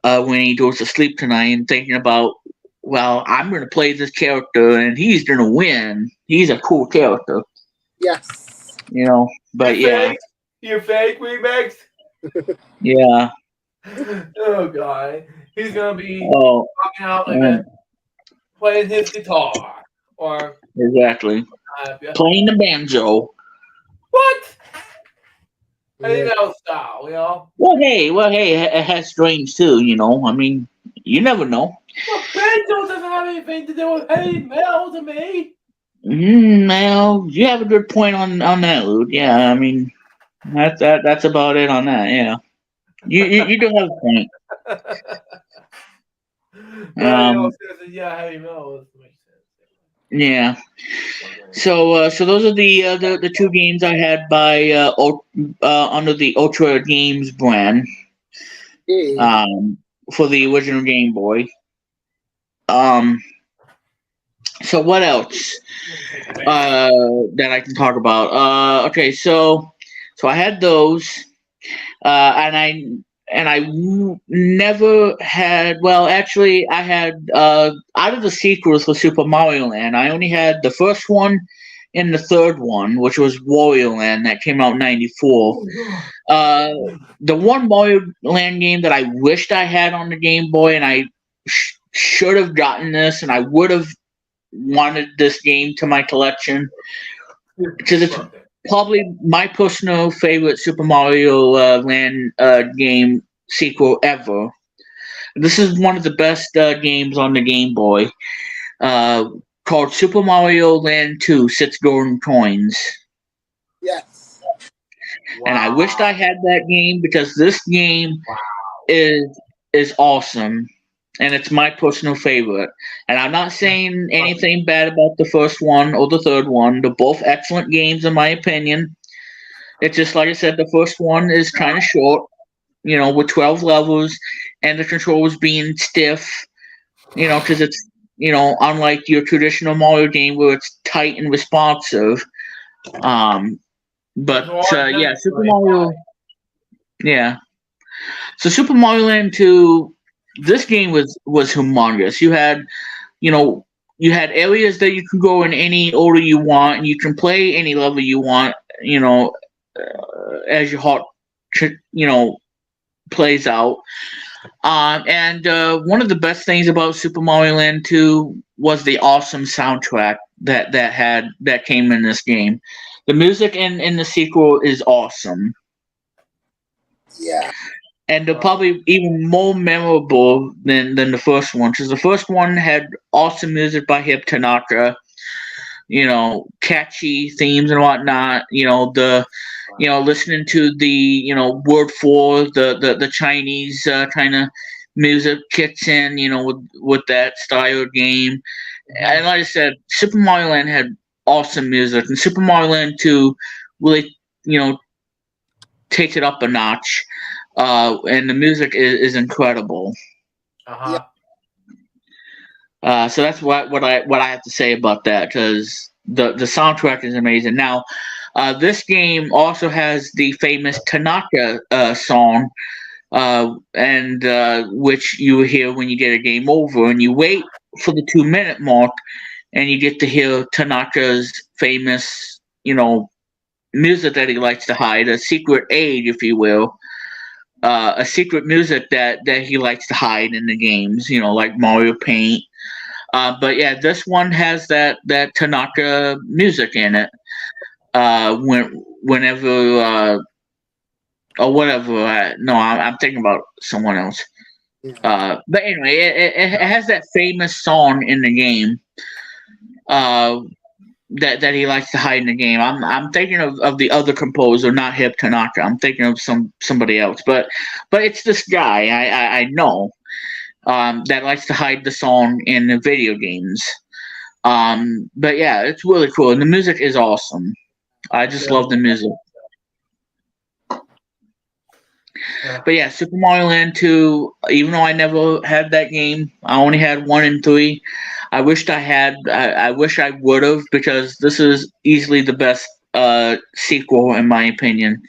when he goes to sleep tonight and thinking about, well, I'm going to play this character and he's going to win. He's a cool character. Yes. But You fake remix? Yeah. Oh God. He's gonna be walking out like that, playing his guitar or exactly playing the banjo. What? Anything else style, Well, hey, it has strings too. I mean, you never know. Well, banjo doesn't have anything to do with heavy metal to me. Well, you have a good point on that, Luke. Yeah, I mean, that's about it on that. Yeah, you do have a point. Yeah, heavy metal makes sense. Yeah. So those are the two games I had by under the Ultra Games brand Yeah. um, for the original Game Boy. Um, so what else that I can talk about? Okay, so I had those, and never had. Well, actually, I had out of the sequels for Super Mario Land, I only had the first one and the third one, which was Wario Land, that came out in '94. Uh, the one Mario Land game that I wished I had on the Game Boy, and I should have gotten this, and I would have wanted this game to my collection because it's probably my personal favorite Super Mario Land game sequel ever. This is one of the best games on the Game Boy, uh, called Super Mario Land 2: Six Golden Coins. Yes. And I wished I had that game because this game is awesome, and it's my personal favorite. And I'm not saying anything bad about the first one or the third one. They're both excellent games in my opinion. It's just like I said, the first one is kind of short, with 12 levels, and the controls being stiff, because it's unlike your traditional Mario game where it's tight and responsive. But yeah, Super Mario. Yeah. So Super Mario Land 2, this game was humongous. You had areas that you can go in any order you want, and you can play any level you want. As your heart, plays out. And one of the best things about Super Mario Land 2 was the awesome soundtrack that came in this game. The music in the sequel is awesome. Yeah. And they're probably even more memorable than the first one, because the first one had awesome music by Hip Tanaka, catchy themes and whatnot. Listening to the word for the Chinese kind of music kicks in, with that style of game. And like I said, Super Mario Land had awesome music, and Super Mario Land 2 really, takes it up a notch. And the music is incredible. So that's what I have to say about that, because the soundtrack is amazing. Now, this game also has the famous Tanaka song, and which you hear when you get a game over, and you wait for the 2-minute mark, and you get to hear Tanaka's famous, music that he likes to hide, a secret aid, if you will. A secret music that he likes to hide in the games, like Mario Paint. But yeah, this one has that Tanaka music in it. Whenever or whatever. No, I'm thinking about someone else. But anyway, it has that famous song in the game. That he likes to hide in the game. I'm thinking of the other composer, not Hip Tanaka. I'm thinking of somebody else. But it's this guy I know that likes to hide the song in the video games. But yeah, it's really cool, and the music is awesome. I just love the music. But yeah, Super Mario Land 2, even though I never had that game, I only had 1 and 3. I wished I had. I wish I would have, because this is easily the best sequel in my opinion.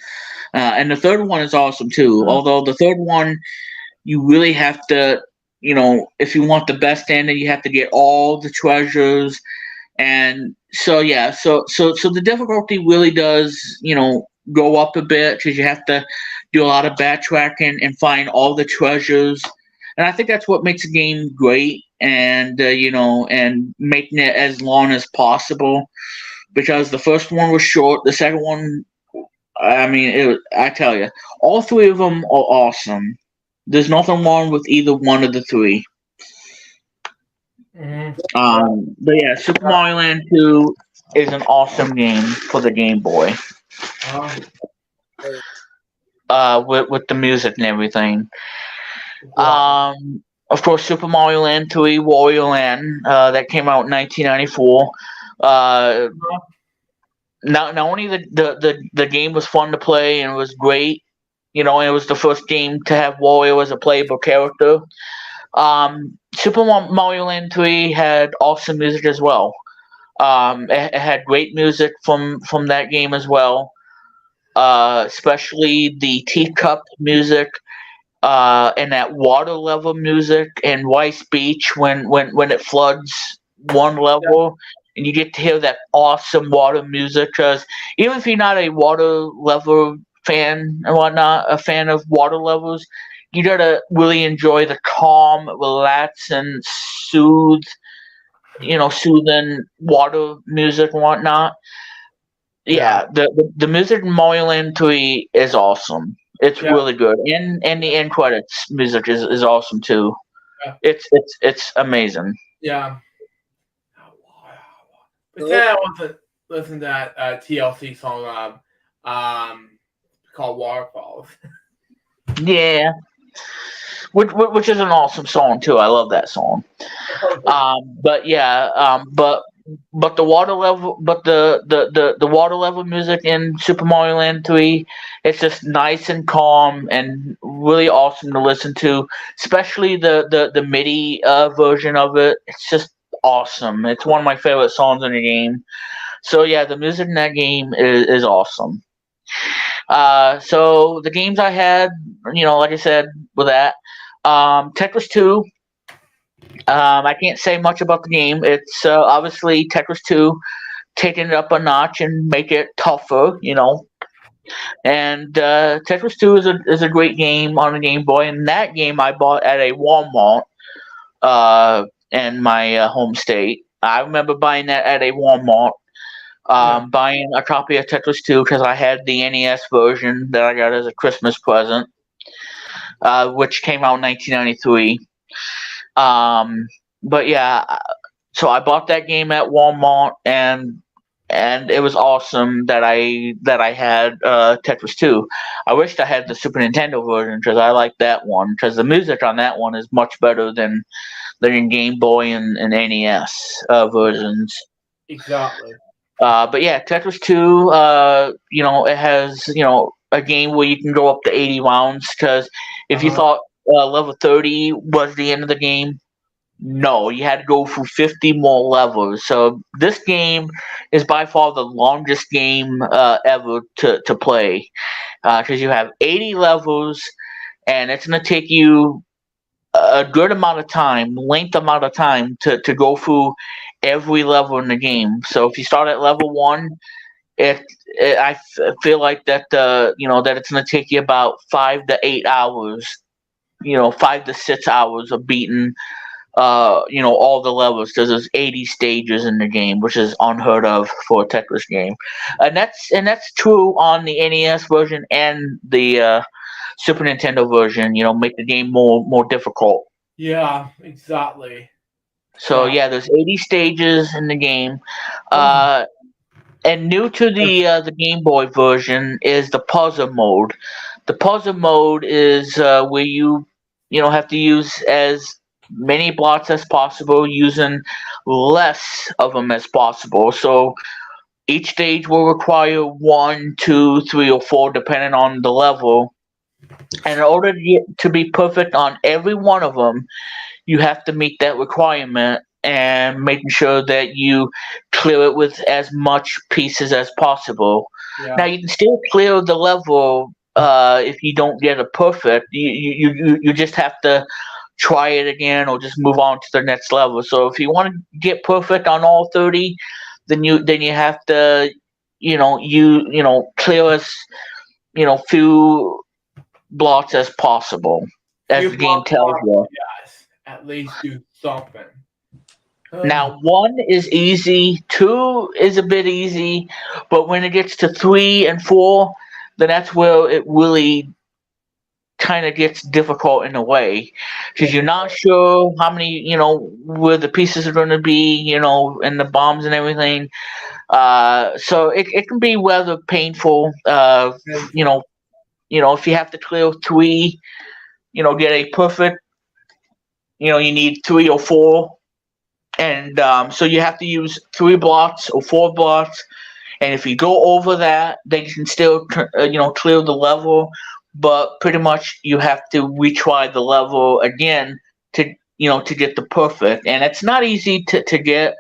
And the third one is awesome too. Although the third one, you really have to, if you want the best ending, you have to get all the treasures. And so yeah, so the difficulty really does, go up a bit, because you have to do a lot of backtracking and find all the treasures. And I think that's what makes the game great, and and making it as long as possible. Because the first one was short, the second one, I mean, I tell you, all 3 of them are awesome. There's nothing wrong with either one of the 3. But yeah, Super Mario Land 2 is an awesome game for the Game Boy. With the music and everything. of course, Super Mario Land 3, Wario Land, that came out in 1994. Uh, not only the game was fun to play and it was great, it was the first game to have Wario as a playable character. Super Mario Land 3 had awesome music as well. It had great music from that game as well, especially the teacup music, and that water level music in Rice Beach when it floods one level. And you get to hear that awesome water music. Because even if you're not a water level fan and whatnot, a fan of water levels, you gotta really enjoy the calm, relax, and soothing water music and whatnot. Yeah, the music in Mario Land 3 is awesome. It's Yeah. really good, and the end credits music is awesome too. Yeah. It's amazing. Yeah. But then I want to listen to that TLC song called Waterfalls. Yeah, which is an awesome song too. I love that song. But yeah, but the water level, but the water level music in Super Mario Land 3, it's just nice and calm and really awesome to listen to. Especially the MIDI version of it. It's just awesome. It's one of my favorite songs in the game. So yeah, the music in that game is awesome. So the games I had, like I said, with that, Tetris 2. I can't say much about the game. It's obviously Tetris 2 taking it up a notch and make it tougher. And Tetris 2 is a great game on the Game Boy. And that game I bought at a Walmart in my home state. I remember buying that at a Walmart. Buying a copy of Tetris 2 because I had the NES version that I got as a Christmas present, which came out in 1993. But yeah, so I bought that game at Walmart, and it was awesome that I had Tetris 2. I wished I had the Super Nintendo version because I like that one because the music on that one is much better than in Game Boy and NES versions. Exactly. But yeah, Tetris 2, it has, a game where you can go up to 80 rounds because if you thought level 30 was the end of the game, no, you had to go through 50 more levels. So this game is by far the longest game ever to play because you have 80 levels and it's going to take you a good amount of time, length amount of time to go through every level in the game. So if you start at level 1, I feel like that that it's going to take you about 5 to 8 hours, 5 to 6 hours of beating all the levels because there's 80 stages in the game, which is unheard of for a Tetris game, and that's true on the NES version and the Super Nintendo version. Make the game more difficult. Yeah, exactly. So yeah, there's 80 stages in the game, and new to the Game Boy version is the puzzle mode. The puzzle mode is where you have to use as many blocks as possible, using less of them as possible. So each stage will require 1, 2, 3, or 4, depending on the level. And in order to be perfect on every one of them, you have to meet that requirement and making sure that you clear it with as much pieces as possible. Yeah. Now you can still clear the level if you don't get it perfect. You just have to try it again or just move on to the next level. So if you want to get perfect on all 30, then you have to clear as few blocks as possible as the game tells you. Yes, at least do something. Now 1 is easy, 2 is a bit easy, but when it gets to 3 and 4, then that's where it really kind of gets difficult in a way because you're not sure how many where the pieces are going to be and the bombs and everything, so it can be rather painful if you have to clear 3, get a perfect you need 3 or 4, and so you have to use 3 blocks or 4 blocks. And if you go over that, then you can still clear the level, but pretty much you have to retry the level again to get the perfect. And it's not easy to get,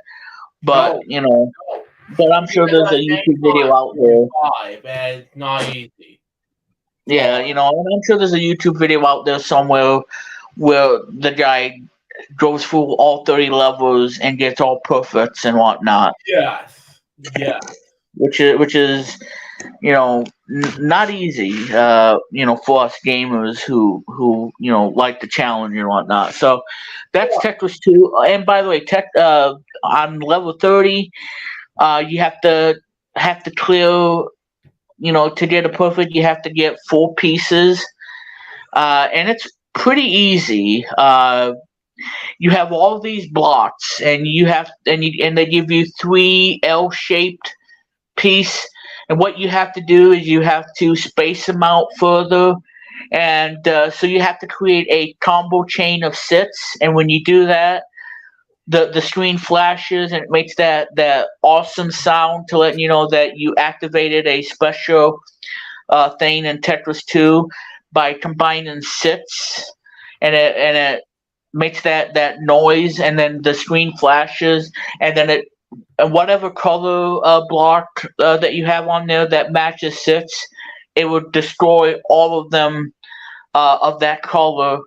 but No, but I'm sure even there's a at YouTube video out there. 5, and it's not easy. Yeah, and I'm sure there's a YouTube video out there somewhere where the guy goes through all 30 levels and gets all perfects and whatnot, Yes. Yeah. which is not easy, for us gamers who like the challenge and whatnot. So that's Tetris 2. And by the way, on level 30, you have to clear. To get a perfect, you have to get 4 pieces, and it's pretty easy. You have all these blocks, and they give you 3 L-shaped piece. And what you have to do is you have to space them out further, and so you have to create a combo chain of sits. And when you do that, the screen flashes and it makes that awesome sound to let you know that you activated a special thing in Tetris 2 by combining sits, and it makes that noise, and then the screen flashes, and then whatever color block that you have on there that matches sits, it would destroy all of them of that color,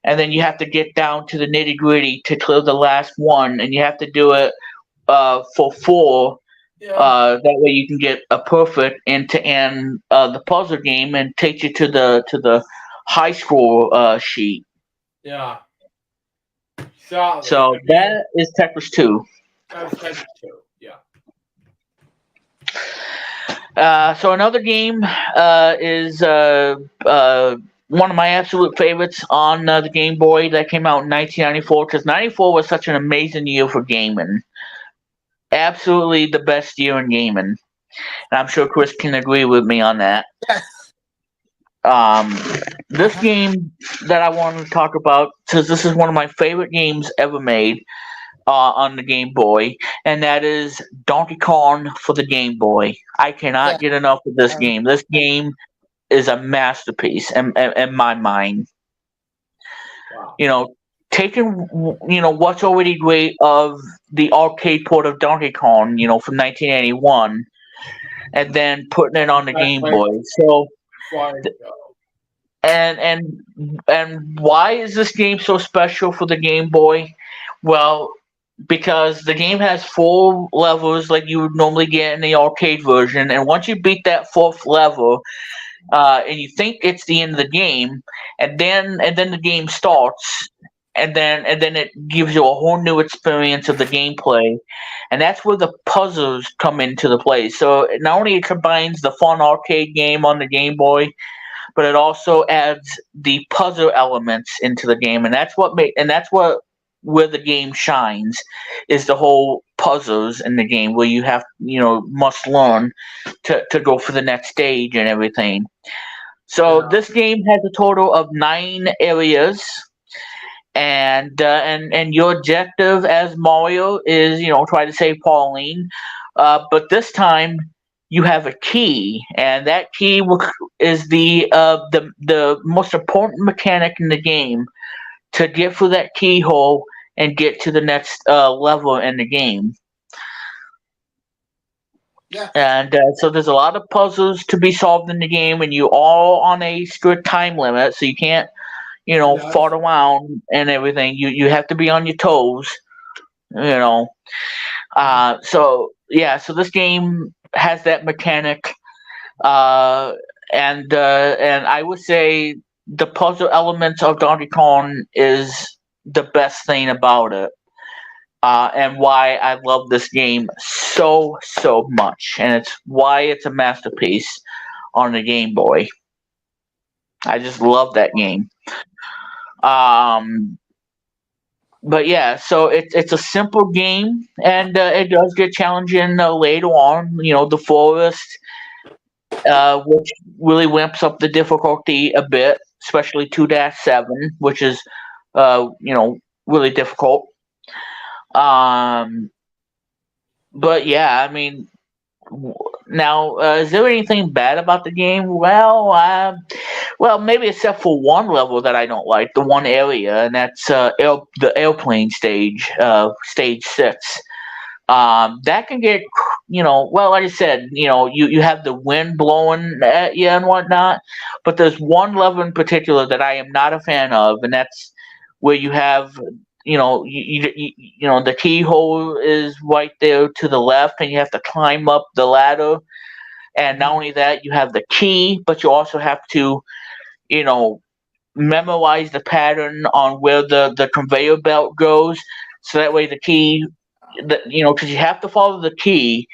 and then you have to get down to the nitty gritty to clear the last one, and you have to do it for 4. Yeah. That way you can get a perfect and to end the puzzle game and take you to the high score sheet. Yeah. So that is Tetris 2. That was Tetris 2. Yeah. So another game is one of my absolute favorites on the Game Boy that came out in 1994, because 94 was such an amazing year for gaming. Absolutely the best year in gaming. And I'm sure Chris can agree with me on that. Yes. This game that I wanted to talk about, because this is one of my favorite games ever made on the Game Boy, and that is Donkey Kong for the Game Boy. I cannot get enough of this game. This game is a masterpiece in my mind. Wow. Taking what's already great of the arcade port of Donkey Kong, from 1981, and then putting it on the Game Boy. So, and why is this game so special for the Game Boy? Well, because the game has 4 levels like you would normally get in the arcade version, and once you beat that 4th level, and you think it's the end of the game, and then the game starts, and then it gives you a whole new experience of the gameplay, and that's where the puzzles come into the play. So not only it combines the fun arcade game on the Game Boy, but it also adds the puzzle elements into the game, and that's where the game shines, is the whole puzzles in the game, where you have must learn to go for the next stage and everything. So this game has a total of 9 areas, and your objective as Mario is try to save Pauline, but this time you have a key, and that key is the most important mechanic in the game to get through that keyhole and get to the next level in the game. Yeah. And so there's a lot of puzzles to be solved in the game, and you all on a strict time limit, so you can't, fart around and everything. You have to be on your toes, So this game has that mechanic, and I would say the puzzle elements of Donkey Kong is the best thing about it, and why I love this game so much, and it's why it's a masterpiece on the Game Boy. I just love that game. But yeah, so it's a simple game, and it does get challenging later on. The forest, which really wimps up the difficulty a bit, especially 2-7, which is really difficult. Um, but yeah, I mean, now is there anything bad about the game? Well, maybe except for one level that I don't like, the one area, and that's the airplane stage, stage 6. That can get, well, like I said, you have the wind blowing at you and whatnot, but there's one level in particular that I am not a fan of, and that's where you have, the keyhole is right there to the left, and you have to climb up the ladder, and not only that, you have the key, but you also have to, you know, memorize the pattern on where the conveyor belt goes, so that way the key, because you have to follow the key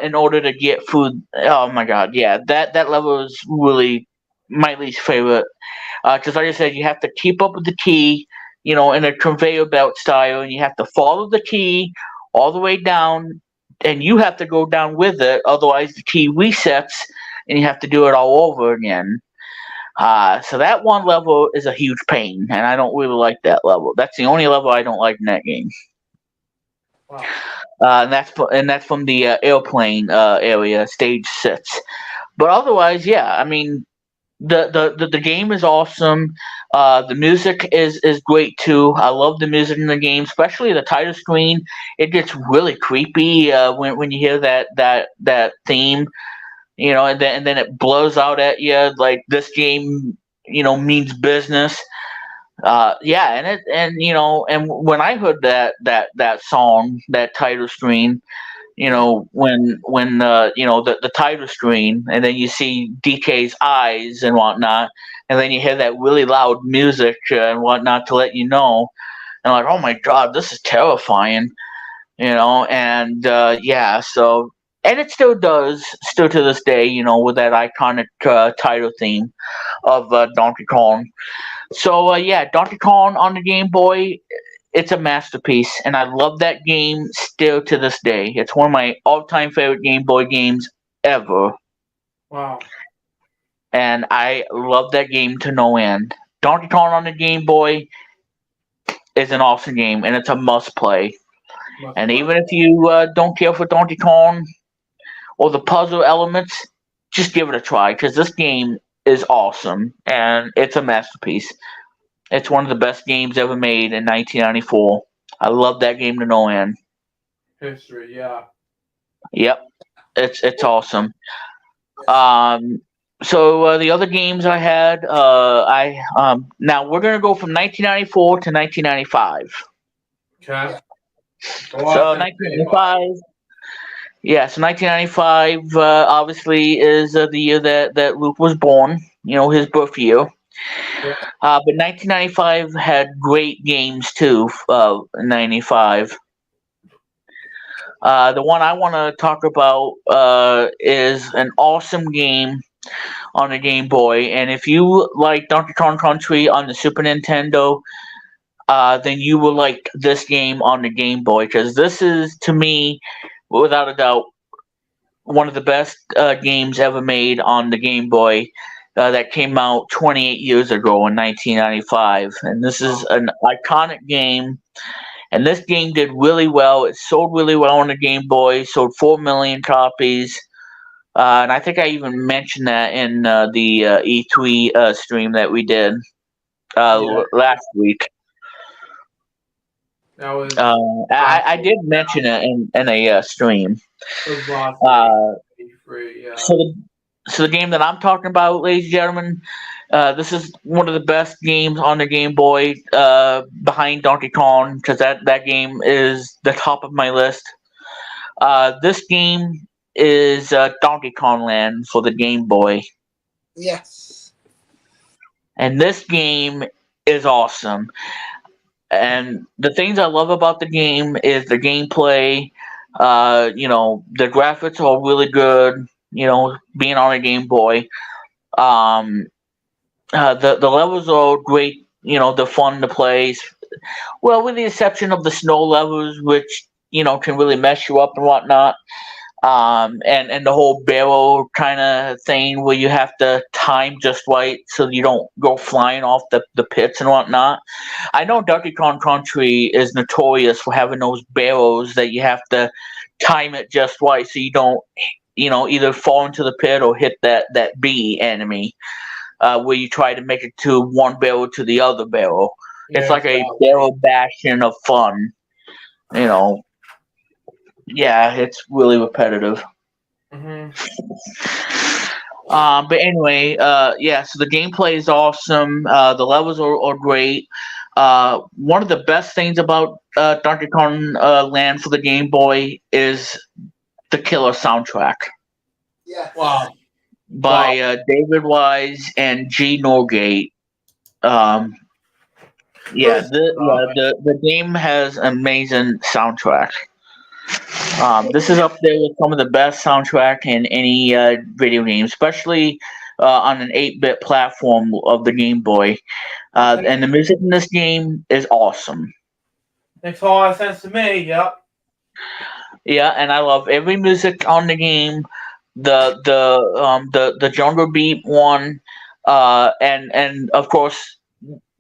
in order to get food. Oh my god, yeah, that level is really my least favorite. Because like I said, you have to keep up with the key, in a conveyor belt style, and you have to follow the key all the way down, and you have to go down with it. Otherwise, the key resets, and you have to do it all over again. So that one level is a huge pain, and I don't really like that level. That's the only level I don't like in that game. Wow. And that's from the airplane area, stage 6. But otherwise, yeah, I mean, the game is awesome. The music is great too. I love the music in the game, especially the title screen. It gets really creepy when you hear that theme, and then it blows out at you like this game, means business. Yeah, and when I heard that song, that title screen, when the title screen, and then you see DK's eyes and whatnot, and then you hear that really loud music and whatnot to let you know, and like, oh my god, this is terrifying, and yeah, so. And it still does, still to this day, with that iconic title theme of Donkey Kong. So yeah, Donkey Kong on the Game Boy, it's a masterpiece, and I love that game still to this day. It's one of my all-time favorite Game Boy games ever, Wow. and I love that game to no end. Donkey Kong on the Game Boy is an awesome game, and it's a must-play. And even if you don't care for Donkey Kong or the puzzle elements, just give it a try, because this game is awesome, and it's a masterpiece. It's one of the best games ever made in 1994. I love that game to no end. History, yeah. Yep, it's awesome. So the other games I had, now we're gonna go from 1994 to 1995. Okay. So 1995. Yeah, so 1995 obviously is the year that Luke was born. His birth year. Yeah. But 1995 had great games too. In 95. The one I want to talk about is an awesome game on the Game Boy, and if you like Donkey Kong Country on the Super Nintendo, then you will like this game on the Game Boy, because this is, to me, without a doubt, one of the best games ever made on the Game Boy. That came out 28 years ago in 1995, and this is an iconic game. And this game did really well. It sold really well on the Game Boy. Sold 4 million copies. And I think I even mentioned that in the E3 stream that we did last week. That was. I did mention it in a stream. It was yeah. So the game that I'm talking about, ladies and gentlemen, this is one of the best games on the Game Boy, behind Donkey Kong, because that game is the top of my list. This game is Donkey Kong Land for the Game Boy. Yes. And this game is awesome. And the things I love about the game is the gameplay. The graphics are really good. Being on a Game Boy. The levels are great. They're fun to play. Well, with the exception of the snow levels, which can really mess you up and whatnot. and the whole barrel kind of thing where you have to time just right so you don't go flying off the pits and whatnot. I know Donkey Kong Country is notorious for having those barrels that you have to time it just right so you don't, either fall into the pit or hit that B enemy, where you try to make it to one barrel to the other barrel. It's like a barrel bashing of fun, you know. Yeah, it's really repetitive. Mm-hmm. But anyway, yeah. So the gameplay is awesome. The levels are great. One of the best things about Donkey Kong Land for the Game Boy is the killer soundtrack. Yeah. Wow. By David Wise and G. Norgate. The game has amazing soundtrack. This is up there with some of the best soundtrack in any video game, especially on an 8-bit platform of the Game Boy. And the music in this game is awesome. Makes a lot of sense to me. Yep. Yeah, and I love every music on the game. The Jungle Beat one, and of course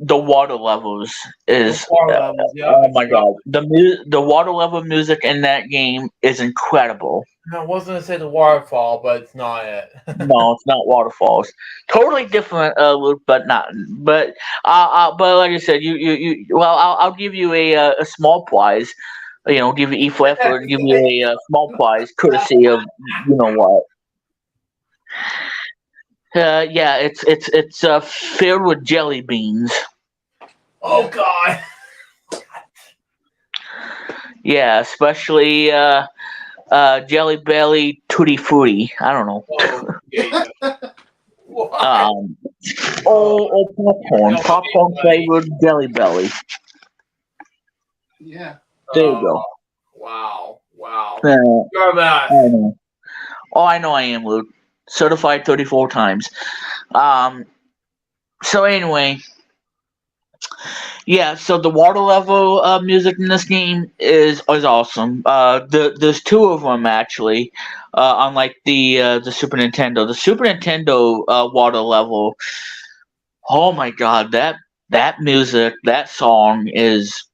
the water levels is oh my god, the water level music in that game is incredible. I was gonna say the waterfall, but it's not it. No, it's not waterfalls. Totally different, but not. But like I said, you well, I'll give you a small prize. Give you E for effort and give you a small prize, courtesy of you know what. Yeah, it's filled with jelly beans. Oh god. Yeah, especially Jelly Belly Tutti Frutti. I don't know. Popcorn flavored Jelly Belly. Yeah. There you go. Wow. You're bad. I know. Oh, I know I am, Luke. Certified 34 times. So anyway, yeah. So the water level music in this game is awesome. There's two of them actually. Unlike the Super Nintendo, the Super Nintendo water level. Oh my God, that music, that song is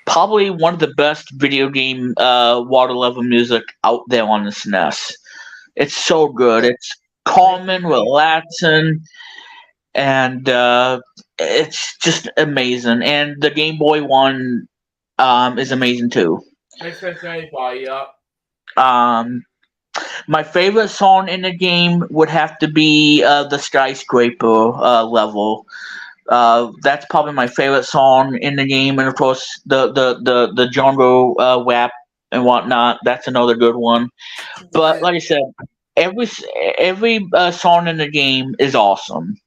probably one of the best video game water level music out there on the SNES. It's so good. It's calming, relaxing, and it's just amazing. And the Game Boy one is amazing too. My favorite song in the game would have to be the skyscraper level. That's probably my favorite song in the game, and of course the jungle WAP and whatnot. That's another good one. But like I said, every song in the game is awesome.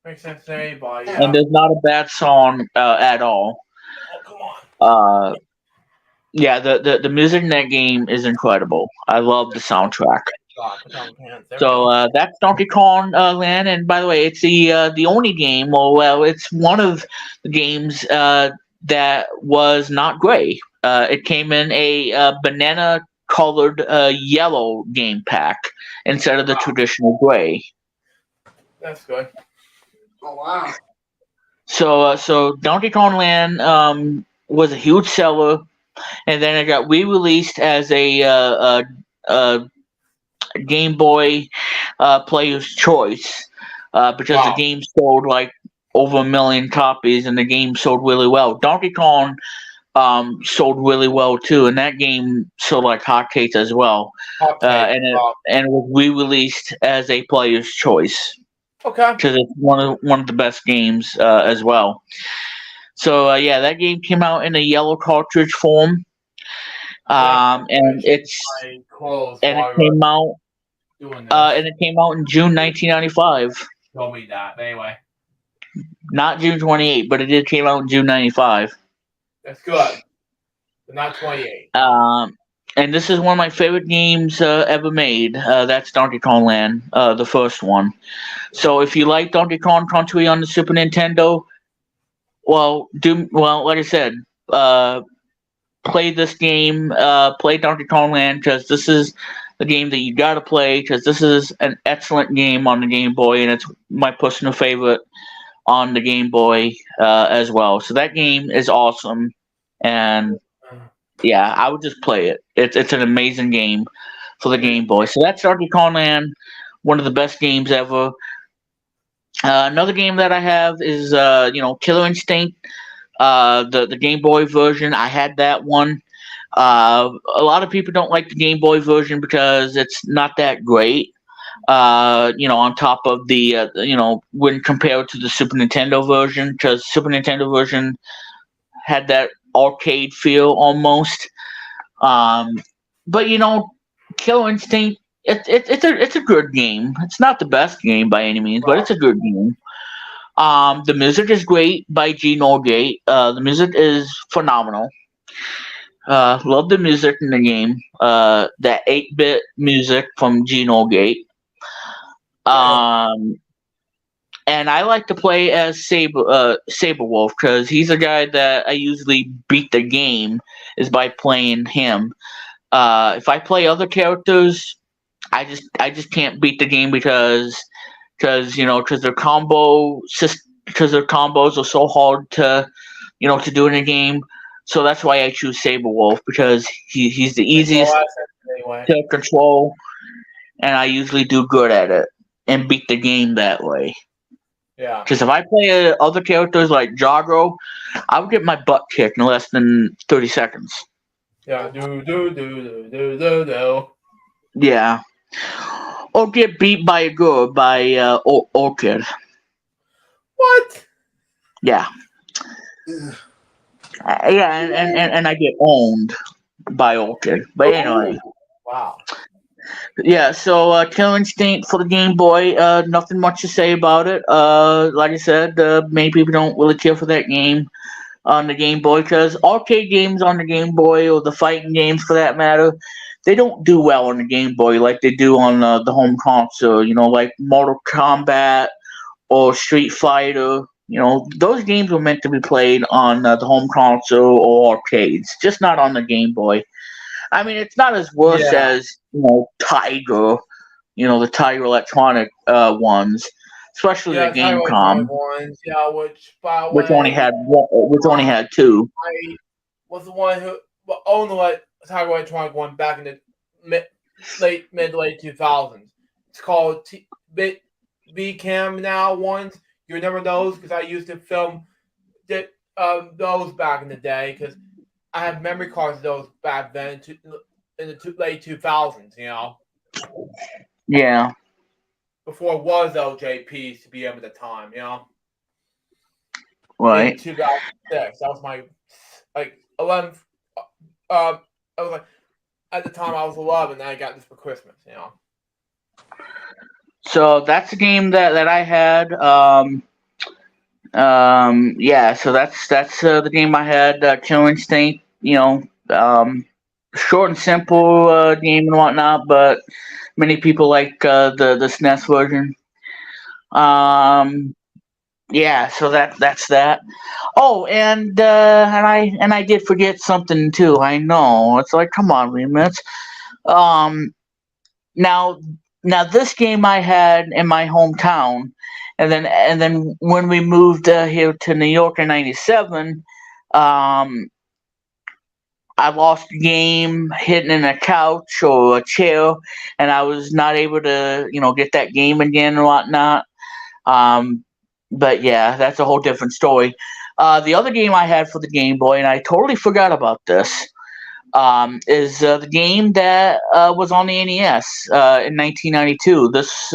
Makes sense to anybody. And there's not a bad song at all. Oh, come on. Yeah, the music in that game is incredible. I love the soundtrack. So that's Donkey Kong Land, and by the way, it's the only game, or well, it's one of the games that was not gray. It came in a banana colored yellow game pack instead of the traditional gray. That's good. Oh wow! So Donkey Kong Land was a huge seller, and then it got re-released as a Game Boy Player's Choice because the game sold like over 1 million copies, and the game sold really well. Donkey Kong sold really well too, and that game sold like hotcakes as well. And it was re-released as a Player's Choice. Okay. Because it's one of the best games as well. So yeah, that game came out in a yellow cartridge form, and it came out in June 1995. Told me that, but anyway. Not June 28, but it did came out in June 95. That's good, but not 28. And this is one of my favorite games ever made. That's Donkey Kong Land, the first one. So if you like Donkey Kong Country on the Super Nintendo, like I said, play this game, play Donkey Kong Land, because this is the game that you gotta play because this is an excellent game on the Game Boy, and it's my personal favorite on the Game Boy as well. So that game is awesome, and yeah, I would just play it. It's an amazing game for the Game Boy. So that's Donkey Kong Land, one of the best games ever. Another game that I have is Killer Instinct, the Game Boy version. I had that one. A lot of people don't like the Game Boy version because it's not that great. On top of the when compared to the Super Nintendo version, because Super Nintendo version had that arcade feel almost. But Killer Instinct, it's a good game. It's not the best game by any means, but it's a good game. The music is great by G Norgate. The music is phenomenal. Love the music in the game. That 8-bit music from G Norgate. And I like to play as Saberwolf because he's a guy that I usually beat the game is by playing him. If I play other characters, I just can't beat the game because their their combos are so hard to do in a game. So that's why I choose Saberwolf because he's the easiest to control, and I usually do good at it and beat the game that way. Yeah. Because if I play other characters like Joggo, I would get my butt kicked in less than 30 seconds. Yeah. Do. Yeah. Or get beat by a girl by Orchid. What? Yeah. Yeah, and I get owned by Orchid. But anyway. Wow. Yeah, so Killer Instinct for the Game Boy, nothing much to say about it. Like I said, many people don't really care for that game on the Game Boy because arcade games on the Game Boy, or the fighting games for that matter, they don't do well on the Game Boy like they do on the home console, like Mortal Kombat or Street Fighter. Those games were meant to be played on the home console or arcades, just not on the Game Boy. I mean, it's not as worse as Tiger, the Tiger Electronic ones, especially the Gamecom, ones, which by the which way, only had two. I was the one who owned the Tiger Electronic one back in the mid late 2000s. It's called BCam now ones. You remember those because I used to film those back in the day because I have memory cards of those back then in the late 2000s, Yeah. Before it was LJPs to be at the time, Right. In 2006. That was my 11. I was at the time I was 11 and I got this for Christmas, So that's a game that I had. Yeah. So that's the game I had. Killer Instinct. Short and simple game and whatnot, but many people like the SNES version. Yeah, so that's that. Oh, and I did forget something too. I know it's like, come on, Remix. Now this game I had in my hometown, and then when we moved here to New York in '97, I lost the game hidden in a couch or a chair, and I was not able to, get that game again and whatnot. But yeah, that's a whole different story. The other game I had for the Game Boy, and I totally forgot about this, is the game that was on the NES in 1992. This,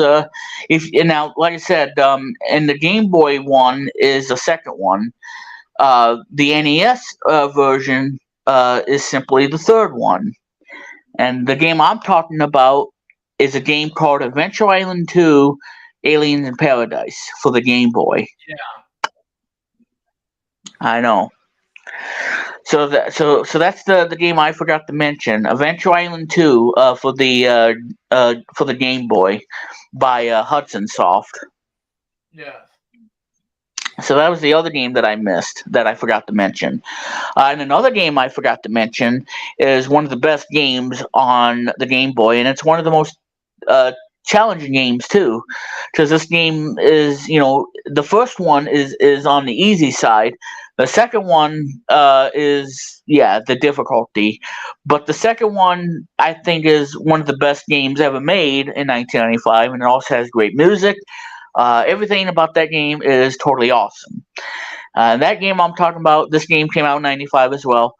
now, like I said, and the Game Boy one is the second one. The NES version is simply the third one. And the game I'm talking about is a game called Adventure Island 2 Aliens in Paradise for the Game Boy. Yeah. I know. So that's the game I forgot to mention. Adventure Island 2 for the Game Boy by Hudson Soft. Yeah. So that was the other game that I missed that I forgot to mention. And another game I forgot to mention is one of the best games on the Game Boy, and it's one of the most uh, challenging games too, because this game is, the first one is on the easy side. The second one is, the difficulty, but the second one I think is one of the best games ever made in 1995, and it also has great music. Everything about that game is totally awesome. That game I'm talking about, this game came out in '95 as well,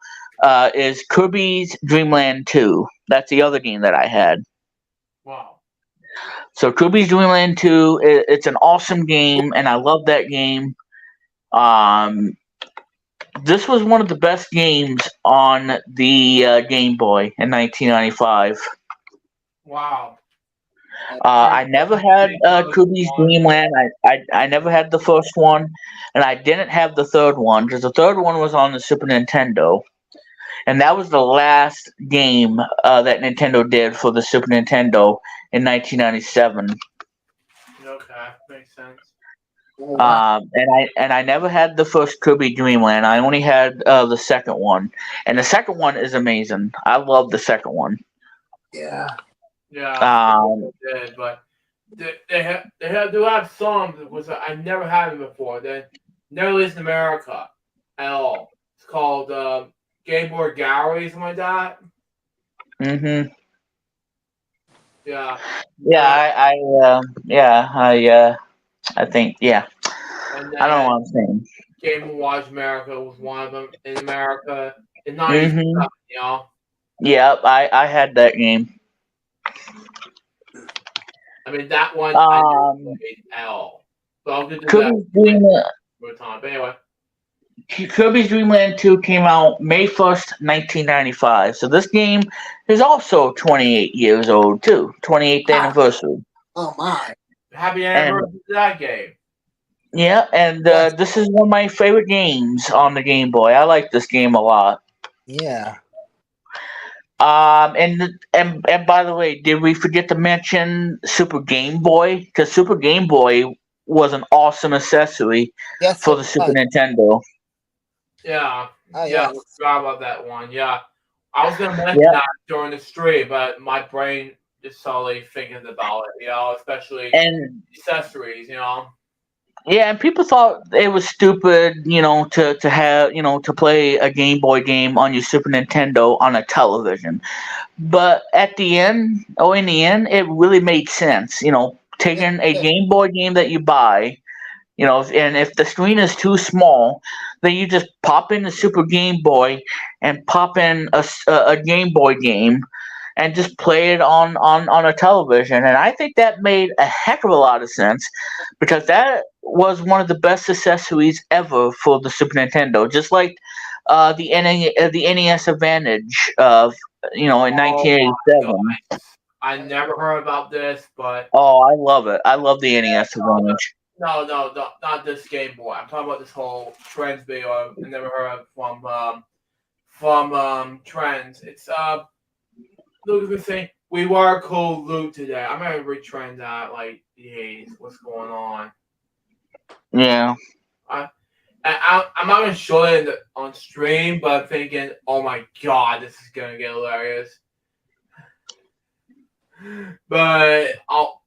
is Kirby's Dream Land 2. That's the other game that I had. Wow. So Kirby's Dream Land 2, it's an awesome game, and I love that game. This was one of the best games on the Game Boy in 1995. Wow. I never had Kirby's Dream Land. I never had the first one, and I didn't have the third one because the third one was on the Super Nintendo, and that was the last game that Nintendo did for the Super Nintendo in 1997. Okay, makes sense. And I never had the first Kirby Dream Land. I only had the second one, and the second one is amazing. I love the second one. Yeah. Yeah, they did, but they do have songs which I never had them before. They never released in America at all. It's called Game Boy Gallery, something like that. Mhm. Yeah. I think And I don't know then what I'm saying. Game & Watch America was one of them in America in '97. Mhm. You know. Yeah, I had that game. I mean that one I never played at all. So I'll get to Kirby's that more time. But anyway. Kirby's Dream Land 2 came out May 1st, 1995. So this game is also 28 years old too. 28th anniversary. Oh my. Happy anniversary to that game. Yeah, and this is one of my favorite games on the Game Boy. I like this game a lot. Yeah. And by the way, did we forget to mention Super Game Boy? Because Super Game Boy was an awesome accessory for the Super Nintendo. Yeah. Oh, yeah, I forgot about that one. Yeah. I was gonna mention that during the stream, but my brain just solely thinking about it, especially accessories, Yeah, and people thought it was stupid, to have, to play a Game Boy game on your Super Nintendo on a television. But in the end, it really made sense. Taking a Game Boy game that you buy, and if the screen is too small, then you just pop in the Super Game Boy and pop in a Game Boy game and just play it on a television. And I think that made a heck of a lot of sense because that was one of the best accessories ever for the Super Nintendo. Just like the NES Advantage in 1987. I never heard about this, but I love it. I love the NES Advantage. No, not this Game Boy. I'm talking about this whole Trends video I never heard of from Trends. It's look at say we were cool loot today. I'm gonna retrend that like hey, what's going on? Yeah. I'm not gonna show it on stream, but I'm thinking, oh my god, this is gonna get hilarious. But I'll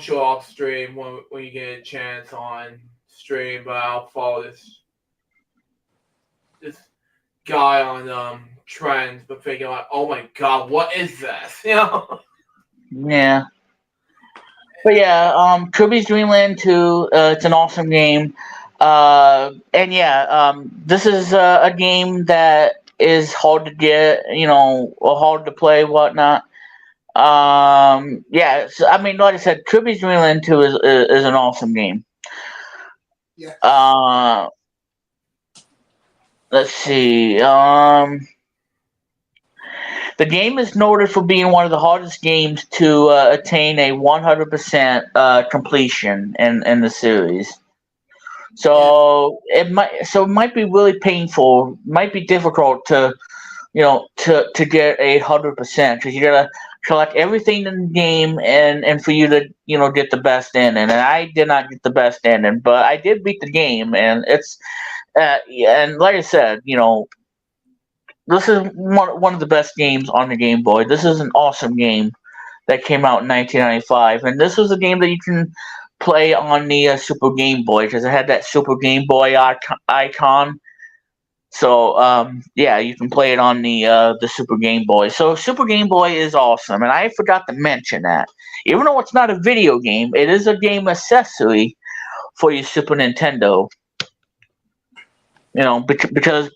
show off stream when you get a chance on stream. But I'll follow this guy on Trends, but thinking like, oh my god, what is this? Yeah. But yeah, Kirby's Dream Land 2, it's an awesome game. This is a game that is hard to get, or hard to play, whatnot. So, I mean, like I said, Kirby's Dream Land 2 is an awesome game. Yeah. Let's see. The game is noted for being one of the hardest games to attain a 100% completion in the series. So it might be really painful. Might be difficult to get 100% because you gotta collect everything in the game, and for you to get the best ending. And I did not get the best ending, but I did beat the game, and it's yeah, and like I said, this is one of the best games on the Game Boy. This is an awesome game that came out in 1995, and this was a game that you can play on the Super Game Boy because it had that Super Game Boy icon. So yeah, you can play it on the Super Game Boy. So Super Game Boy is awesome, and I forgot to mention that even though it's not a video game, it is a game accessory for your Super Nintendo. Because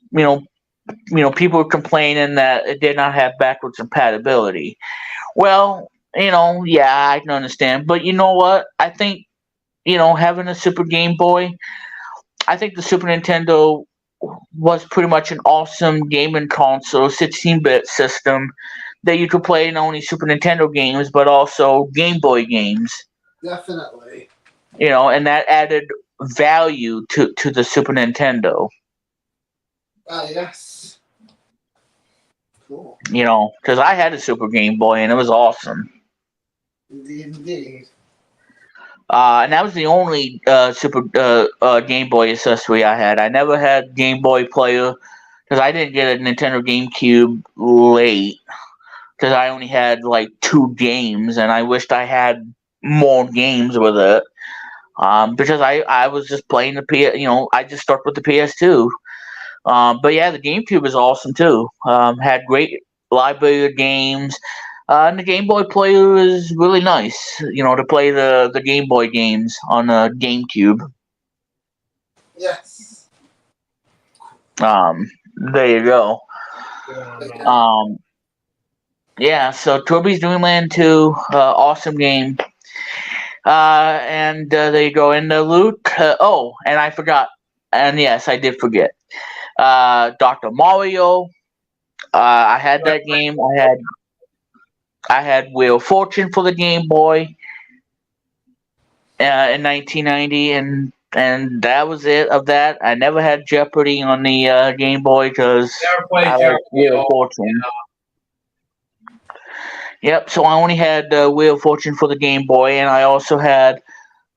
people were complaining that it did not have backwards compatibility. Well, yeah, I can understand, but you know what? I think having a Super Game Boy, I think the Super Nintendo was pretty much an awesome gaming console, 16-bit system that you could play not only Super Nintendo games but also Game Boy games. Definitely. And that added value to the Super Nintendo. Yes. Cool. Because I had a Super Game Boy and it was awesome. Indeed. And that was the only Super Game Boy accessory I had. I never had Game Boy Player because I didn't get a Nintendo GameCube late because I only had like 2 games, and I wished I had more games with it. Because I was just playing the I just stuck with the PS2. But yeah, the GameCube is awesome too. Had great library of games. And the Game Boy Player is really nice, to play the Game Boy games on the GameCube. Yes. There you go. Yeah, so Kirby's Dream Land 2, awesome game. And there you go. And Luke, and I forgot, and yes, I did forget. Dr. Mario, I had that game. I had Wheel of Fortune for the Game Boy in 1990, and that was it of that. I never had Jeopardy on the Game Boy because I like Wheel of Fortune. Yep, so I only had Wheel of Fortune for the Game Boy, and I also had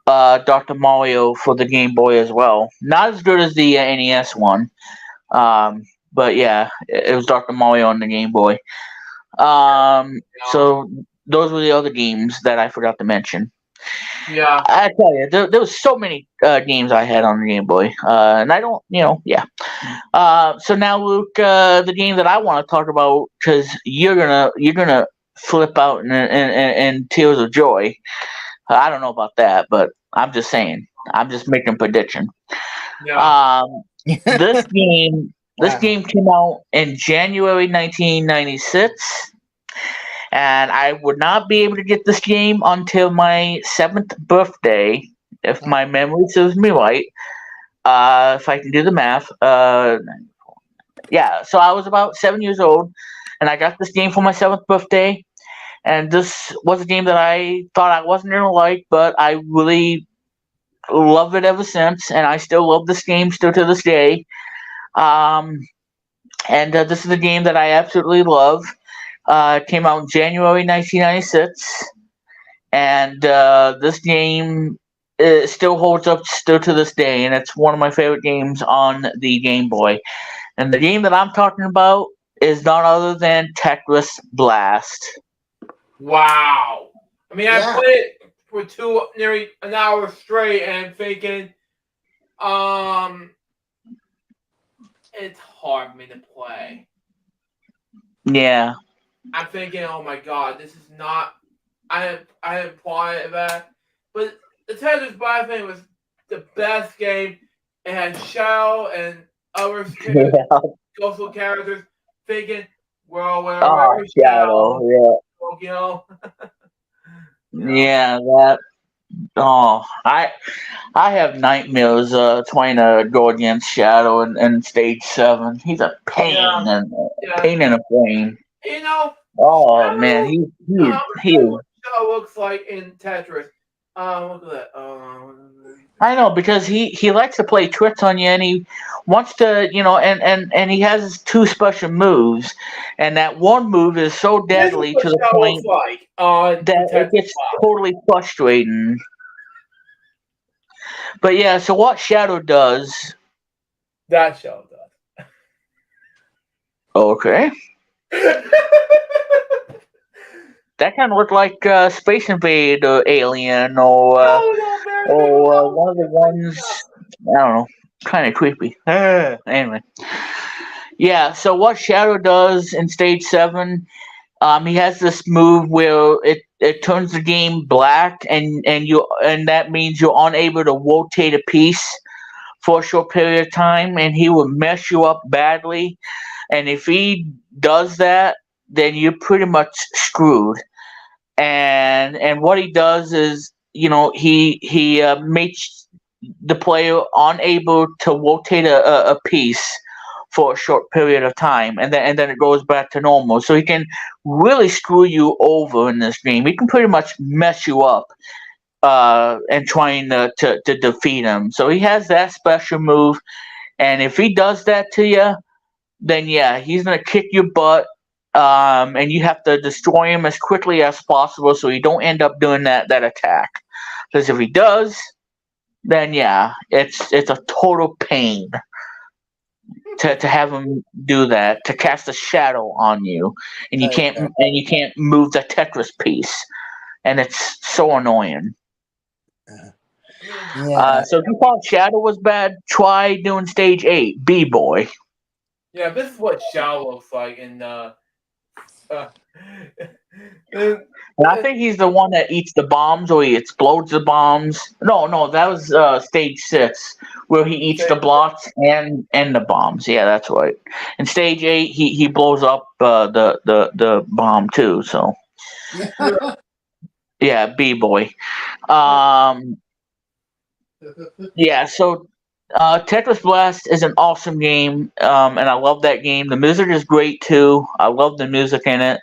Dr. Mario for the Game Boy as well. Not as good as the NES one, but yeah, it was Dr. Mario on the Game Boy. So those were the other games that I forgot to mention. Yeah. I tell you, there was so many games I had on the Game Boy, and I don't, yeah. So now, Luke, the game that I want to talk about, because you're gonna flip out in tears of joy. I don't know about that, but I'm just saying. I'm just making a prediction. Yeah. This game came out in January 1996. And I would not be able to get this game until my 7th birthday, if my memory serves me right. If I can do the math. Yeah, so I was about 7 years old, and I got this game for my 7th birthday. And this was a game that I thought I wasn't going to like, but I really love it ever since, and I still love this game still to this day. And this is a game that I absolutely love. It came out in January 1996, and this game still holds up still to this day, and it's one of my favorite games on the Game Boy. And the game that I'm talking about is none other than Tetris Blast. Wow. I mean, I played it for nearly an hour straight, and thinking, it's hard for me to play. Yeah. I'm thinking, oh my god, this is not. I didn't play that, but the Tetris Blast thing was the best game. It had Shell and other social characters. Thinking, well, where Shadow, yeah. Yeah, that. Oh, I have nightmares trying to go against Shadow in stage 7. He's a pain pain in the brain. Oh Shadow, man, he what Shadow looks like in Tetris. Look at that. I know because he likes to play tricks on you, and he wants to, and he has his two special moves, and that one move is so This is deadly what to the Shadow looks point like on that the it Tetris gets box. totally frustrating. But yeah, so what Shadow does? That Shadow Okay, does. that kind of looked like Space Invade or Alien Oh no, very big house. one of the ones. I don't know, kind of creepy. Anyway, yeah. So what Shadow does in Stage 7? He has this move where it turns the game black, and that means you're unable to rotate a piece for a short period of time, and he will mess you up badly. And if he does that, then you're pretty much screwed. And what he does is, he makes the player unable to rotate a piece for a short period of time, and then it goes back to normal. So he can really screw you over in this game. He can pretty much mess you up and trying to defeat him. So he has that special move, and if he does that to you, then yeah, he's gonna kick your butt. And you have to destroy him as quickly as possible so you don't end up doing that attack. Because if he does, then yeah, it's a total pain to have him do that, to cast a shadow on you, and you can't move the Tetris piece, and it's so annoying. Yeah. So if you thought Shadow was bad, try doing Stage 8, B-Boy. Yeah, this is what Shadow looks like in uh, And I think he's the one that eats the bombs or he explodes the bombs. No, that was Stage 6, where he eats the blocks and the bombs. Yeah, that's right. In Stage 8, he blows up the bomb too. So yeah, B-Boy. Yeah, so Tetris Blast is an awesome game, and I love that game. The music is great too. I love the music in it.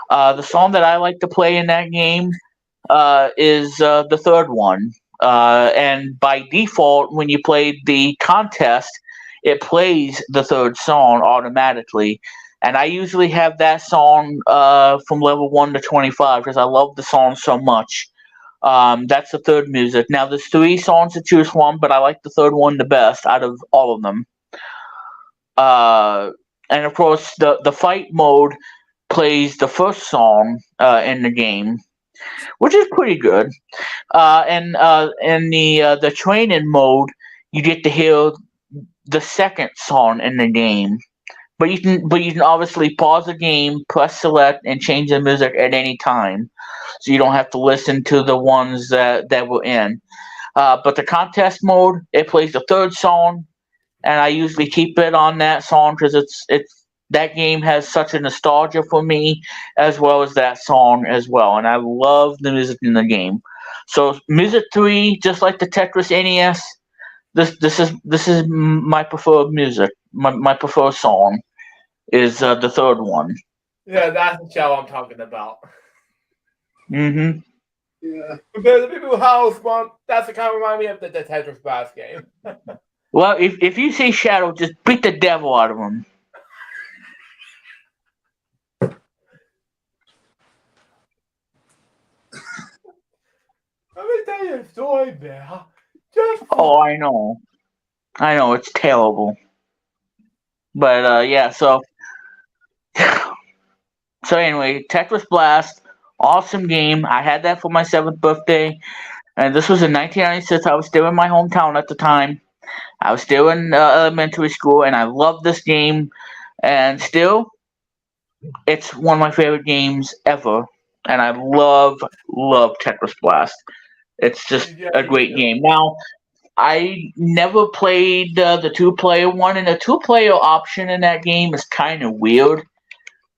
The song that I like to play in that game is the third one. And by default, when you play the contest, it plays the third song automatically. And I usually have that song from level 1 to 25 because I love the song so much. That's the third music. Now, there's 3 songs to choose from, but I like the third one the best out of all of them. And of course, the fight mode plays the first song in the game, which is pretty good. And in the training mode, you get to hear the second song in the game. But you can obviously pause the game, press select, and change the music at any time, so you don't have to listen to the ones that were in. But the contest mode, it plays the third song, and I usually keep it on that song because it's that game has such a nostalgia for me, as well as that song as well, and I love the music in the game. So music 3, just like the Tetris NES, this is my preferred music. My preferred song is the third one. yeah, that's the Shadow I'm talking about. Mm-hmm. Yeah. Compared to the people house one, that's the kind of remind me of the Tetris Blast game. Well, if you see Shadow, just beat the devil out of him. Let me tell you a story, Bear. Just Oh, I know, it's terrible. But yeah, so anyway, Tetris Blast, awesome game. I had that for my 7th birthday, and this was in 1996. I was still in my hometown at the time. I was still in elementary school, and I loved this game. And still, it's one of my favorite games ever. And I love Tetris Blast. It's just yeah, a great game. Now, I never played the 2-player one, and the 2-player option in that game is kind of weird.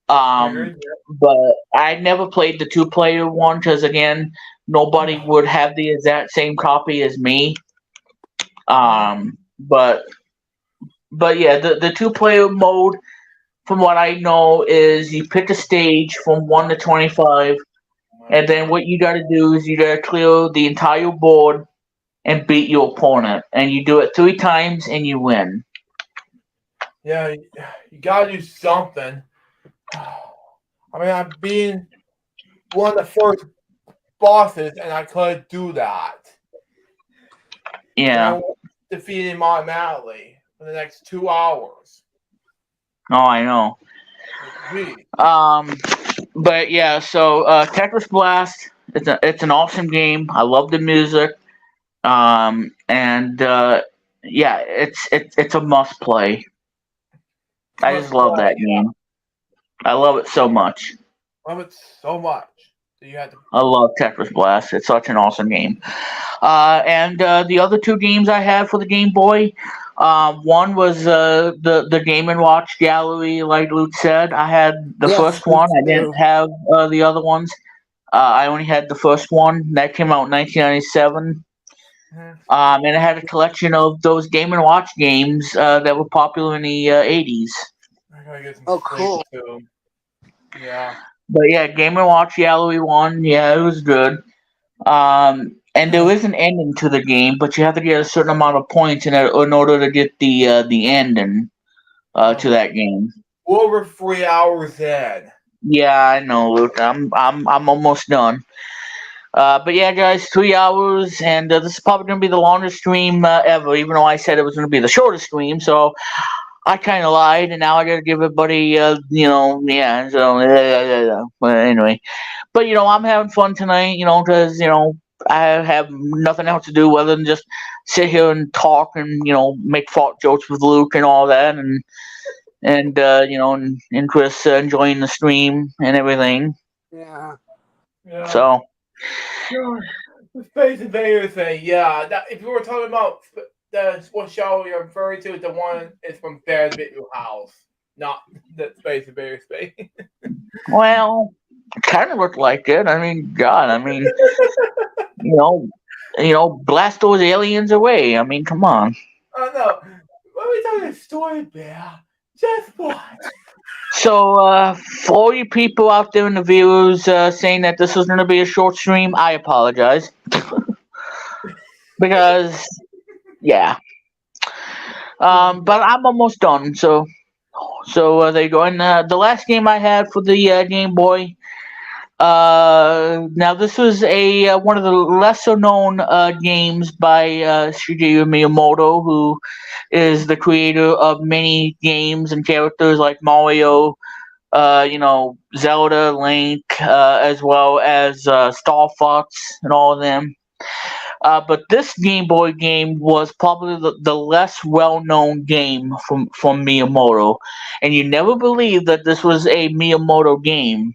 But I never played the 2-player one because, again, nobody would have the exact same copy as me. But yeah, the 2-player mode, from what I know, is you pick a stage from 1 to 25, and then what you got to do is you got to clear the entire board and beat your opponent, and you do it 3 times and you win. Yeah, you gotta do something. I mean, I'm being one of the first bosses, and I couldn't do that. And I Yeah. won't defeat him automatically for the next 2 hours. Oh, I know. Gee. Um, but yeah, so Tetris Blast, it's an awesome game. I love the music. And yeah, it's a must play. I Must just love play, that yeah. game. I love it so much. Love it so much that you had to. I love Tetris Blast. It's such an awesome game. And the other 2 games I had for the Game Boy, one was the Game and Watch Gallery, like Luke said. I had the Yes, first me one. I didn't too. have the other ones. I only had the first one. That came out in 1997. Mhm. And it had a collection of those Game and Watch games that were popular in the 80s. I gotta get some Oh, sleep cool. too. Yeah. But yeah, Game and Watch Gallery one, yeah, it was good. And there is an ending to the game, but you have to get a certain amount of points in order to get the ending to that game. Over 3 hours in. Yeah, I know, Luke. I'm almost done. But yeah, guys, 3 hours, and this is probably gonna be the longest stream ever. Even though I said it was gonna be the shortest stream, so I kind of lied, and now I gotta give everybody, yeah. So, but anyway, but I'm having fun tonight, because I have nothing else to do other than just sit here and talk and make fart jokes with Luke and all that, and Chris enjoying the stream and everything. Yeah. Yeah. So. The Space Invaders thing, yeah. If you were talking about what show you're referring to, the one is from Bear's Bit Your House, not the Space Invaders thing. Well, kind of looked like it. I mean, God, you blast those aliens away. I mean, come on. Oh no. Let me tell you a story, Bear. Just watch. So, for all you people out there in the viewers saying that this was going to be a short stream, I apologize. Because, yeah. But I'm almost done, so there you go. And the last game I had for the Game Boy. Now this was a one of the lesser known games by Shigeru Miyamoto, who is the creator of many games and characters like Mario, Zelda, Link, as well as Star Fox and all of them. But this Game Boy game was probably the less well-known game from Miyamoto, and you never believe that this was a Miyamoto game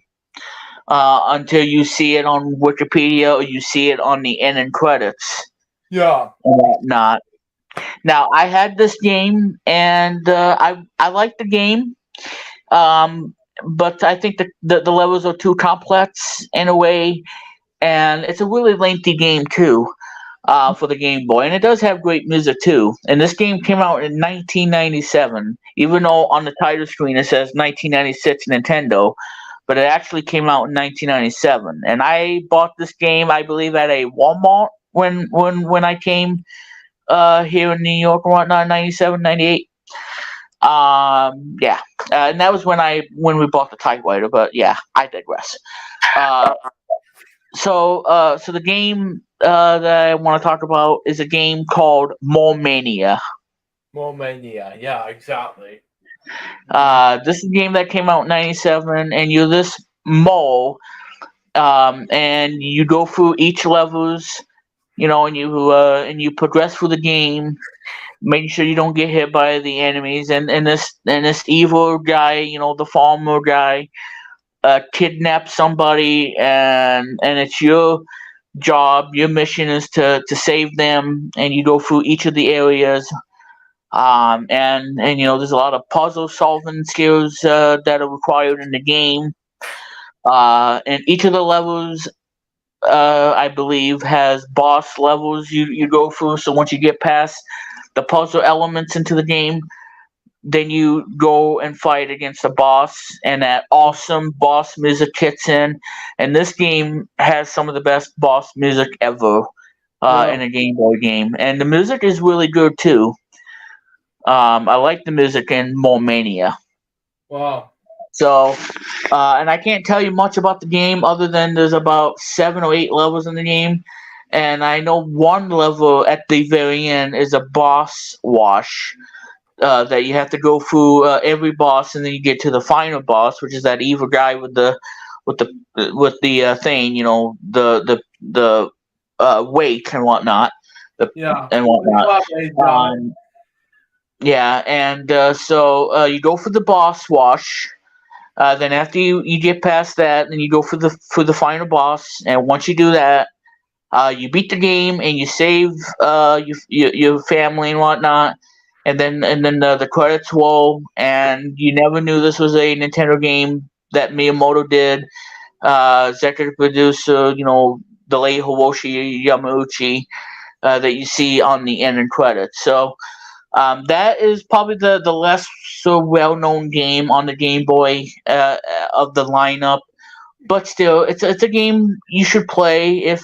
until you see it on Wikipedia or you see it on the ending credits. Yeah. And whatnot. Now I had this game and I liked the game, but I think the levels are too complex in a way, and it's a really lengthy game too. For the Game Boy, and it does have great music too. And this game came out in 1997, even though on the title screen it says 1996 Nintendo, but it actually came out in 1997. And I bought this game, I believe, at a Walmart when I came here in New York and whatnot, 97, 98. Yeah, and that was when we bought the typewriter. But yeah, I digress. So the game that I want to talk about is a game called Mole Mania. More Mania. Yeah, exactly. This is a game that came out in '97, and you're this mole, and you go through each levels, and you progress through the game, making sure you don't get hit by the enemies, and this evil guy, the farmer guy, kidnaps somebody, and it's your job. Your mission is to save them, and you go through each of the areas. And there's a lot of puzzle solving skills that are required in the game. And each of the levels, I believe, has boss levels you go through. So once you get past the puzzle elements into the game, then you go and fight against the boss, and that awesome boss music kicks in. And this game has some of the best boss music ever. in a Game Boy game, and the music is really good too. I like the music in More Mania. Wow. So, and I can't tell you much about the game other than there's about 7 or 8 levels in the game, and I know one level at the very end is a boss wash that you have to go through every boss, and then you get to the final boss, which is that evil guy with the thing, the wake and whatnot, Yeah. and whatnot. Wow, ladies and gentlemen. Yeah, and so you go for the boss wash. Then after you get past that, then you go for the final boss, and once you do that, you beat the game and you save your family and whatnot, and then the credits roll, and you never knew this was a Nintendo game that Miyamoto did. Executive producer, the late Hiroshi Yamauchi, that you see on the ending credits. So that is probably the less so well known game on the Game Boy of the lineup, but still, it's a game you should play if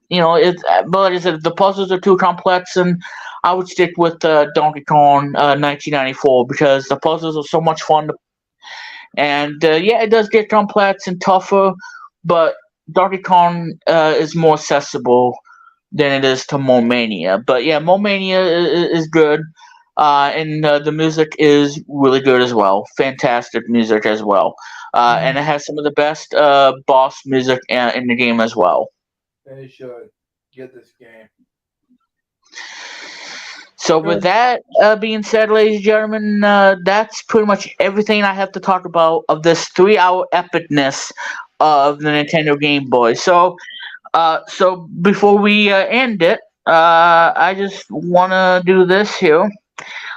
it's. But like I said, the puzzles are too complex, and I would stick with Donkey Kong 1994 because the puzzles are so much fun. And yeah, it does get complex and tougher, but Donkey Kong is more accessible than it is to Momania. But yeah, Momania is good. And the music is really good as well. Fantastic music as well. And it has some of the best boss music in the game as well. They should get this game. So with that being said, ladies and gentlemen, that's pretty much everything I have to talk about of this 3-hour epicness of the Nintendo Game Boy. So before we end it, I just want to do this here.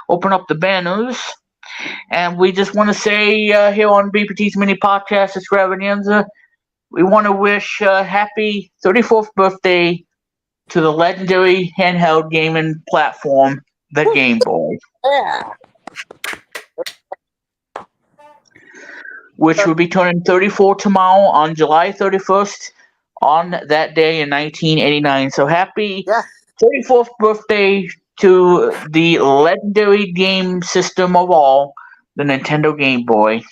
Open up the banners, and we just want to say here on BPT's Mini Podcast Extravaganza, we want to wish happy 34th birthday to the legendary handheld gaming platform, the Game Boy. Yeah. Which will be turning 34 tomorrow on July 31st on that day in 1989. So happy 34th birthday to the legendary game system of all, the Nintendo Game Boy.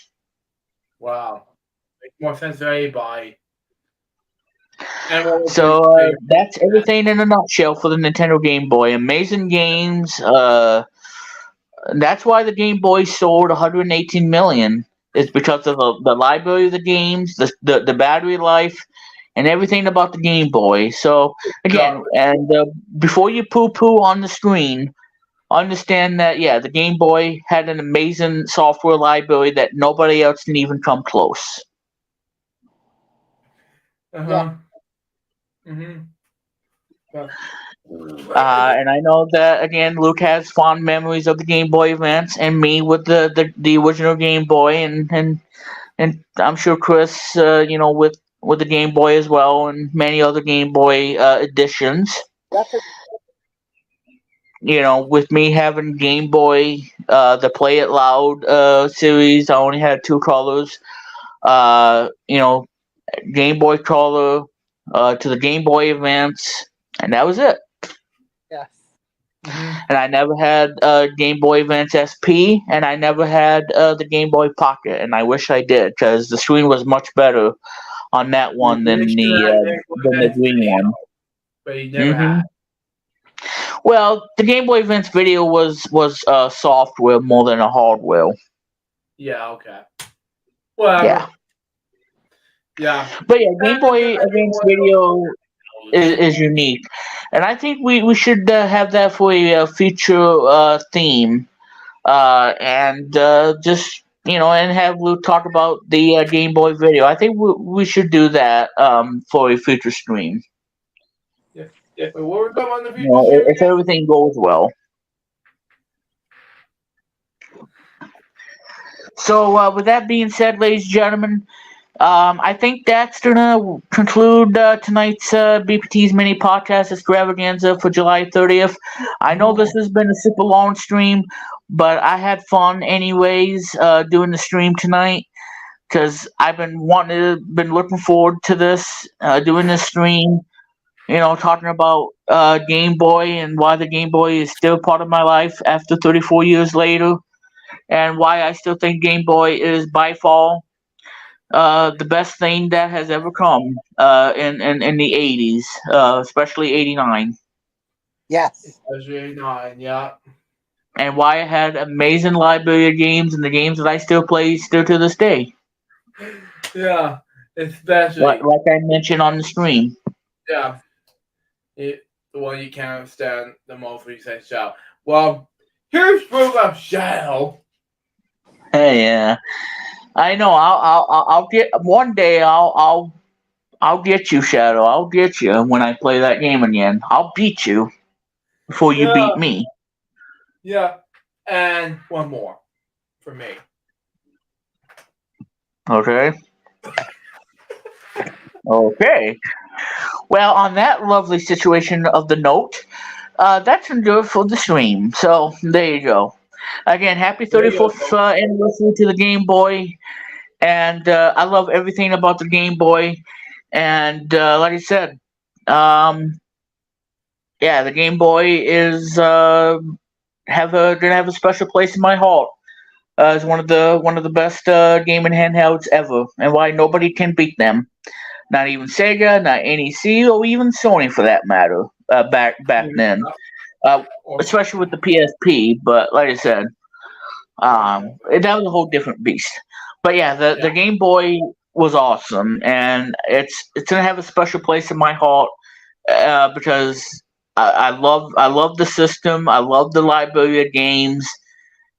Wow. Makes more sense than anybody. So that's everything in a nutshell for the Nintendo Game Boy. Amazing games. That's why the Game Boy sold 118 million. It's because of the library of the games, the battery life, and everything about the Game Boy. So again, and before you poo-poo on the screen, understand that the Game Boy had an amazing software library that nobody else can even come close. And I know that again, Luke has fond memories of the Game Boy events, and me with the original Game Boy, and I'm sure Chris, with the Game Boy as well, and many other Game Boy editions. With me having Game Boy, the Play It Loud series, I only had 2 colors. Game Boy Color to the Game Boy Advance, and that was it. Yes. And I never had Game Boy Advance SP, and I never had the Game Boy Pocket, and I wish I did because the screen was much better on that one than the green one. But you never had. Well, the Game Boy Advance Video was software more than a hardware. Yeah. Okay. Whatever. Yeah. But yeah, Game Boy Advance Video is unique, and I think we should have that for a future theme, and just and have Luke talk about the Game Boy Video. I think we should do that for a future stream. Yeah. Wait, what we're talking about in the future? If everything goes well. So with that being said, ladies and gentlemen, I think that's gonna conclude tonight's BPT's Mini Podcast Extravaganza for July 30th. I know this has been a super long stream, but I had fun anyways doing the stream tonight because I've been looking forward to this, doing this stream. Talking about Game Boy and why the Game Boy is still part of my life after 34 years later, and why I still think Game Boy is by far the best thing that has ever come in the 80s, especially 89, Yes. Especially 9, yeah. and why it had amazing library of games and the games that I still play still to this day, Yeah, especially. like I mentioned on the stream. Yeah. The one you can't stand the most when you say Shadow. Well, here's proof of Shadow. Hey, yeah, I know. I'll get one day. I'll get you, Shadow. I'll get you when I play that game again. I'll beat you before you Yeah, beat me. yeah. And one more for me. Okay. Okay. Well, on that lovely situation of the note, that's endure for the stream. So there you go. Again, happy There you 34th go. anniversary to the Game Boy, and I love everything about the Game Boy. And like I said, um, yeah, the Game Boy is gonna have a special place in my heart. It's one of the best gaming handhelds ever, and why nobody can beat them. Not even Sega, not NEC, or even Sony for that matter. Back then, uh, Or, especially with the PSP. But like I said, that was a whole different beast. But yeah, the yeah. Game Boy was awesome, and it's gonna have a special place in my heart because I love the system. I love the library of games,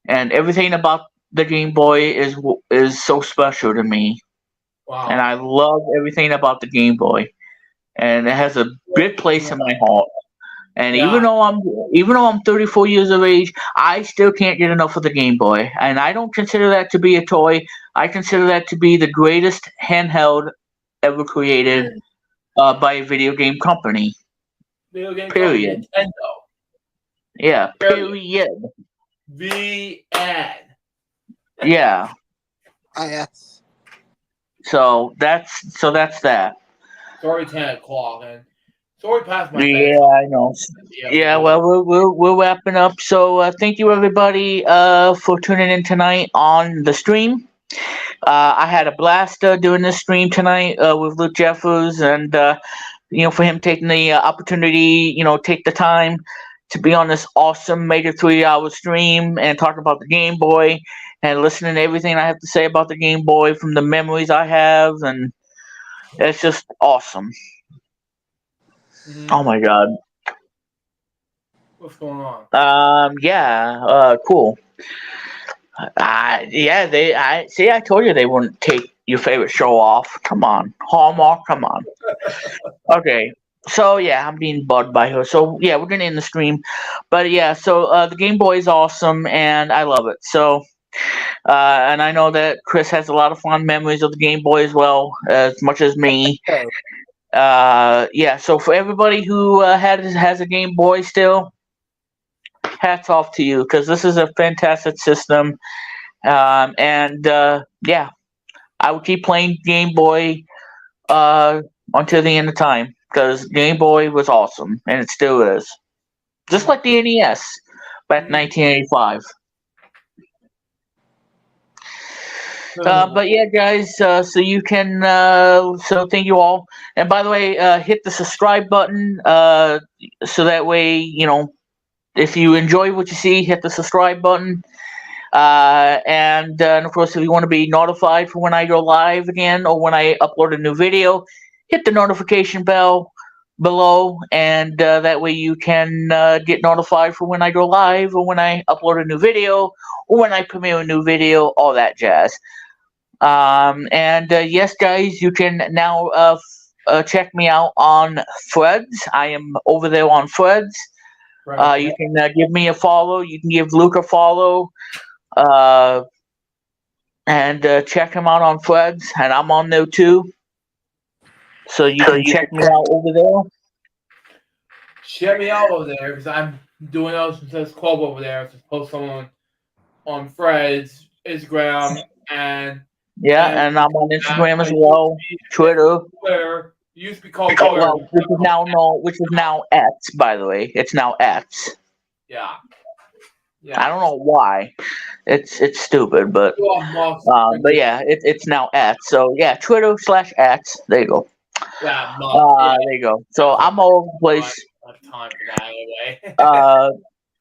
and everything about the Game Boy is so special to me. And Wow. I love everything about the Game Boy, and it has a big place in my heart. And Yeah. even though I'm 34 years of age, I still can't get enough of the Game Boy. And I don't consider that to be a toy. I consider that to be the greatest handheld ever created by a video game company. Video game company Period. Nintendo. Yeah. Period. Period. The end. Yeah. Yes. So that's that. Sorry, 10 o'clock, and sorry past my Yeah, bedtime. I know. Yeah, Yeah, really. well, we're wrapping up. So thank you everybody for tuning in tonight on the stream. I had a blast doing this stream tonight with Luke Jeffers, and for him taking the opportunity, take the time to be on this awesome mega 3 hour stream and talk about the Game Boy and listening to everything I have to say about the Game Boy from the memories I have, and it's just awesome. Oh Mm-hmm. my god. What's going on? Yeah, cool. Yeah, I see. I told you they wouldn't take your favorite show off. Come on, Hallmark. Come on. Okay, so yeah, I'm being bugged by her. So yeah, we're gonna end the stream, but yeah, so the Game Boy is awesome, and I love it. So, and I know that Chris has a lot of fond memories of the Game Boy as well, as much as me. So, Yeah. So for everybody who has a Game Boy still, hats off to you because this is a fantastic system. And yeah, I would keep playing Game Boy until the end of time because Game Boy was awesome and it still is. Just like the NES back in 1985. But yeah, guys, so you can, so thank you all. And by the way, hit the subscribe button so that way, if you enjoy what you see, hit the subscribe button. And of course, if you want to be notified for when I go live again or when I upload a new video, hit the notification bell below, and that way you can get notified for when I go live or when I upload a new video or when I premiere a new video, all that jazz. And yes, guys, you can now check me out on Threads. I am over there on Threads. Right. You can give me a follow. You can give Luke a follow. Uh, and check him out on Threads, and I'm on there too. So you can check me out over there. Check me out over there because I'm doing this club over there. To post someone on Fred's Instagram and Yeah, and I'm on Instagram as well, Twitter. Twitter. used to be called Twitter. Well, which is now X, by the way. It's now X. Yeah. I don't know why. It's stupid, but yeah, it's now X. So yeah, Twitter/X. There you go. Yeah, there you go. So I'm all over the place. I have time for that anyway.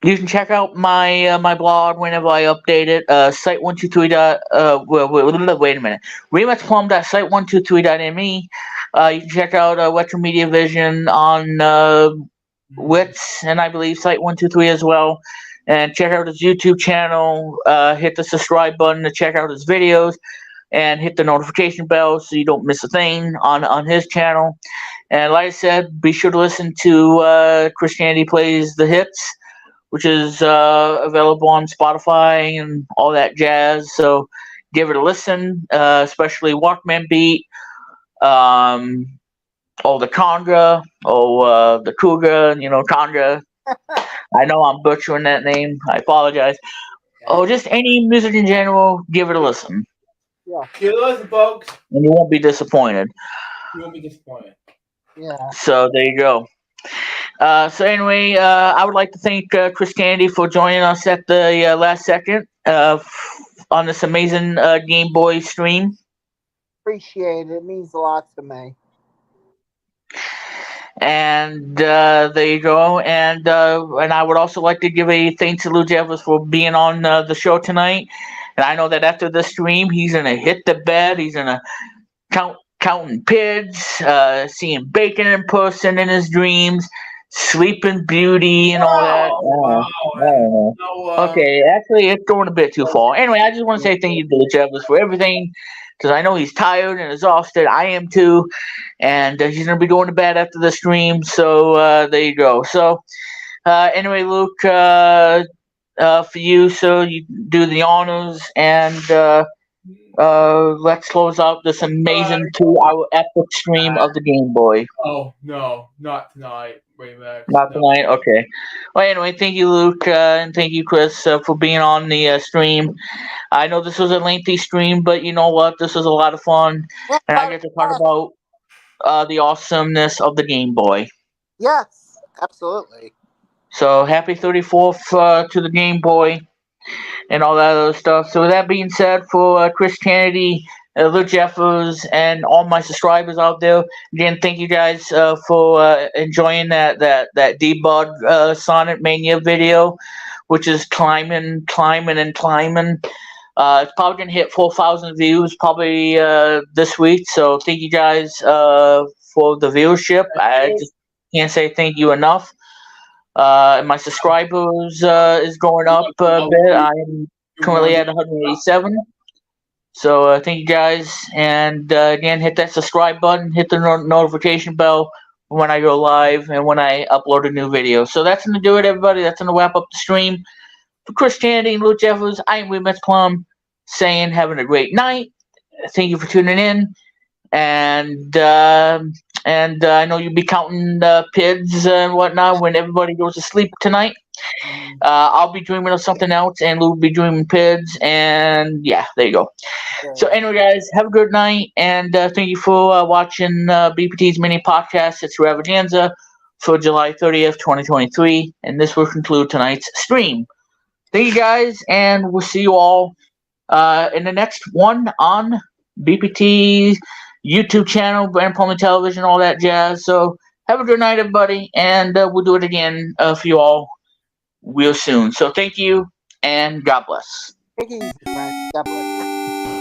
You can check out my my blog whenever I update it. Site123. Wait a minute. Remixplum.site123.me. You can check out Retro Media Vision on Wits and I believe Site123 as well. And check out his YouTube channel. Hit the subscribe button to check out his videos, and hit the notification bell so you don't miss a thing on his channel. And like I said, be sure to listen to Christianity Plays the Hits, which is available on Spotify and all that jazz. So give it a listen, especially Walkman Beat, the Conga, the Cougar, Conga. I know I'm butchering that name. I apologize. Just any music in general, give it a listen. Yeah. Give it a listen, folks. And you won't be disappointed. You won't be disappointed. Yeah. So there you go. So anyway, I would like to thank Christianity for joining us at the last second on this amazing Game Boy stream. Appreciate it. It means a lot to me. And there you go. And I would also like to give a thanks to Lou Jeffers for being on the show tonight. And I know that after the stream, he's gonna hit the bed. He's gonna counting pigs, seeing bacon in person in his dreams, Sleeping Beauty, and all that. Okay, actually, it's going a bit too far. Anyway, I just want to say thank you to Lou Jeffers for everything, because I know he's tired and exhausted. I am too. And he's going to be going to bed after the stream. So there you go. So anyway, Luke, for you, so you do the honors, and let's close out this amazing 2-hour epic stream of the Game Boy. Oh, no, not tonight. Not tonight? Okay. Well, anyway, thank you, Luke, and thank you, Chris, for being on the stream. I know this was a lengthy stream, but you know what? This was a lot of fun, and I get to talk about the awesomeness of the Game Boy. Yes, absolutely. So happy 34th to the Game Boy and all that other stuff. So with that being said, for Christianity, Lou Jeffers, and all my subscribers out there, again, thank you guys for enjoying that debug Sonic Mania video, which is climbing. It's probably going to hit 4,000 views probably this week. So thank you guys for the viewership. I just can't say thank you enough. My subscribers is going up a bit. I'm currently at 187. So thank you guys. And again, hit that subscribe button. Hit the notification bell when I go live and when I upload a new video. So that's going to do it, everybody. That's going to wrap up the stream. For Christianity and Lou Jeffers, I am Remix Plum, saying having a great night. Thank you for tuning in. And I know you'll be counting pids and whatnot when everybody goes to sleep tonight. I'll be dreaming of something else, and Lou will be dreaming pids, and yeah, there you go. So anyway, guys, have a good night, and thank you for watching BPT's mini podcast, Extravaganza, for July 30th, 2023, and this will conclude tonight's stream. Thank you, guys, and we'll see you all in the next one on BPT's YouTube channel, Brand Plumbing Television, all that jazz. So have a good night, everybody, and we'll do it again for you all real soon. So thank you, and God bless. Take it easy, friends. God bless.